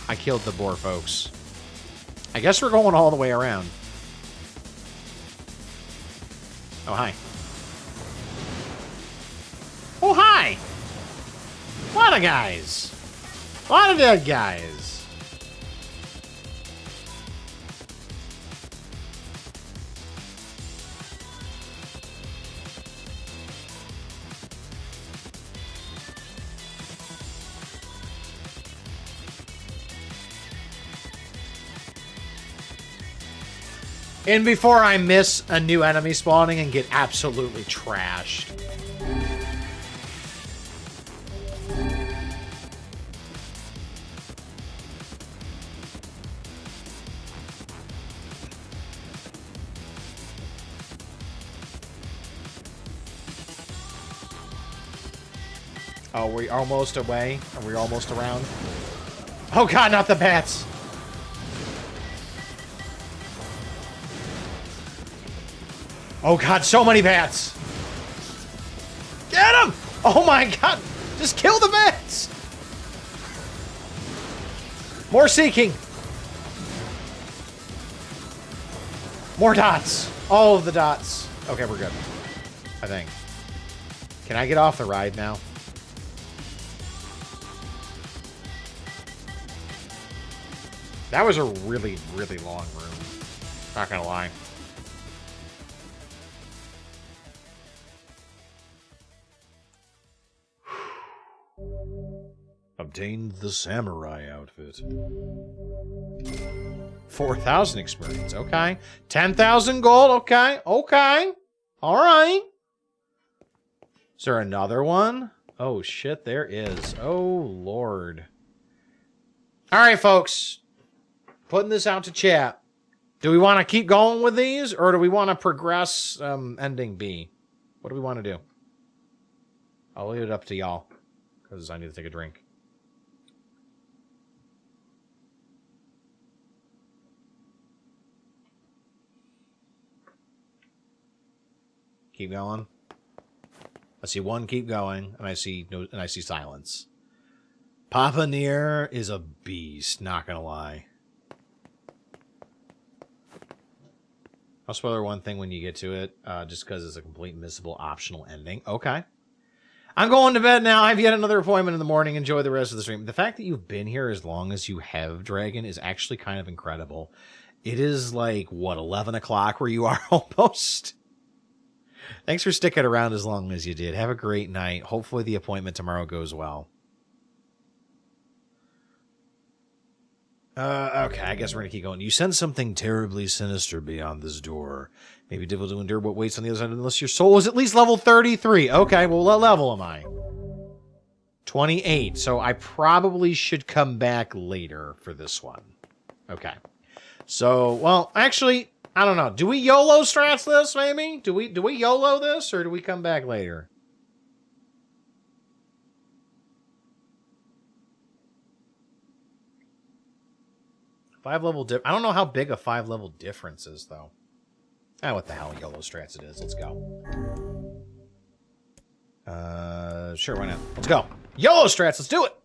I killed the boar, folks. I guess we're going all the way around. Oh, hi. Oh, hi! A lot of guys. A lot of dead guys. And before I miss a new enemy spawning and get absolutely trashed. Oh, we're almost away? Are we almost around? Oh god, not the bats! Oh god, so many bats! Get him! Oh my god! Just kill the bats! More seeking! More dots! All of the dots. Okay, we're good. I think. Can I get off the ride now? That was a really, really long room. Not gonna lie. Obtained the samurai outfit. 4,000 experience. Okay. 10,000 gold. Okay. Okay. All right. Is there another one? Oh, shit. There is. Oh, Lord. All right, folks. Putting this out to chat. Do we want to keep going with these, or do we want to progress ending B? What do we want to do? I'll leave it up to y'all, because I need to take a drink. Keep going. I see one keep going, and I see no, and I see silence. Papa NieR is a beast, not gonna lie. I'll spoiler one thing when you get to it, just because it's a complete missable optional ending. Okay. I'm going to bed now. I have yet another appointment in the morning. Enjoy the rest of the stream. The fact that you've been here as long as you have, Dragon, is actually kind of incredible. It is like, what, 11 o'clock where you are almost? Thanks for sticking around as long as you did. Have a great night. Hopefully the appointment tomorrow goes well. Okay, I guess we're going to keep going. You sense something terribly sinister beyond this door. Maybe difficult to endure what waits on the other side unless your soul is at least level 33. Okay, well, what level am I? 28. So I probably should come back later for this one. Okay. So, well, actually, I don't know. Do we YOLO strats this, maybe? Do we YOLO this, or do we come back later? I don't know how big a 5-level difference is, though. Ah, what the hell, YOLO strats it is. Let's go. Sure, why not? Let's go. YOLO strats, let's do it!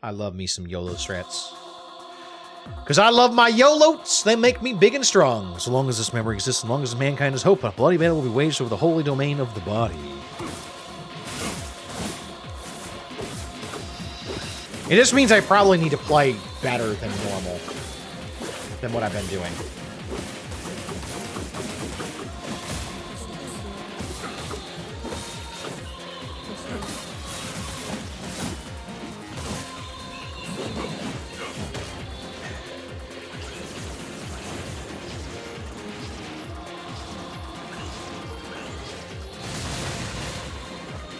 I love me some YOLO strats. Because I love my YOLOs. They make me big and strong. So long as this memory exists, as long as mankind has hope, a bloody battle will be waged over the holy domain of the body. It just means I probably need to play better than normal. Than what I've been doing.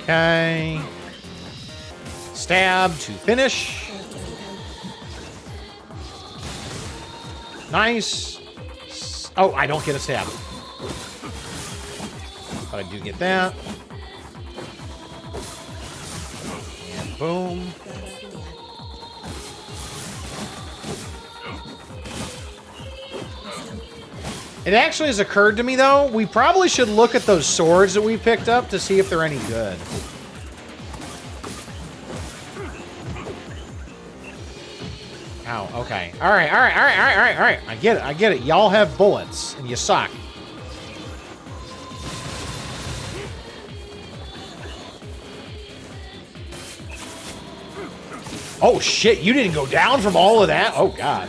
Okay. Stab to finish. Nice. Oh, I don't get a stab. But I do get that. And boom. It actually has occurred to me, though, we probably should look at those swords that we picked up to see if they're any good. Ow, okay. Alright. I get it. Y'all have bullets, and you suck. Oh, shit. You didn't go down from all of that? Oh, God.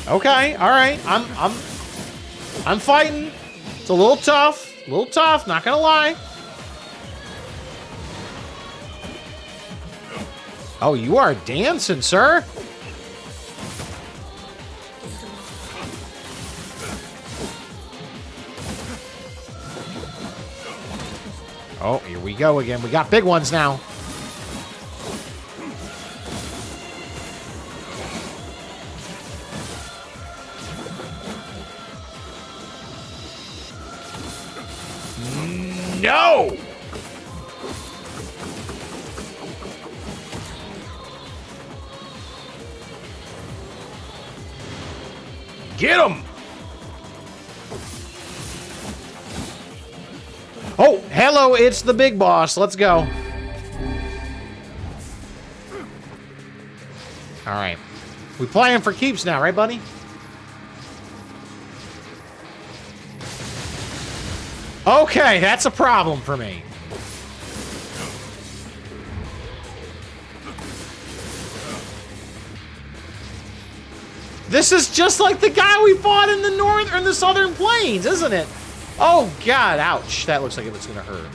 Okay, all right. I'm fighting. It's a little tough. Not gonna lie. Oh, you are dancing, sir. Oh, here we go again. We got big ones now. No! Get him! Oh, hello, it's the big boss. Let's go. All right. We playing for keeps now, right, buddy? Okay, that's a problem for me. This is just like the guy we fought in the north or in the southern plains, isn't it? Oh God, ouch. That looks like it's gonna hurt.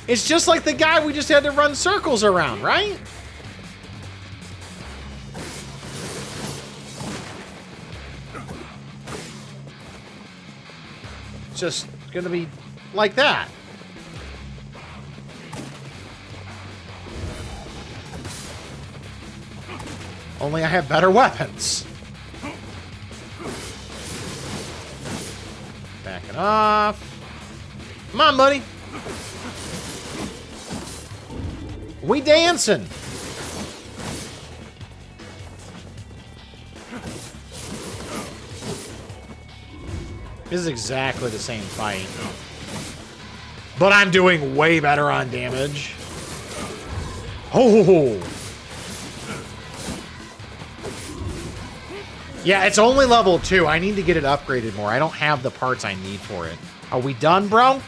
It's just like the guy we just had to run circles around, right? Just gonna be like that. Only I have better weapons. Backing off. Come on, buddy. We dancing. This is exactly the same fight. But I'm doing way better on damage. Oh! Yeah, it's only level 2. I need to get it upgraded more. I don't have the parts I need for it. Are we done, bro?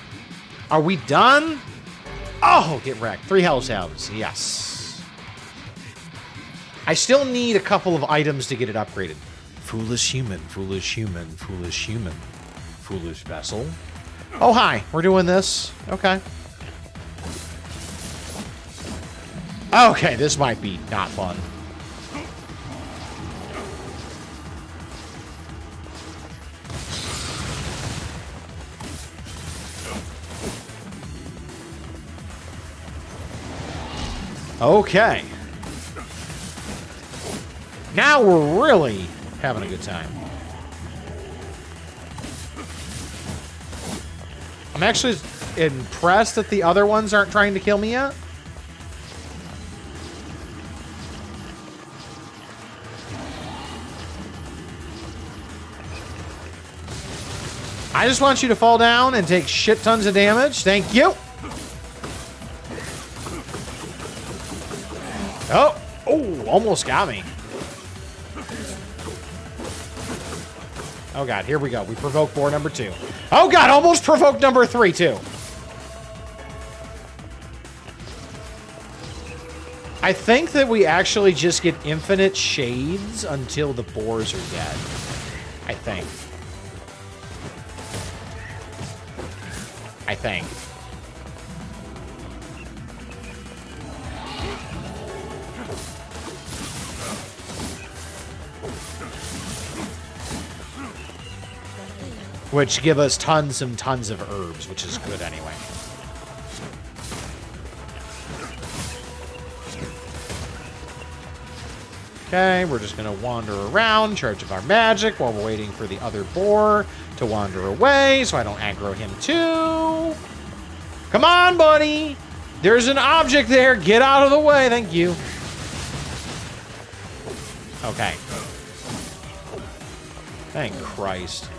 Are we done? Oh, get wrecked. 3 health cells. Yes. I still need a couple of items to get it upgraded. Foolish human, foolish human, foolish human. Foolish vessel. Oh, hi. We're doing this. Okay. Okay, this might be not fun. Okay. Now we're really having a good time. I'm actually impressed that the other ones aren't trying to kill me yet. I just want you to fall down and take shit tons of damage. Thank you. Oh, almost got me. Oh God, here we go. We provoke boar number 2. Oh God, almost provoked number 3 too. I think that we actually just get infinite shades until the boars are dead. I think. Which give us tons and tons of herbs, which is good anyway. Okay, we're just gonna wander around, charge up our magic while we're waiting for the other boar to wander away so I don't aggro him too. Come on, buddy! There's an object there! Get out of the way, thank you. Okay. Thank Christ.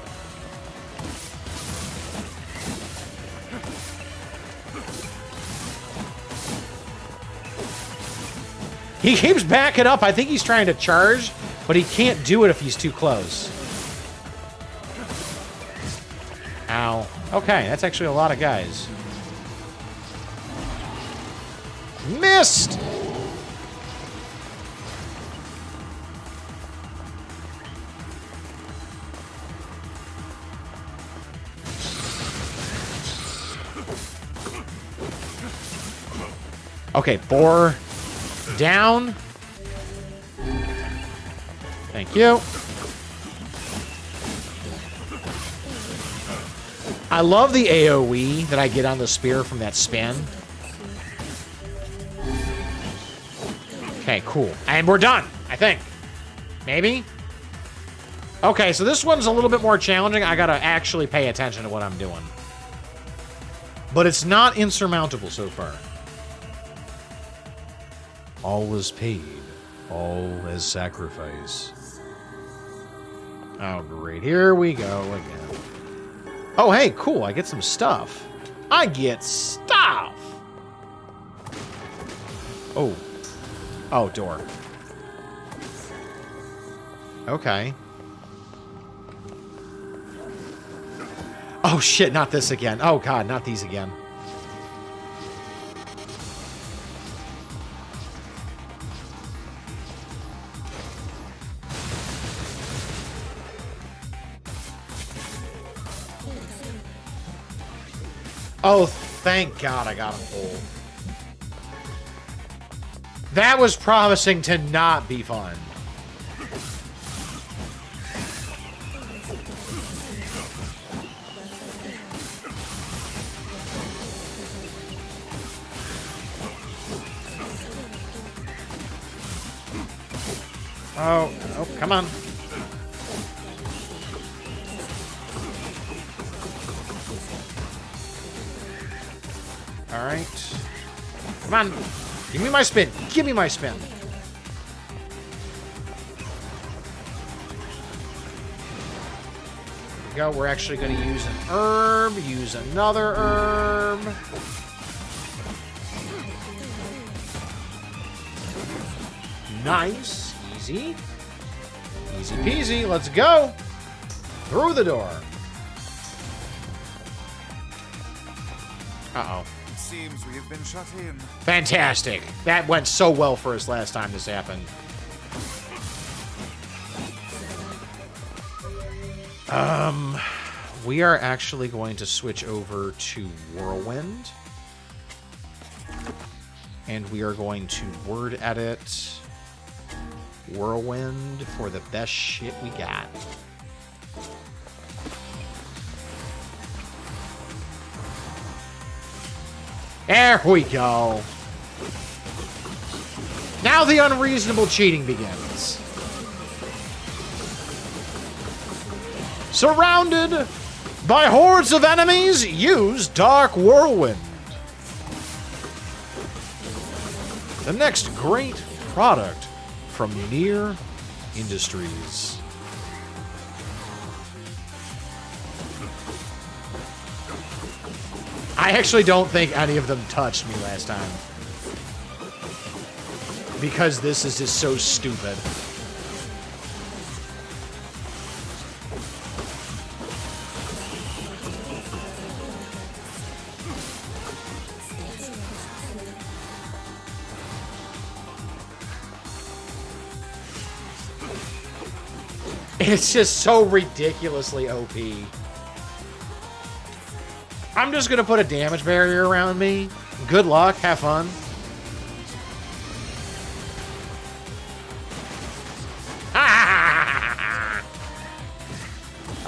He keeps backing up. I think he's trying to charge, but he can't do it if he's too close. Ow. Okay, that's actually a lot of guys. Missed! Okay, 4 down. Thank you. I love the AoE that I get on the spear from that spin. Okay, cool. And we're done, I think. Maybe? Okay, so this one's a little bit more challenging. I gotta actually pay attention to what I'm doing. But it's not insurmountable so far. All was paid, all as sacrifice. Oh, great. Here we go again. Oh, hey, cool. I get some stuff. I get stuff! Oh. Oh, door. Okay. Oh, shit, not this again. Oh, God, not these again. Oh, thank God I got him whole. That was promising to not be fun. Oh, oh, come on. All right. Come on. Give me my spin. Give me my spin. There we go. We're actually going to use an herb. Use another herb. Nice. Easy. Easy peasy. Let's go. Through the door. Uh-oh. Seems we have been shut in. Fantastic. That went so well for us last time this happened. We are actually going to switch over to Whirlwind. And we are going to word edit Whirlwind for the best shit we got. There we go. Now the unreasonable cheating begins. Surrounded by hordes of enemies, use Dark Whirlwind. The next great product from NieR Industries. I actually don't think any of them touched me last time. Because this is just so stupid. It's just so ridiculously OP. I'm just gonna put a damage barrier around me. Good luck, have fun.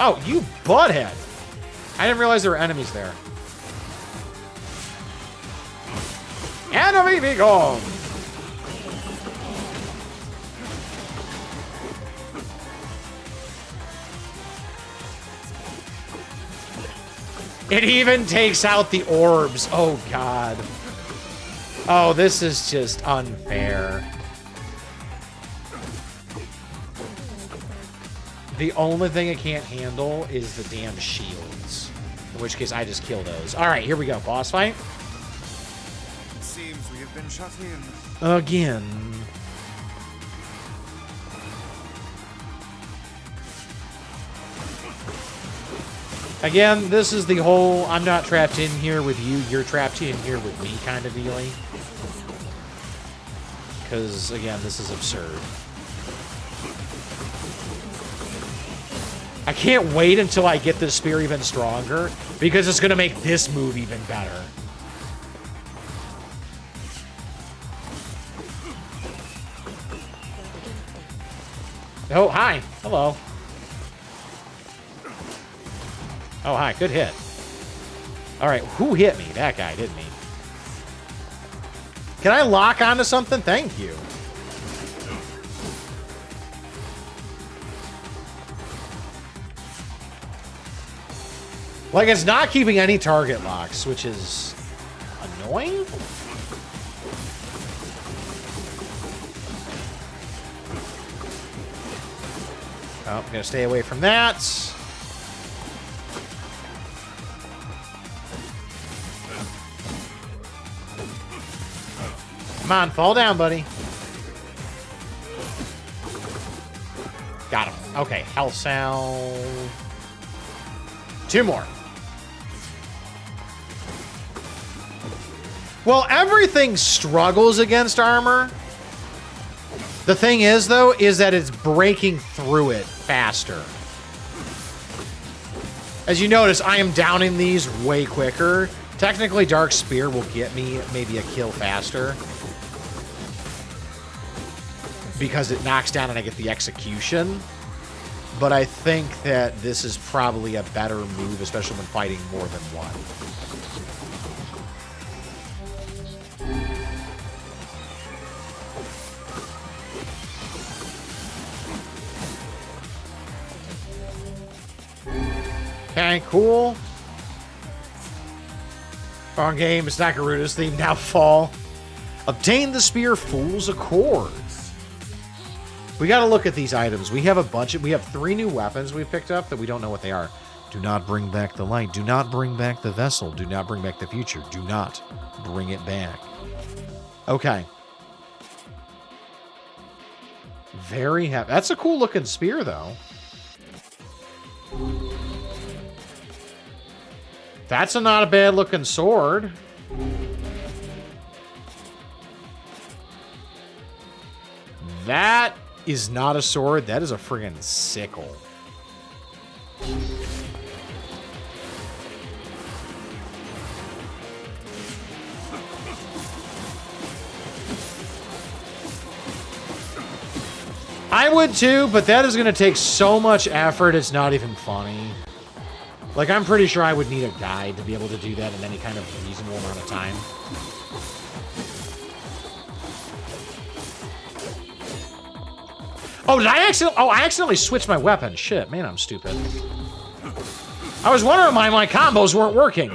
Oh, you butthead! I didn't realize there were enemies there. Enemy be gone! It even takes out the orbs. Oh, God. Oh, this is just unfair. The only thing it can't handle is the damn shields. In which case, I just kill those. All right, here we go. Boss fight. It seems we have been shut in. Again. Again, this is the whole I'm not trapped in here with you, you're trapped in here with me kind of dealing. Because, again, this is absurd. I can't wait until I get this spear even stronger, because it's going to make this move even better. Oh, hi. Hello. Oh, hi. Good hit. All right. Who hit me? That guy, didn't he? Can I lock onto something? Thank you. Like, it's not keeping any target locks, which is annoying. Oh, I'm going to stay away from that. Come on, fall down, buddy. Got him. Okay, health cell. 2 more. Well, everything struggles against armor. The thing is, though, is that it's breaking through it faster. As you notice, I am downing these way quicker. Technically, Dark Spear will get me maybe a kill faster, because it knocks down and I get the execution. But I think that this is probably a better move, especially when fighting more than one. Okay, cool. Wrong game. It's not Garuda's theme. Now fall. Obtain the spear, Fool's Accord. We got to look at these items. We have a bunch of... We have 3 new weapons we picked up that we don't know what they are. Do not bring back the light. Do not bring back the vessel. Do not bring back the future. Do not bring it back. Okay. Very heavy. That's a cool looking spear, though. That's not a bad looking sword. That is not a sword. That is a friggin' sickle. I would too, but that is going to take so much effort, it's not even funny. Like, I'm pretty sure I would need a guide to be able to do that in any kind of reasonable amount of time. Oh, did I accidentally... Oh, I accidentally switched my weapon. Shit, man, I'm stupid. I was wondering why my combos weren't working.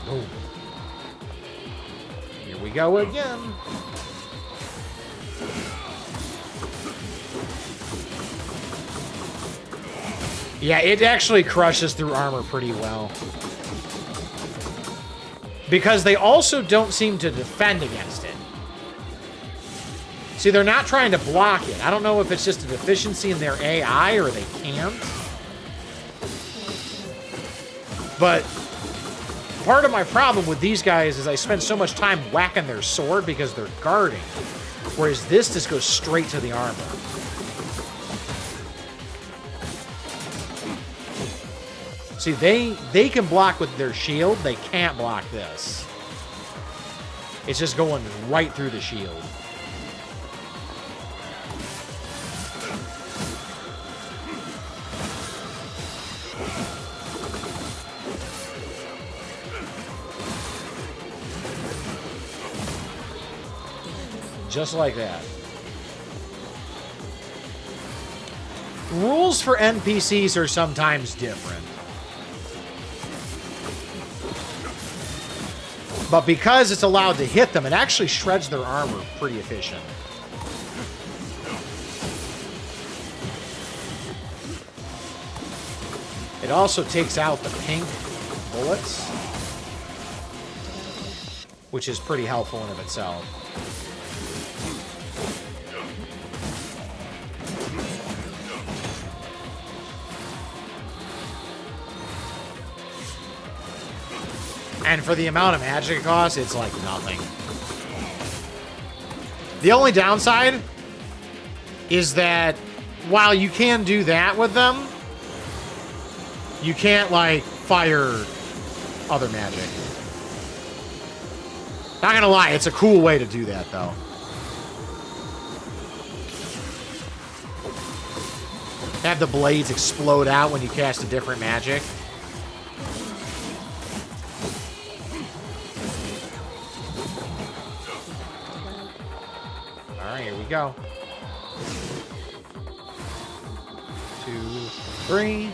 Oh. Here we go again. Yeah, it actually crushes through armor pretty well. Because they also don't seem to defend against it. See, they're not trying to block it. I don't know if it's just a deficiency in their AI or they can't. But part of my problem with these guys is I spend so much time whacking their sword because they're guarding. Whereas this just goes straight to the armor. See, they can block with their shield. They can't block this. It's just going right through the shield. Just like that. Rules for NPCs are sometimes different. But because it's allowed to hit them, it actually shreds their armor pretty efficient. It also takes out the pink bullets, which is pretty helpful in of itself. And for the amount of magic it costs, it's like nothing. The only downside is that while you can do that with them, you can't, like, fire other magic. Not gonna lie, it's a cool way to do that, though. Have the blades explode out when you cast a different magic. Alright, here we go. 2, 3.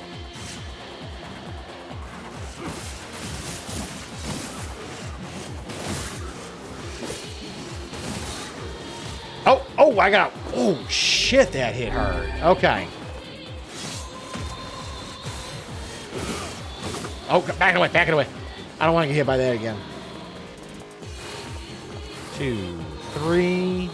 Oh, I got... Oh, shit, that hit hard. Okay. Oh, back it away, back it away. I don't want to get hit by that again. 2, 3.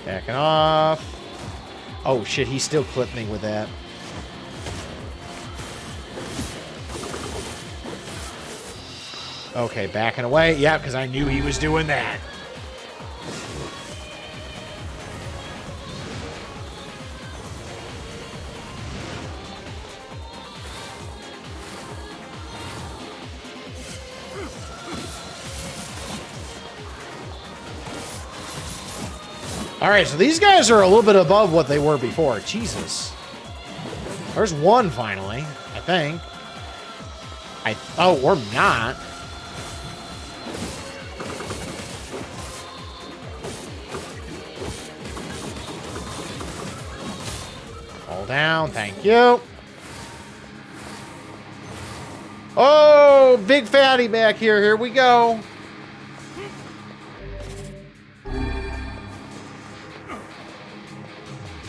Backing off. Oh, shit, he still clipped me with that. Okay, backing away. Yeah, because I knew he was doing that. Alright, so these guys are a little bit above what they were before. Jesus. There's one, finally, I think. Oh, or not. Fall down, thank you. Oh, big fatty back here. Here we go.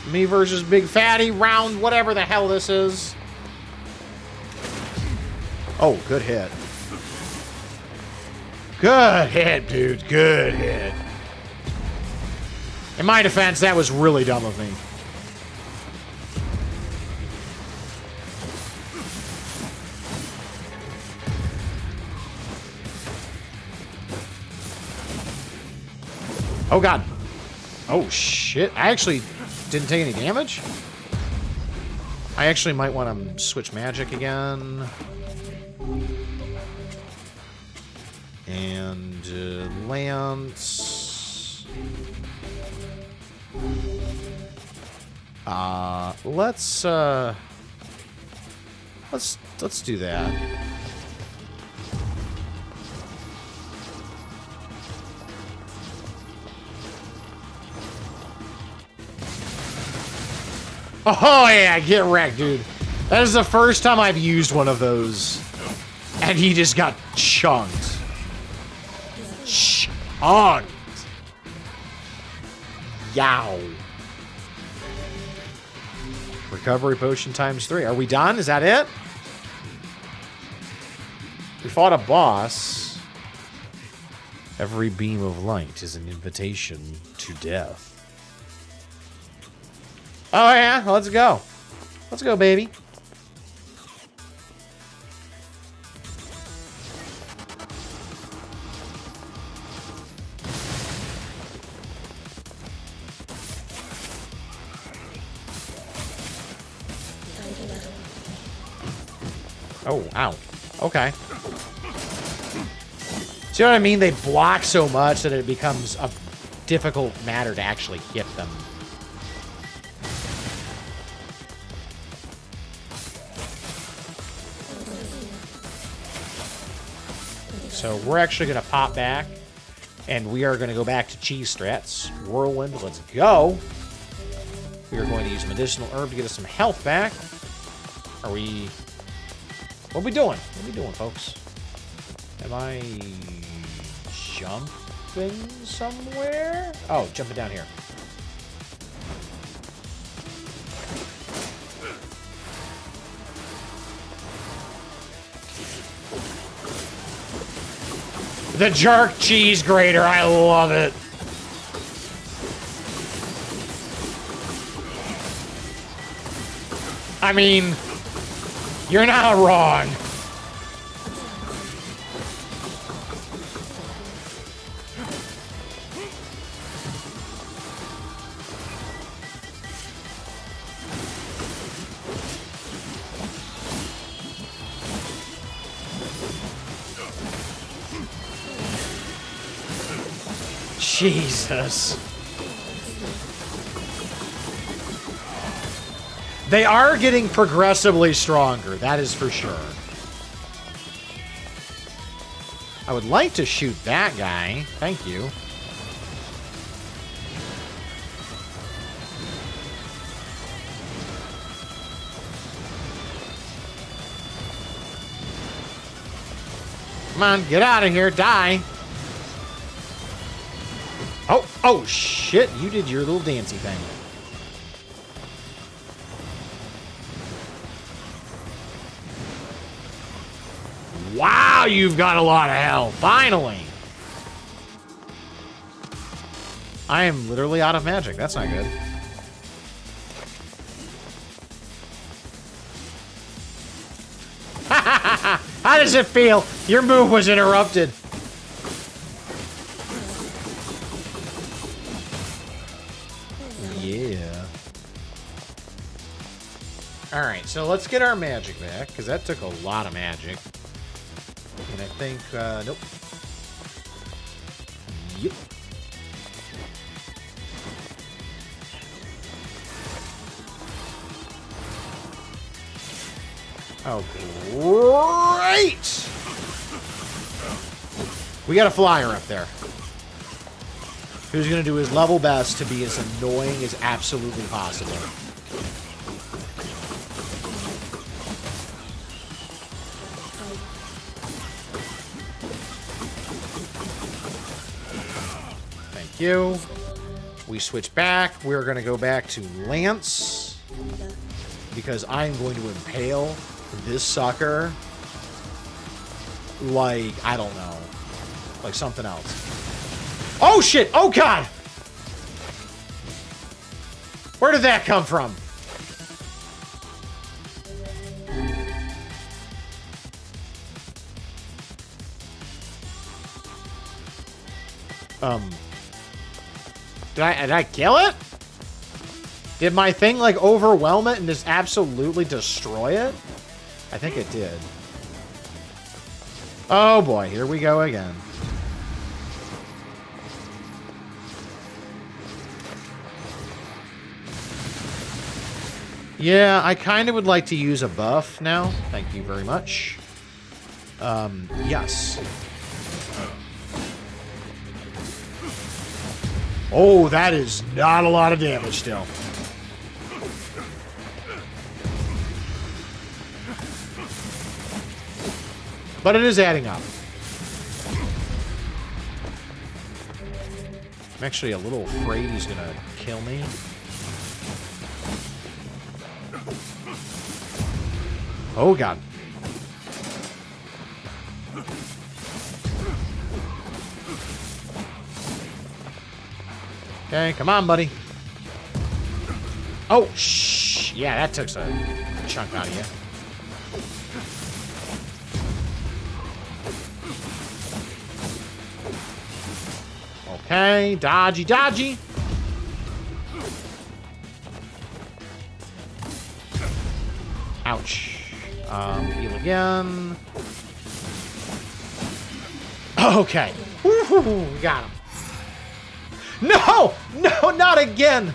Me versus Big Fatty, round whatever the hell this is. Oh, good hit. Good hit, dude. Good hit. In my defense, that was really dumb of me. Oh, God. Oh, shit. I actually didn't take any damage. I actually might want to switch magic again. And Lance. Let's do that. Oh, yeah, get wrecked, dude. That is the first time I've used one of those. And he just got chunked. Chunked. Yow. Recovery potion ×3. Are we done? Is that it? We fought a boss. Every beam of light is an invitation to death. Oh, yeah, let's go. Let's go, baby. Oh, ow. Okay. See what I mean? They block so much that it becomes a difficult matter to actually hit them. So we're actually going to pop back, and we are going to go back to cheese strats. Whirlwind, let's go. We are going to use a medicinal herb to get us some health back. Are we... What are we doing? What are we doing, folks? Am I jumping somewhere? Oh, jumping down here. The jerk cheese grater. I love it. I mean, you're not wrong. Jesus. They are getting progressively stronger, that is for sure. I would like to shoot that guy. Thank you. Come on, get out of here, die. Oh, shit, you did your little dancey thing. Wow, you've got a lot of health. Finally. I am literally out of magic. That's not good. How does it feel? Your move was interrupted. Yeah. Alright, so let's get our magic back, because that took a lot of magic. And I think, nope. Yep. Oh, great! We got a flyer up there. Who's gonna do his level best to be as annoying as absolutely possible. Thank you. We switch back. We're gonna go back to Lance because I'm going to impale this sucker like, I don't know, like something else. Oh shit! Oh god! Where did that come from? Did I kill it? Did my thing like overwhelm it and just absolutely destroy it? I think it did. Oh boy, here we go again. Yeah, I kind of would like to use a buff now. Thank you very much. Yes. Oh, that is not a lot of damage still. But it is adding up. I'm actually a little afraid he's gonna kill me. Oh god. Okay, come on, buddy. Oh, shh. Yeah, that took a chunk out of you. Okay, dodgy, dodgy. Ouch. Heal again. Okay. Woo-hoo-hoo, we got him. No! No, not again!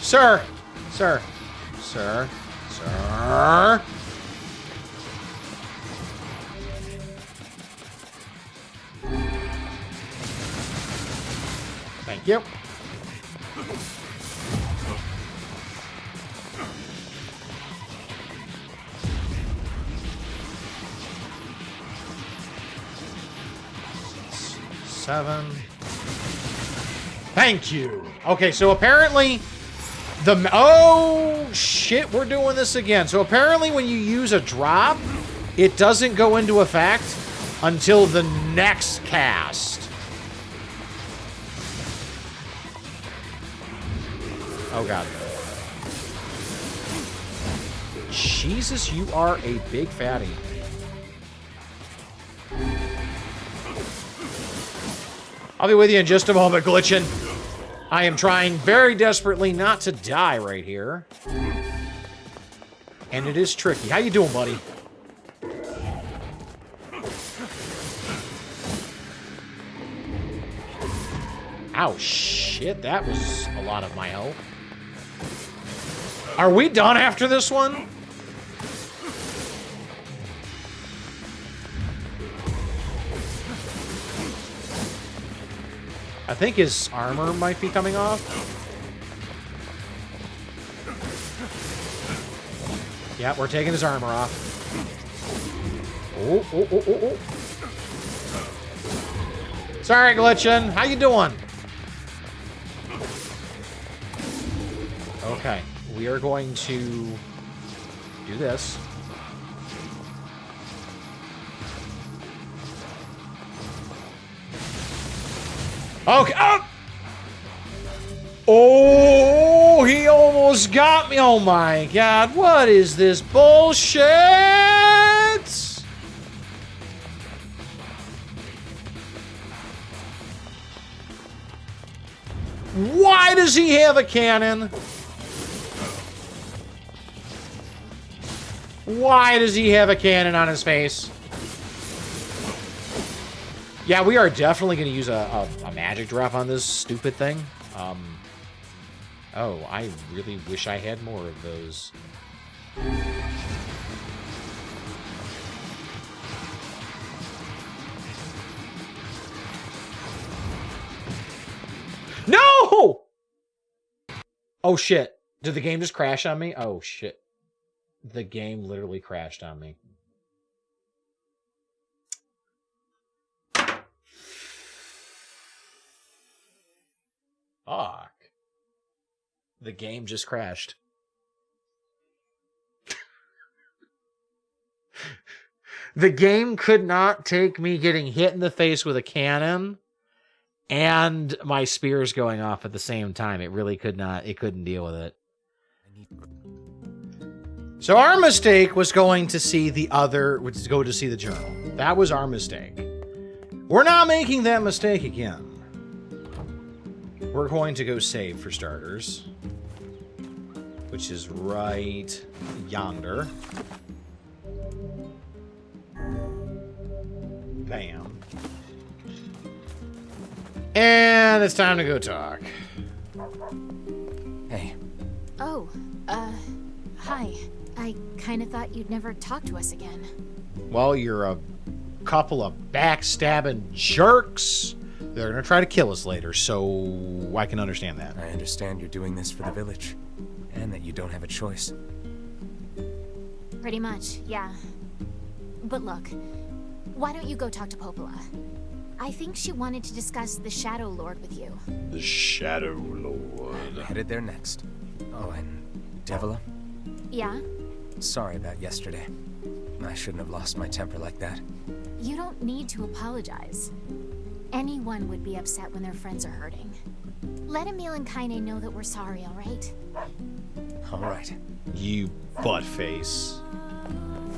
Sir! Sir. Sir. Sir. Thank you. Seven. Thank you. Okay, so apparently oh shit, we're doing this again. So apparently when you use a drop, it doesn't go into effect until the next cast. Oh, God. Jesus, you are a big fatty. I'll be with you in just a moment, Glitchin. I am trying very desperately not to die right here. And it is tricky. How you doing, buddy? Ow, shit. That was a lot of my health. Are we done after this one? I think his armor might be coming off. Yeah, we're taking his armor off. Oh, oh, oh, oh, oh. Sorry, Glitchin. How you doing? Okay, we are going to do this. Okay. Oh! Oh, he almost got me. Oh my God. What is this bullshit? Why does he have a cannon? Why does he have a cannon on his face? Yeah, we are definitely going to use a magic drop on this stupid thing. Oh, I really wish I had more of those. No! Oh, shit. Did the game just crash on me? Oh, shit. The game literally crashed on me. Fuck. The game just crashed. The game could not take me getting hit in the face with a cannon and my spears going off at the same time. It really could not. It couldn't deal with it. So our mistake was going to see the other, was to go to see the journal. That was our mistake. We're not making that mistake again. We're going to go save for starters, which is right yonder. Bam. And it's time to go talk. Hey. Oh, hi. I kind of thought you'd never talk to us again. Well, you're a couple of backstabbing jerks. They're gonna try to kill us later, so I can understand that. I understand you're doing this for the village, and that you don't have a choice. Pretty much, yeah. But look, why don't you go talk to Popola? I think she wanted to discuss the Shadow Lord with you. The Shadow Lord. I'm headed there next. Oh, and Devola? Yeah? Sorry about yesterday. I shouldn't have lost my temper like that. You don't need to apologize. Anyone would be upset when their friends are hurting. Let Emil and Kaine know that we're sorry, alright? Alright. You buttface.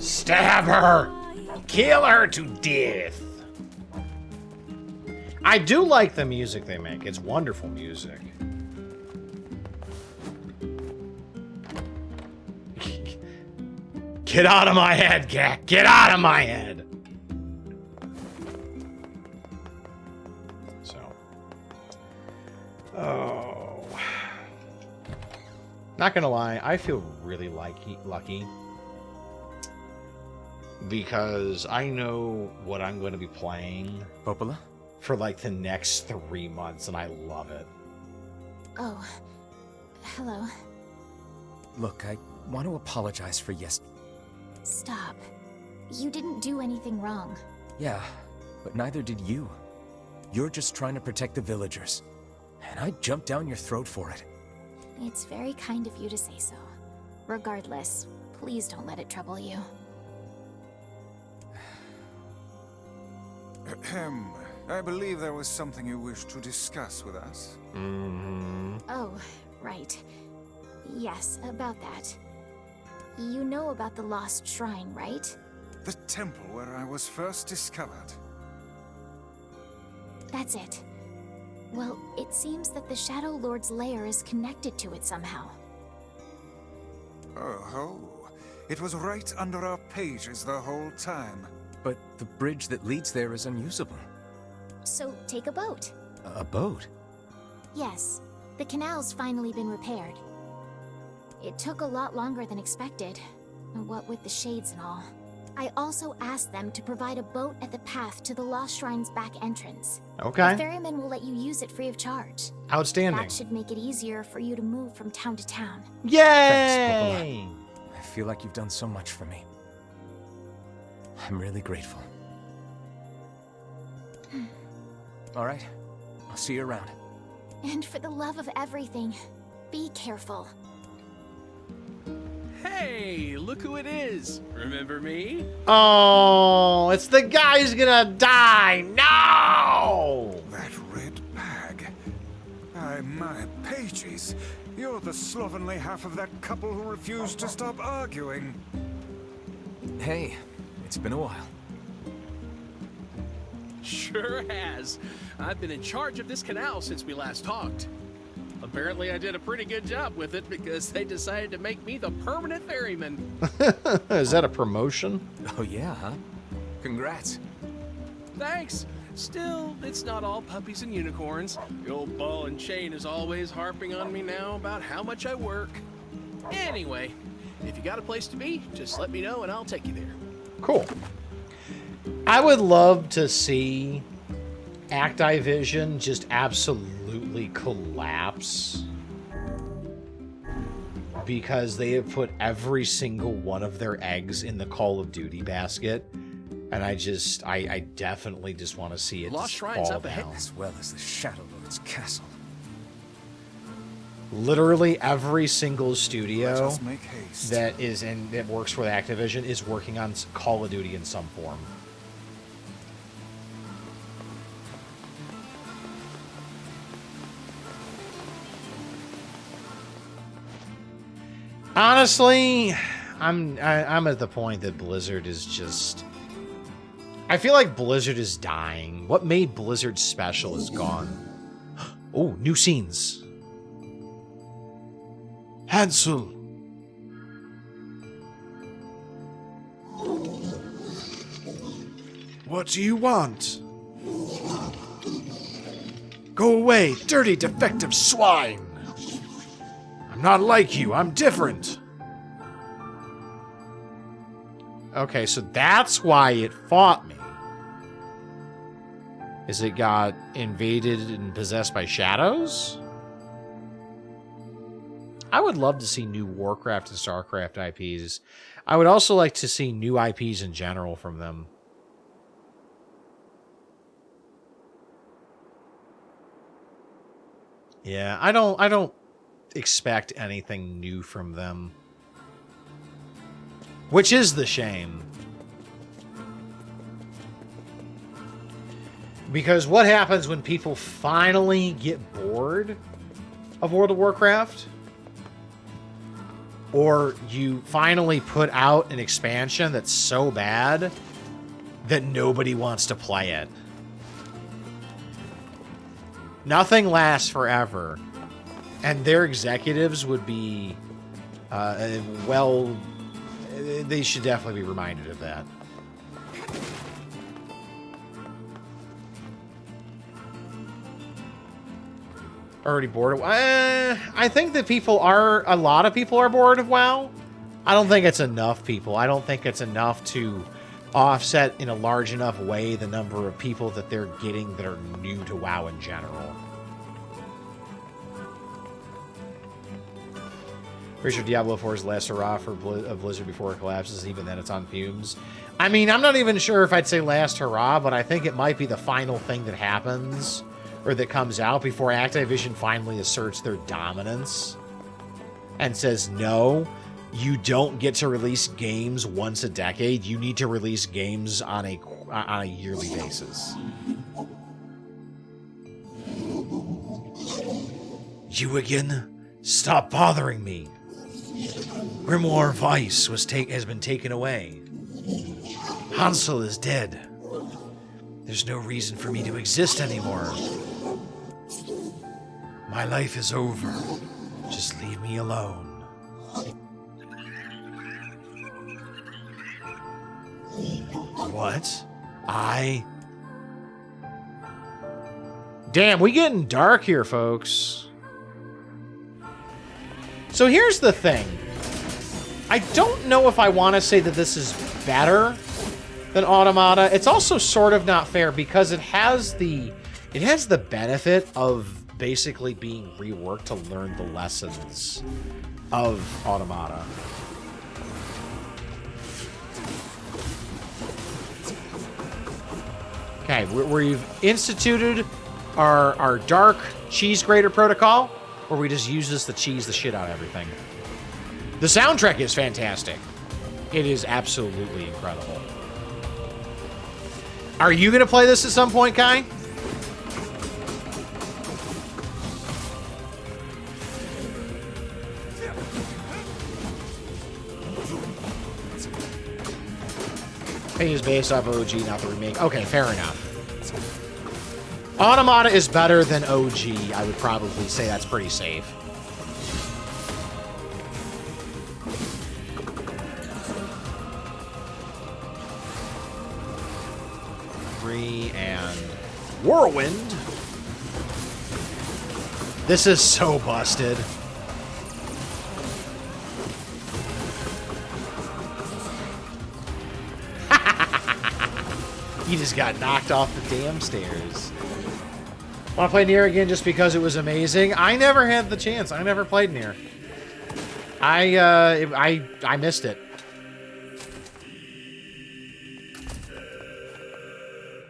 Stab her! Kill her to death! I do like the music they make. It's wonderful music. Get out of my head, Gak! Get out of my head! So. Oh. Not gonna lie, I feel really lucky. Because I know what I'm going to be playing. Popola? For like the next 3 months, and I love it. Oh. Hello. Look, I want to apologize for Stop. You didn't do anything wrong. Yeah, but neither did you. You're just trying to protect the villagers. And I jumped down your throat for it. It's very kind of you to say so. Regardless, please don't let it trouble you. I believe there was something you wished to discuss with us. Oh, right. Yes, about that. You know about the lost shrine, right? The temple where I was first discovered. That's it. Well, it seems that the Shadow Lord's lair is connected to it somehow. Oh, it was right under our pages the whole time. But the bridge that leads there is unusable. So, take a boat. A boat? Yes, the canal's finally been repaired. It took a lot longer than expected, what with the shades and all. I also asked them to provide a boat at the path to the Lost Shrine's back entrance. Okay. The ferryman will let you use it free of charge. Outstanding. That should make it easier for you to move from town to town. Yay! Thanks, Popola. I feel like you've done so much for me. I'm really grateful. All right, I'll see you around. And for the love of everything, be careful. Hey, look who it is. Remember me? Oh, it's the guy who's gonna die. No! That red bag. My pages. You're the slovenly half of that couple who refused to stop arguing. Hey, it's been a while. Sure has. I've been in charge of this canal since we last talked. Apparently I did a pretty good job with it because they decided to make me the permanent ferryman. Is that a promotion? Oh yeah, huh? Congrats. Thanks. Still, it's not all puppies and unicorns. The old ball and chain is always harping on me now about how much I work. Anyway, if you got a place to be, just let me know and I'll take you there. Cool. I would love to see Activision just absolutely collapse because they have put every single one of their eggs in the Call of Duty basket, and I definitely just want to see it Lost Shrine's fall up ahead. down. As well as the Shadow Lord's castle. Literally every single studio Let us make haste. that works with Activision is working on Call of Duty in some form. Honestly, I'm at the point that Blizzard is just... I feel like Blizzard is dying. What made Blizzard special is gone. Oh, new scenes. Hansel. What do you want? Go away, dirty, defective swine! I'm not like you, I'm different. Okay, so that's why it fought me. Is it got invaded and possessed by shadows? I would love to see new Warcraft and StarCraft IPs. I would also like to see new IPs in general from them. Yeah, I don't expect anything new from them. Which is the shame. Because what happens when people finally get bored of World of Warcraft? Or you finally put out an expansion that's so bad that nobody wants to play it. Nothing lasts forever. And their executives would be, well, they should definitely be reminded of that. Already bored of I think that a lot of people are bored of WoW. I don't think it's enough people. I don't think it's enough to offset in a large enough way the number of people that they're getting that are new to WoW in general. Pretty sure Diablo 4 is the last hurrah for Blizzard before it collapses, even then it's on fumes. I mean, I'm not even sure if I'd say last hurrah, but I think it might be the final thing that happens, or that comes out before Activision finally asserts their dominance and says, no, you don't get to release games once a decade. You need to release games on a on a yearly basis. You again? Stop bothering me. Grimoire Weiss has been taken away. Hansel is dead. There's no reason for me to exist anymore. My life is over. Just leave me alone. What? Damn, we getting dark here, folks. So here's the thing. I don't know if I want to say that this is better than Automata. It's also sort of not fair because it has the benefit of basically being reworked to learn the lessons of Automata. Okay, we've instituted our dark cheese grater protocol, where we just use this to cheese the shit out of everything. The soundtrack is fantastic. It is absolutely incredible. Are you going to play this at some point, Kai? It is based off OG, not the remake. Okay, fair enough. Automata is better than OG. I would probably say that's pretty safe. And Whirlwind. This is so busted. He just got knocked off the damn stairs. Want to play NieR again just because it was amazing? I never had the chance. I never played NieR. I missed it.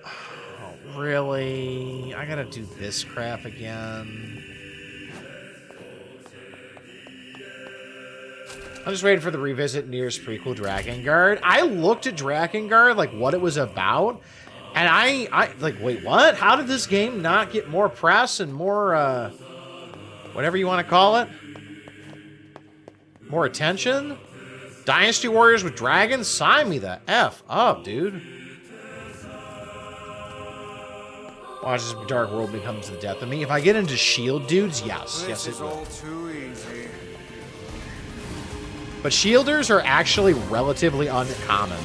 Oh, really? I gotta do this crap again. I'm just waiting for the revisit NieR's prequel, Drakengard. I looked at Drakengard, like what it was about, and I like, wait, what? How did this game not get more press and more, whatever you want to call it? More attention? Dynasty Warriors with dragons? Sign me the F up, dude. Watch this dark world become to the death of me. If I get into shield dudes, yes. Yes, it will. All too easy. But shielders are actually relatively uncommon.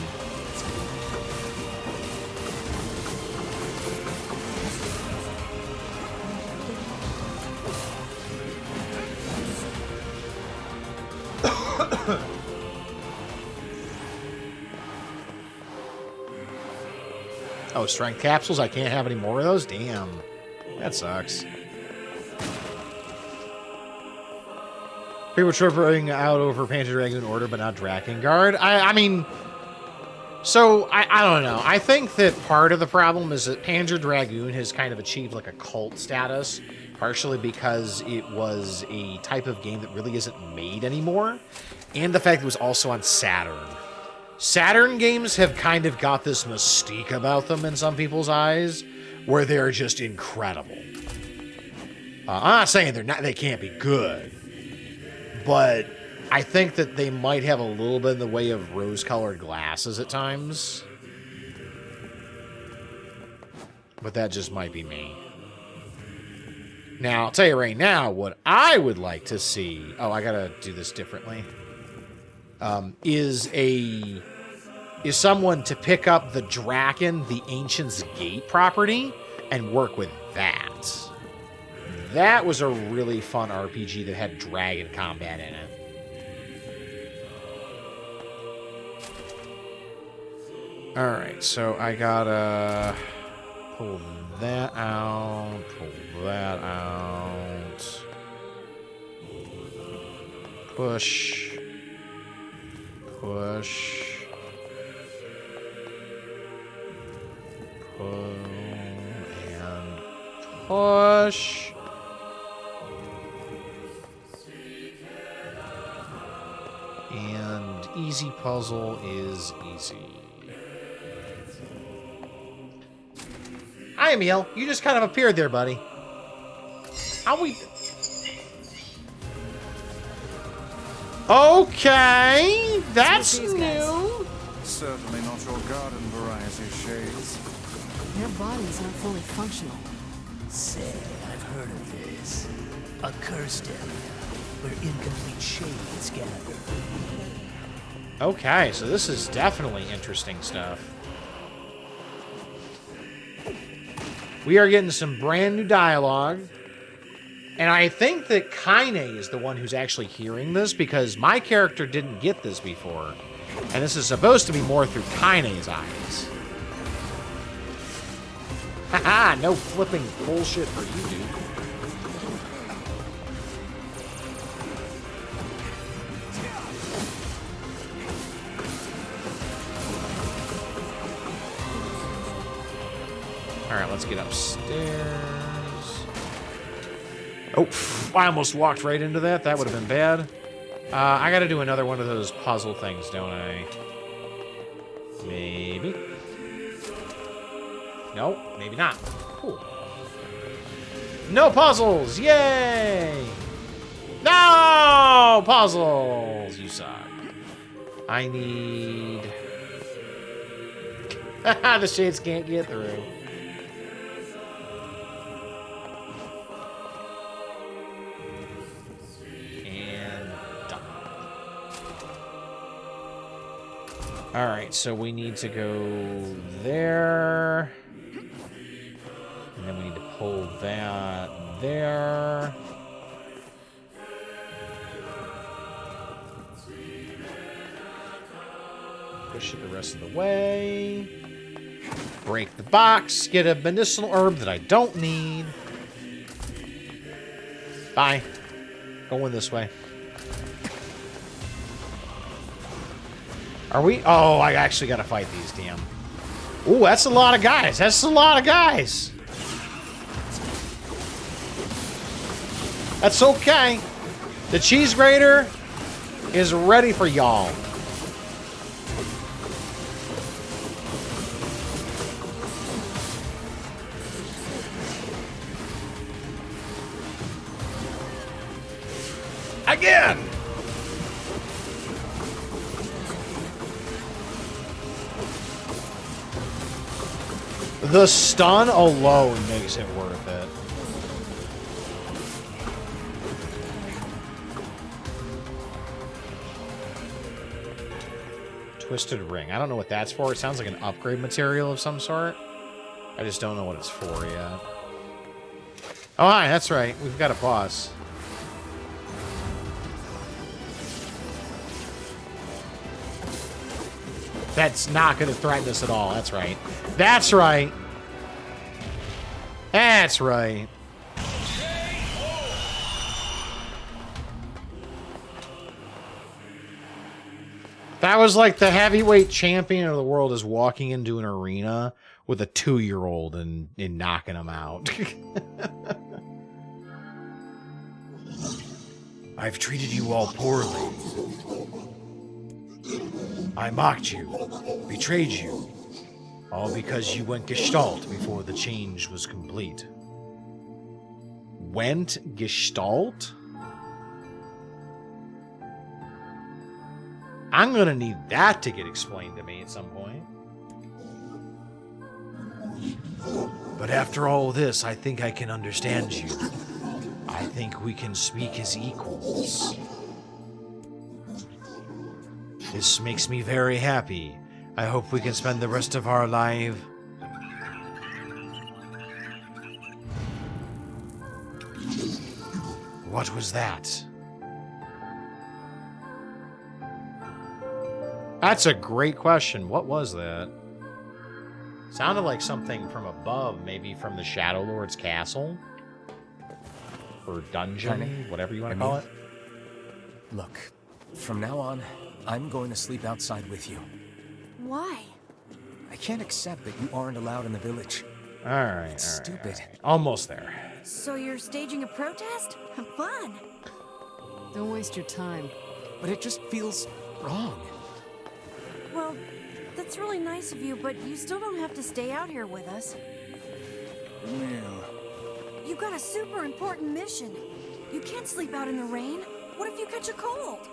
Oh, strength capsules? I can't have any more of those? Damn. That sucks. People tripping out over Panzer Dragoon Order, but not Drakengard. I mean, so I don't know. I think that part of the problem is that Panzer Dragoon has kind of achieved like a cult status, partially because it was a type of game that really isn't made anymore, and the fact that it was also on Saturn. Saturn games have kind of got this mystique about them in some people's eyes, where they're just incredible. I'm not saying they can't be good. But I think that they might have a little bit in the way of rose-colored glasses at times. But that just might be me. Now, I'll tell you right now, what I would like to see... Oh, I gotta do this differently. Is someone to pick up the Draken, the Ancient's Gate property, and work with that. That was a really fun RPG that had dragon combat in it. Alright, so I gotta pull that out, pull that out, push, push, pull, and push. And easy puzzle is easy. Hi, Emil. You just kind of appeared there, buddy. How we... Okay, that's new. Certainly not your garden variety shades. Their bodies aren't fully functional. Say, I've heard of this. A cursed area where incomplete shades gather. Okay, so this is definitely interesting stuff. We are getting some brand new dialogue. And I think that Kaine is the one who's actually hearing this, because my character didn't get this before. And this is supposed to be more through Kaine's eyes. Haha, no flipping bullshit for you, dude. Alright, let's get upstairs. Oh, I almost walked right into that. That would have been bad. I gotta do another one of those puzzle things, don't I? Maybe. Nope, maybe not. Cool. No puzzles! Yay! No puzzles! You suck. I need... the shades can't get through. Alright, so we need to go there. And then we need to pull that there. Push it the rest of the way. Break the box. Get a medicinal herb that I don't need. Bye. Going this way. Are we? Oh, I actually gotta fight these, damn. Ooh, that's a lot of guys. That's a lot of guys. That's okay. The cheese grater is ready for y'all. Again! The stun alone makes it worth it. Twisted ring. I don't know what that's for. It sounds like an upgrade material of some sort. I just don't know what it's for yet. Oh, hi. That's right. We've got a boss. That's not going to threaten us at all. That's right. That's right. That's right. That was like the heavyweight champion of the world is walking into an arena with a 2-year-old and knocking him out. I've treated you all poorly. I mocked you, betrayed you, all because you went Gestalt before the change was complete. Went Gestalt? I'm gonna need that to get explained to me at some point. But after all this, I think I can understand you. I think we can speak as equals. This makes me very happy. I hope we can spend the rest of our life. What was that? That's a great question. What was that? Sounded like something from above, maybe from the Shadow Lord's castle. Or dungeon, whatever you want to call it. Look, from now on, I'm going to sleep outside with you. Why? I can't accept that you aren't allowed in the village. Alright, It's stupid. Almost there. So you're staging a protest? Fun. Don't waste your time. But it just feels wrong. Well, that's really nice of you, but you still don't have to stay out here with us. Emil. You got a super important mission. You can't sleep out in the rain. What if you catch a cold?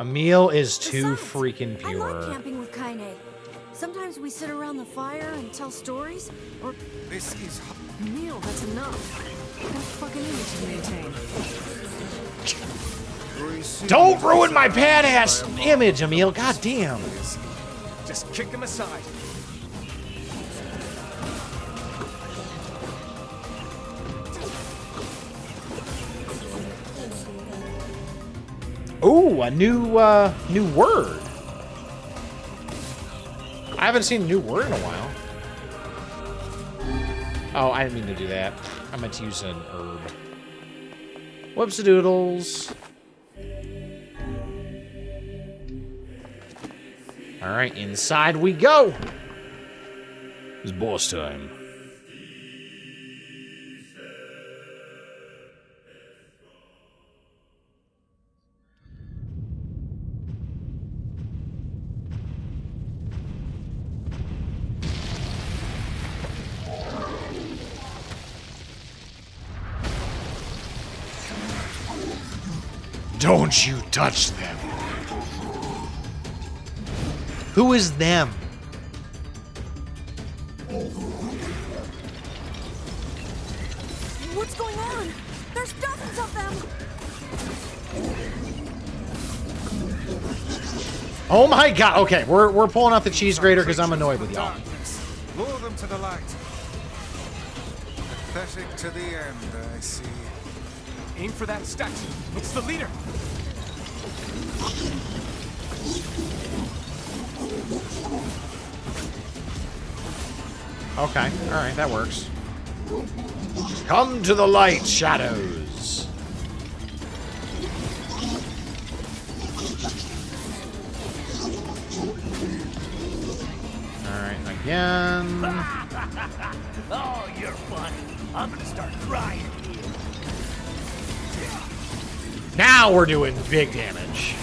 Emil is too Besides, freaking I like pure. camping with Kaine. Sometimes we sit around the fire and tell stories, or... This is... Neil, that's enough. What kind of fucking image do you maintain? Don't ruin my badass image, Emil. God damn. Just kick him aside. Ooh, a new word. I haven't seen a new word in a while. Oh, I didn't mean to do that. I meant to use an herb. Whoops-a-doodles. Alright, inside we go. It's boss time. Don't you touch them. Who is them? What's going on? There's dozens of them! Oh my god. Okay, we're pulling out the cheese grater because I'm annoyed with y'all. Lure them to the light. Pathetic to the end, I see. Aim for that statue. It's the leader. Okay, alright, that works. Come to the light, shadows. Alright, again. Oh, you're funny. I'm gonna start crying here. Now we're doing big damage.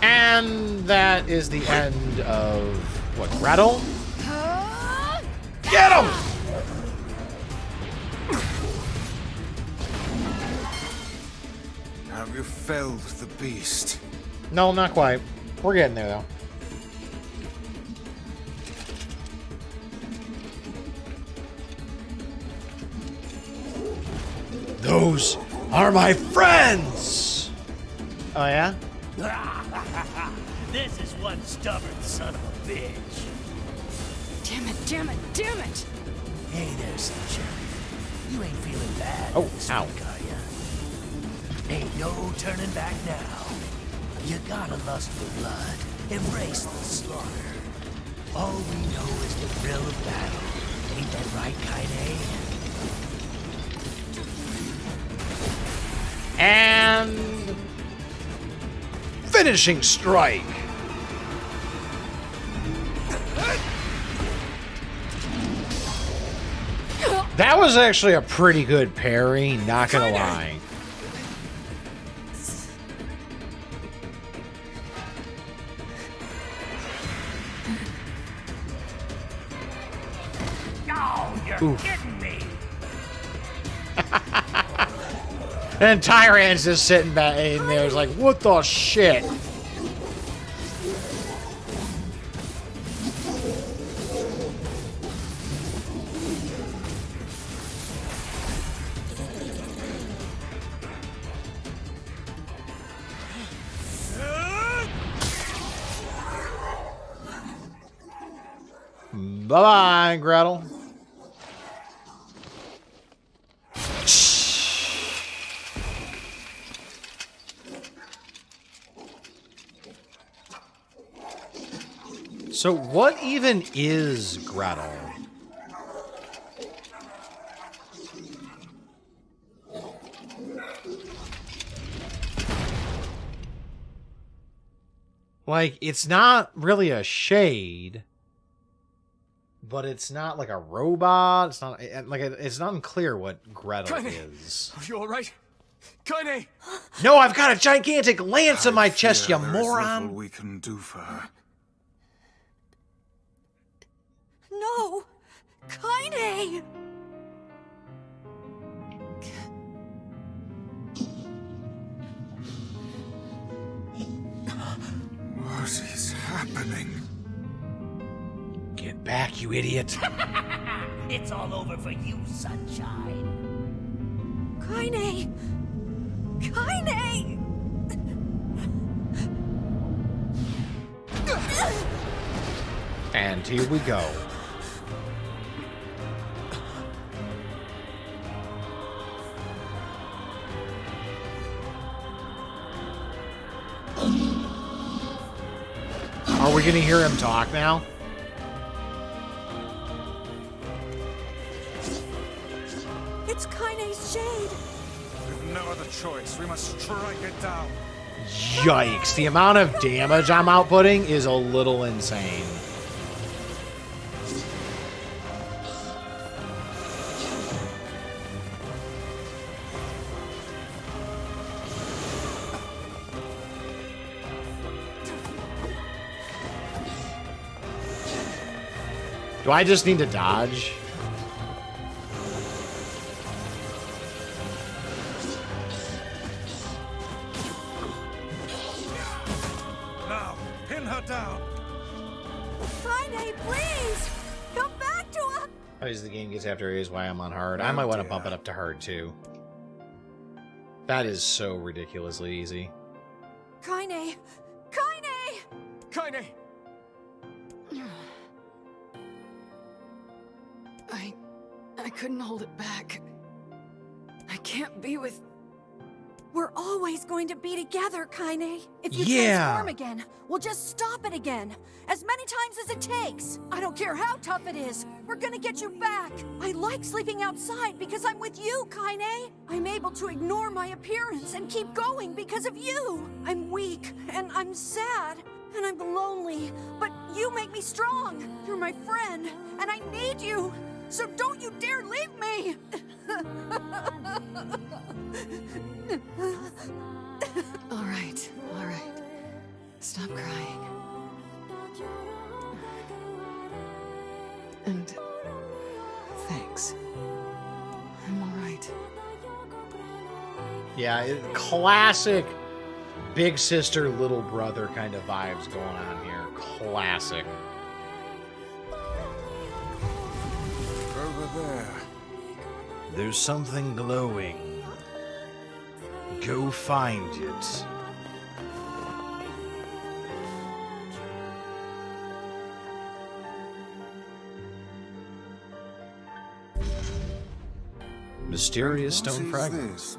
And that is the end of what, Gretel? Get him! Have you felled the beast? No, not quite. We're getting there though. Those are my friends! Oh yeah? This is one stubborn son of a bitch. Damn it, damn it, damn it! Hey there, Sunshine. You ain't feeling bad Oh, this ow. week, are ya? Ain't no turning back now. You gotta lust for blood. Embrace the slaughter. All we know is the thrill of battle. Ain't that right, Kaine? And Finishing strike! that was actually a pretty good parry, not gonna lie. Oh, you're kidding me. And Tyrant's just sitting back in there, is like, what the shit? Bye-bye, Gretel. So what even is Gretel? Like, it's not really a shade, but it's not like a robot. It's not like it's not unclear what Gretel is. Are you all right? Kaine! No, I've got a gigantic lance in my chest, you There is little moron. we can do for her. No! Kaine! What is happening? Get back, you idiot. It's all over for you, sunshine. Kaine! Kaine! And here we go. Are we gonna hear him talk now? It's Kaine's shade! We've no other choice. We must strike it down. Yikes, the amount of damage I'm outputting is a little insane. Do I just need to dodge? Now, pin her down. Kaine, please! Come back to us! As the game gets after is why I'm on hard. I might want to bump it up to hard too. That is so ridiculously easy. Kaine! Kaine! Kaine! I couldn't hold it back. I can't be with... We're always going to be together, Kaine. If you Yeah. transform again, we'll just stop it again. As many times as it takes. I don't care how tough it is. We're gonna get you back. I like sleeping outside because I'm with you, Kaine. I'm able to ignore my appearance and keep going because of you. I'm weak, and I'm sad, and I'm lonely. But you make me strong. You're my friend, and I need you. So don't you dare leave me! All right. Stop crying. And thanks. I'm all right. Yeah, classic big sister, little brother kind of vibes going on here. Classic. Over there. There's something glowing. Go find it. Mysterious What stone is fragment. this,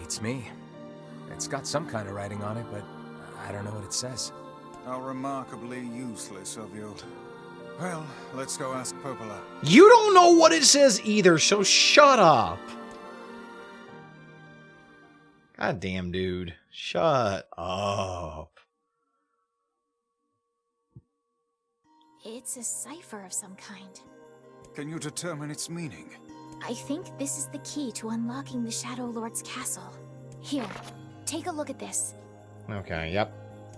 It's me. It's got some kind of writing on it, but I don't know what it says. How remarkably useless of you. Well, let's go ask Popola. You don't know what it says either, so shut up. God damn, dude. Shut up. It's a cipher of some kind. Can you determine its meaning? I think this is the key to unlocking the Shadow Lord's castle. Here, take a look at this. Okay, yep.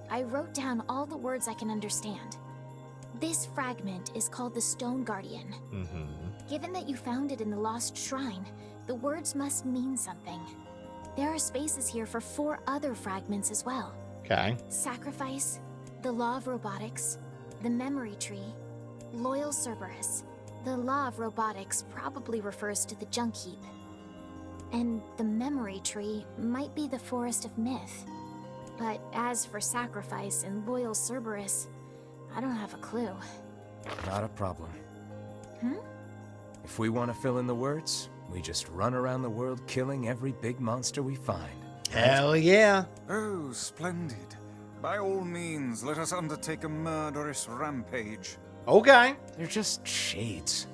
I wrote down all the words I can understand. This fragment is called the Stone Guardian. Given that you found it in the Lost Shrine, the words must mean something. There are spaces here for 4 other fragments as well. Okay. Sacrifice, the Law of Robotics, the Memory Tree, Loyal Cerberus. The Law of Robotics probably refers to the Junk Heap. And the Memory Tree might be the Forest of Myth. But as for Sacrifice and Loyal Cerberus, I don't have a clue. Not a problem. Hmm? If we want to fill in the words, we just run around the world killing every big monster we find. Hell yeah. Oh, splendid. By all means, let us undertake a murderous rampage. Okay. They're just shades.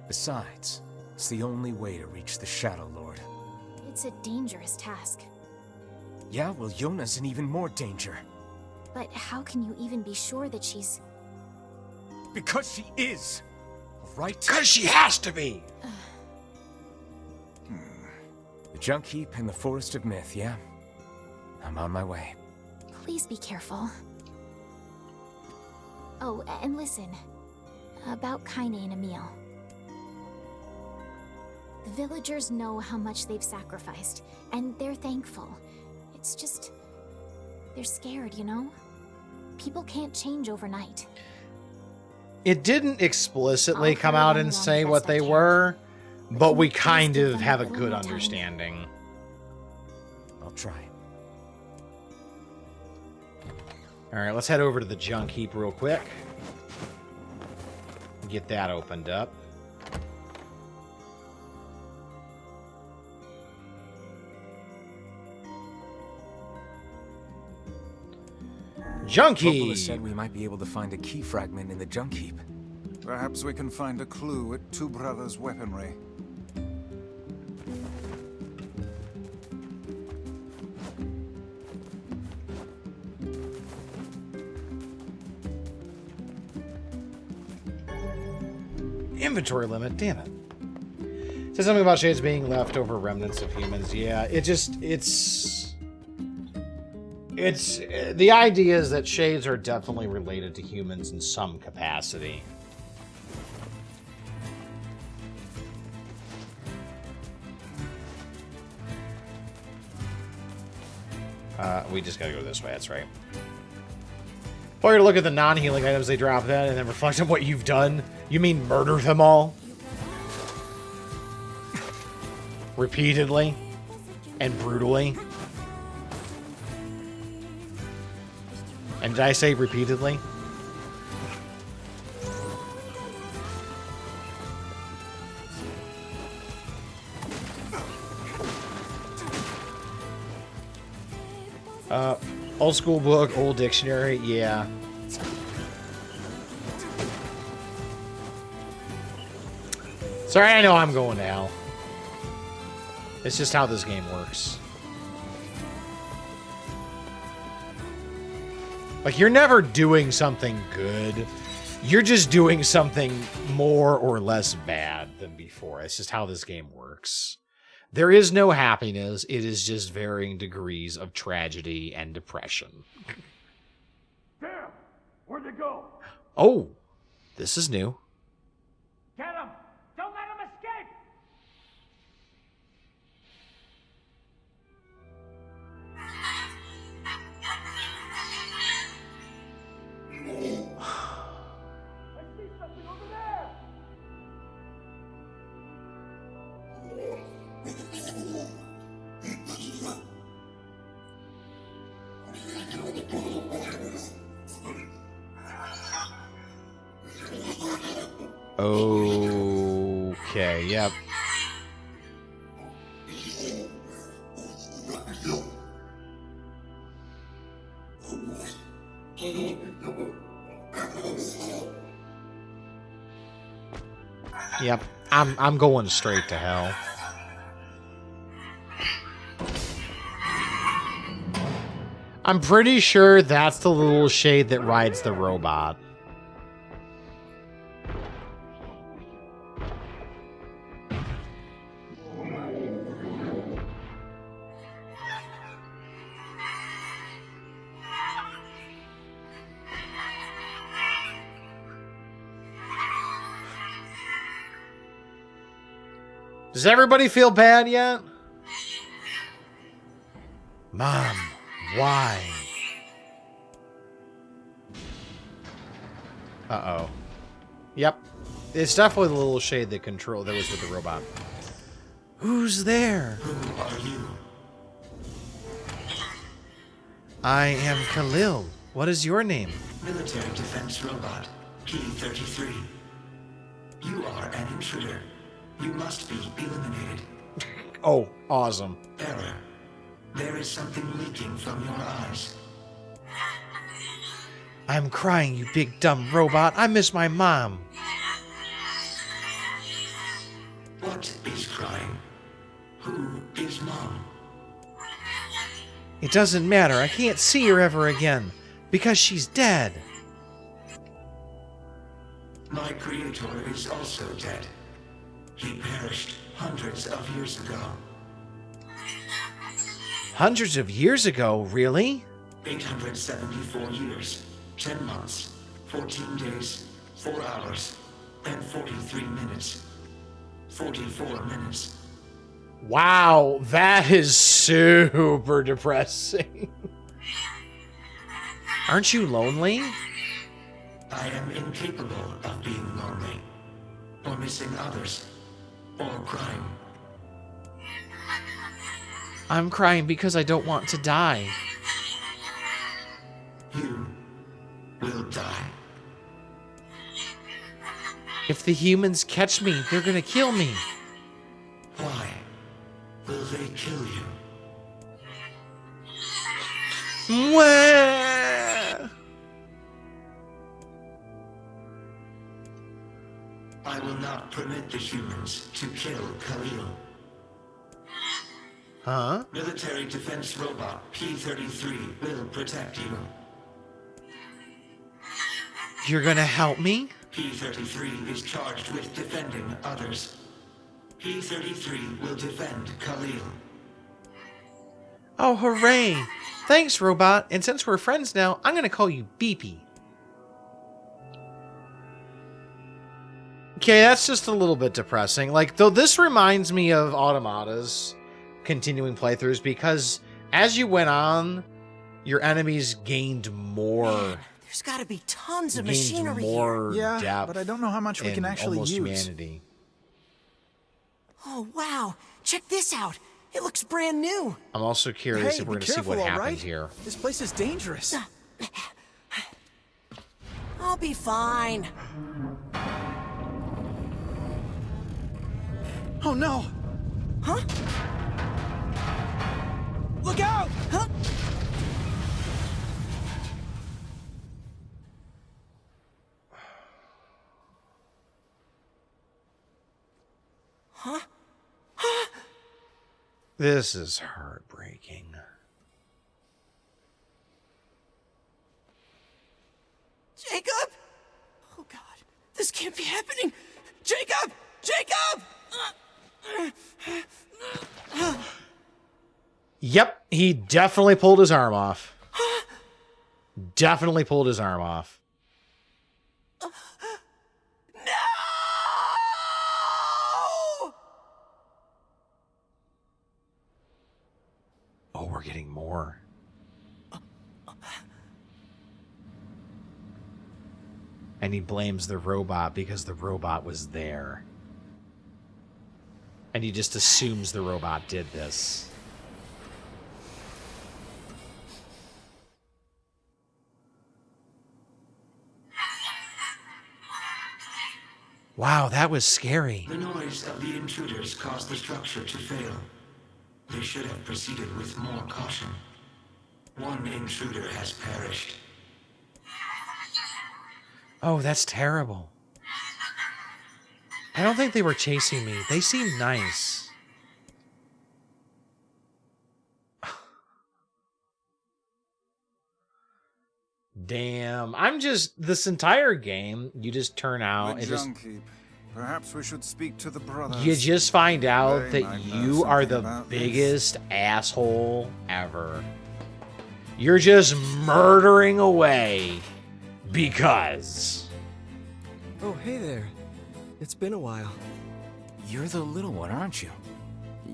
Besides, it's the only way to reach the Shadow Lord. It's a dangerous task. Yeah, well, Yona's in even more danger. But how can you even be sure that she's... Because she is! Right? Because she has to be! The Junk Heap and the Forest of Myth, yeah? I'm on my way. Please be careful. Oh, and listen. About Kaine and Emil. The villagers know how much they've sacrificed, and they're thankful. It's just... they're scared, you know? People can't change overnight. It didn't explicitly I'll come carry out them and along say the what best I they can. were, but Can we you please kind give of them have a a little good more time? understanding. I'll try. All right, let's head over to the junk heap real quick. Get that opened up. Junk Coppola heap! said we might be able to find a key fragment in the junk heap. Perhaps we can find a clue at Two Brothers' weaponry. Inventory limit, damn it. Says something about shades being leftover remnants of humans. Yeah, it's the idea is that shades are definitely related to humans in some capacity. We just gotta go this way, that's right. Or you're to look at the non-healing items they drop that and then reflect on what you've done. You mean murder them all? Repeatedly and brutally. And did I say repeatedly? Old school book, old dictionary, yeah. Sorry, I know I'm going to hell. It's just how this game works. Like, you're never doing something good. You're just doing something more or less bad than before. It's just how this game works. There is no happiness. It is just varying degrees of tragedy and depression. Damn! Where'd they go? Oh, this is new. Get him! Don't let him escape! I see something over there! Okay, yep. Yep, I'm going straight to hell. I'm pretty sure that's the little shade that rides the robot. Does everybody feel bad yet? Mom, why? Uh-oh. Yep. It's definitely the little shade that was with the robot. Who's there? Who are you? I am Khalil. What is your name? Military defense robot, Key 33. You are an intruder. You must be eliminated. Oh, awesome. Error. There is something leaking from your eyes. I'm crying, you big dumb robot. I miss my mom. What is crying? Who is Mom? It doesn't matter. I can't see her ever again because she's dead. My creator is also dead. He perished hundreds of years ago. Hundreds of years ago, really? 874 years, 10 months, 14 days, 4 hours, and 43 minutes. 44 minutes. Wow, that is super depressing. Aren't you lonely? I am incapable of being lonely, or missing others, or crying. I'm crying because I don't want to die. You will die. If the humans catch me, they're gonna kill me. Why will they kill you? Mwah! I will not permit the humans to kill Khalil. Huh? Military defense robot P-33 will protect you. You're gonna help me? P-33 is charged with defending others. P-33 will defend Khalil. Oh, hooray! Thanks, robot. And since we're friends now, I'm gonna call you Beepy. Okay, that's just a little bit depressing. Like, though this reminds me of Automata's continuing playthroughs, because as you went on, your enemies gained more. Man, there's got to be tons of gained machinery more here. Yeah, depth but I don't know how much we can and actually almost use. humanity. Oh, wow. Check this out. It looks brand new. I'm also curious Hey, if we're be going to see what careful, all happens right? here. This place is dangerous. I'll be fine. Oh no! Huh? Look out! Huh? Huh? Huh? This is heartbreaking. Jacob! Oh God, this can't be happening! Jacob! Jacob! Yep, he definitely pulled his arm off. Definitely pulled his arm off. No! Oh, we're getting more. And he blames the robot because the robot was there. And he just assumes the robot did this. Wow, that was scary. The noise of the intruders caused the structure to fail. They should have proceeded with more caution. One intruder has perished. Oh, that's terrible. I don't think they were chasing me. They seemed nice. Damn. I'm just... This entire game, you just turn out... The Junkie. Perhaps we should speak to the brothers. You just find out They that might know you are the something about biggest asshole ever. You're just murdering away because... Oh, hey there. It's been a while. You're the little one, aren't you?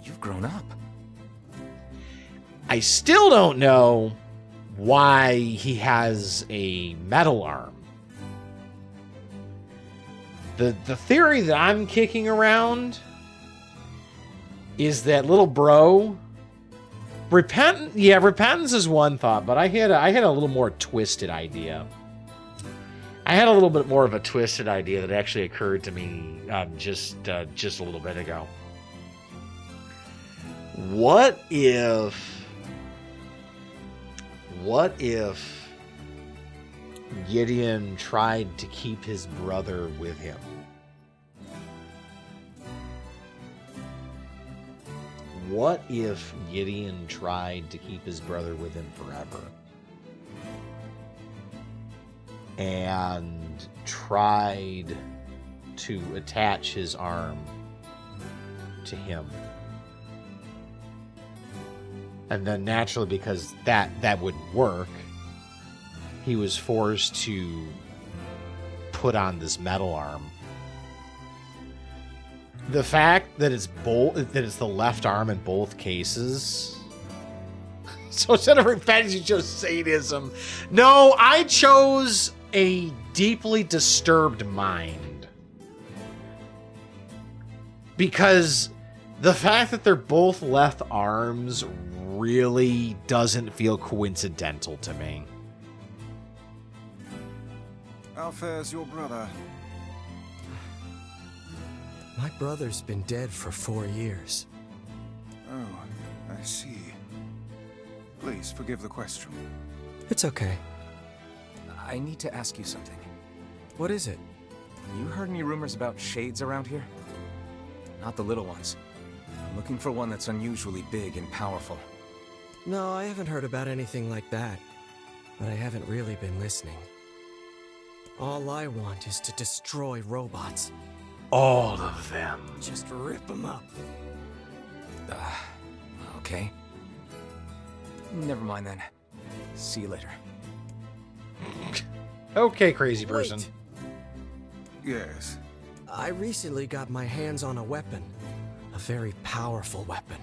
You've grown up. I still don't know why he has a metal arm. The theory that I'm kicking around is that little bro... repentance is one thought, but I had a little more twisted idea. I had a little bit more of a twisted idea that actually occurred to me just a little bit ago. What if Gideon tried to keep his brother with him? What if Gideon tried to keep his brother with him forever? And tried to attach his arm to him. And then naturally, because that wouldn't work, he was forced to put on this metal arm the fact that it's the left arm in both cases. So instead of revenge, you chose sadism. No, I chose a deeply disturbed mind. Because the fact that they're both left arms really doesn't feel coincidental to me. How fares your brother? My brother's been dead for 4 years. Oh, I see. Please forgive the question. It's okay. I need to ask you something. What is it? You heard any rumors about shades around here? Not the little ones. I'm looking for one that's unusually big and powerful. No, I haven't heard about anything like that. But I haven't really been listening. All I want is to destroy robots. All of them. Just rip them up. Okay. Never mind then. See you later. Okay, crazy person. Wait. Yes. I recently got my hands on a weapon. A very powerful weapon.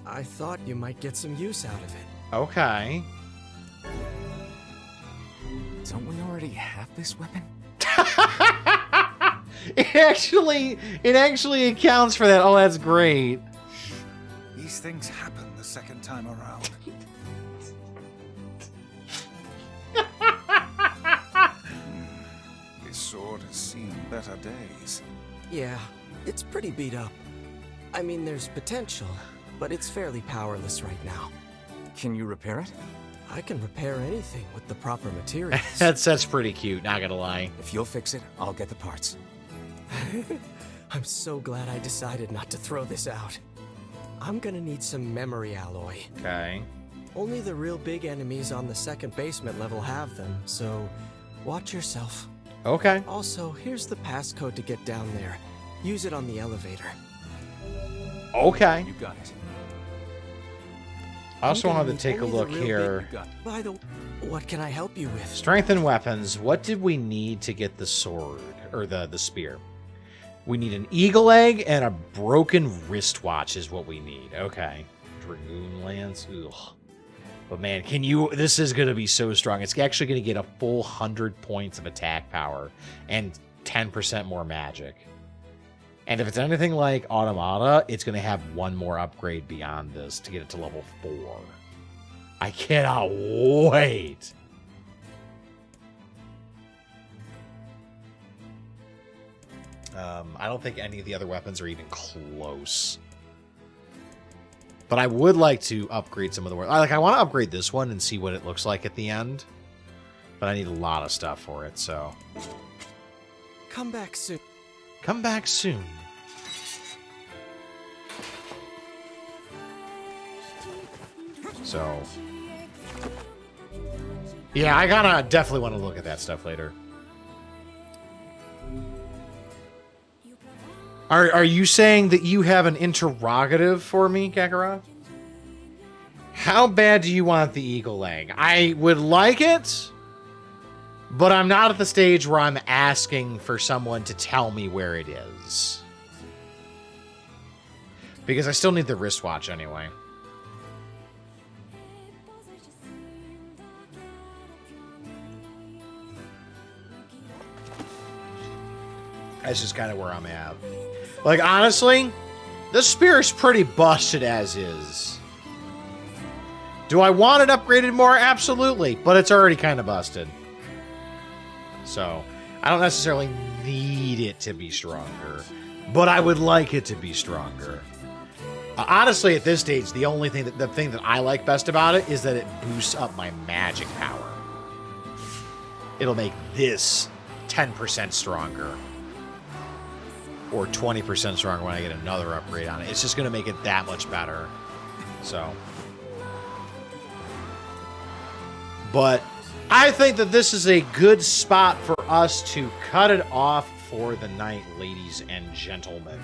I thought you might get some use out of it. Okay. Don't we already have this weapon? It actually accounts for that. Oh, that's great. These things happen the second time around. This sword has seen better days. Yeah, it's pretty beat up. I mean, there's potential, but it's fairly powerless right now. Can you repair it? I can repair anything with the proper materials. That's pretty cute, not gonna lie. If you'll fix it, I'll get the parts. I'm so glad I decided not to throw this out. I'm gonna need some memory alloy. Okay. Only the real big enemies on the second basement level have them, so watch yourself. Okay. Also, here's the passcode to get down there. Use it on the elevator. Okay. You got it. I also I'm gonna wanted to need take a only the look real here. By the way, what can I help you with? Strength and weapons. What did we need to get the sword or the spear? We need an eagle egg and a broken wristwatch is what we need. Okay. Dragoon lance. Ugh. But man, this is going to be so strong. It's actually going to get a full 100 points of attack power and 10% more magic. And if it's anything like Automata, it's going to have one more upgrade beyond this to get it to level 4. I cannot wait. I don't think any of the other weapons are even close. But I would like to upgrade some of the... I want to upgrade this one and see what it looks like at the end. But I need a lot of stuff for it, so... Come back soon. Come back soon. So... yeah, I definitely want to look at that stuff later. Are you saying that you have an interrogative for me, Kakarot? How bad do you want the eagle egg? I would like it, but I'm not at the stage where I'm asking for someone to tell me where it is. Because I still need the wristwatch anyway. That's just kind of where I'm at. Like, honestly, this spear is pretty busted as is. Do I want it upgraded more? Absolutely. But it's already kind of busted. So, I don't necessarily need it to be stronger. But I would like it to be stronger. Honestly, at this stage, the thing that I like best about it is that it boosts up my magic power. It'll make this 10% stronger. Or 20% stronger when I get another upgrade on it. It's just going to make it that much better. So. But I think that this is a good spot for us to cut it off for the night, ladies and gentlemen.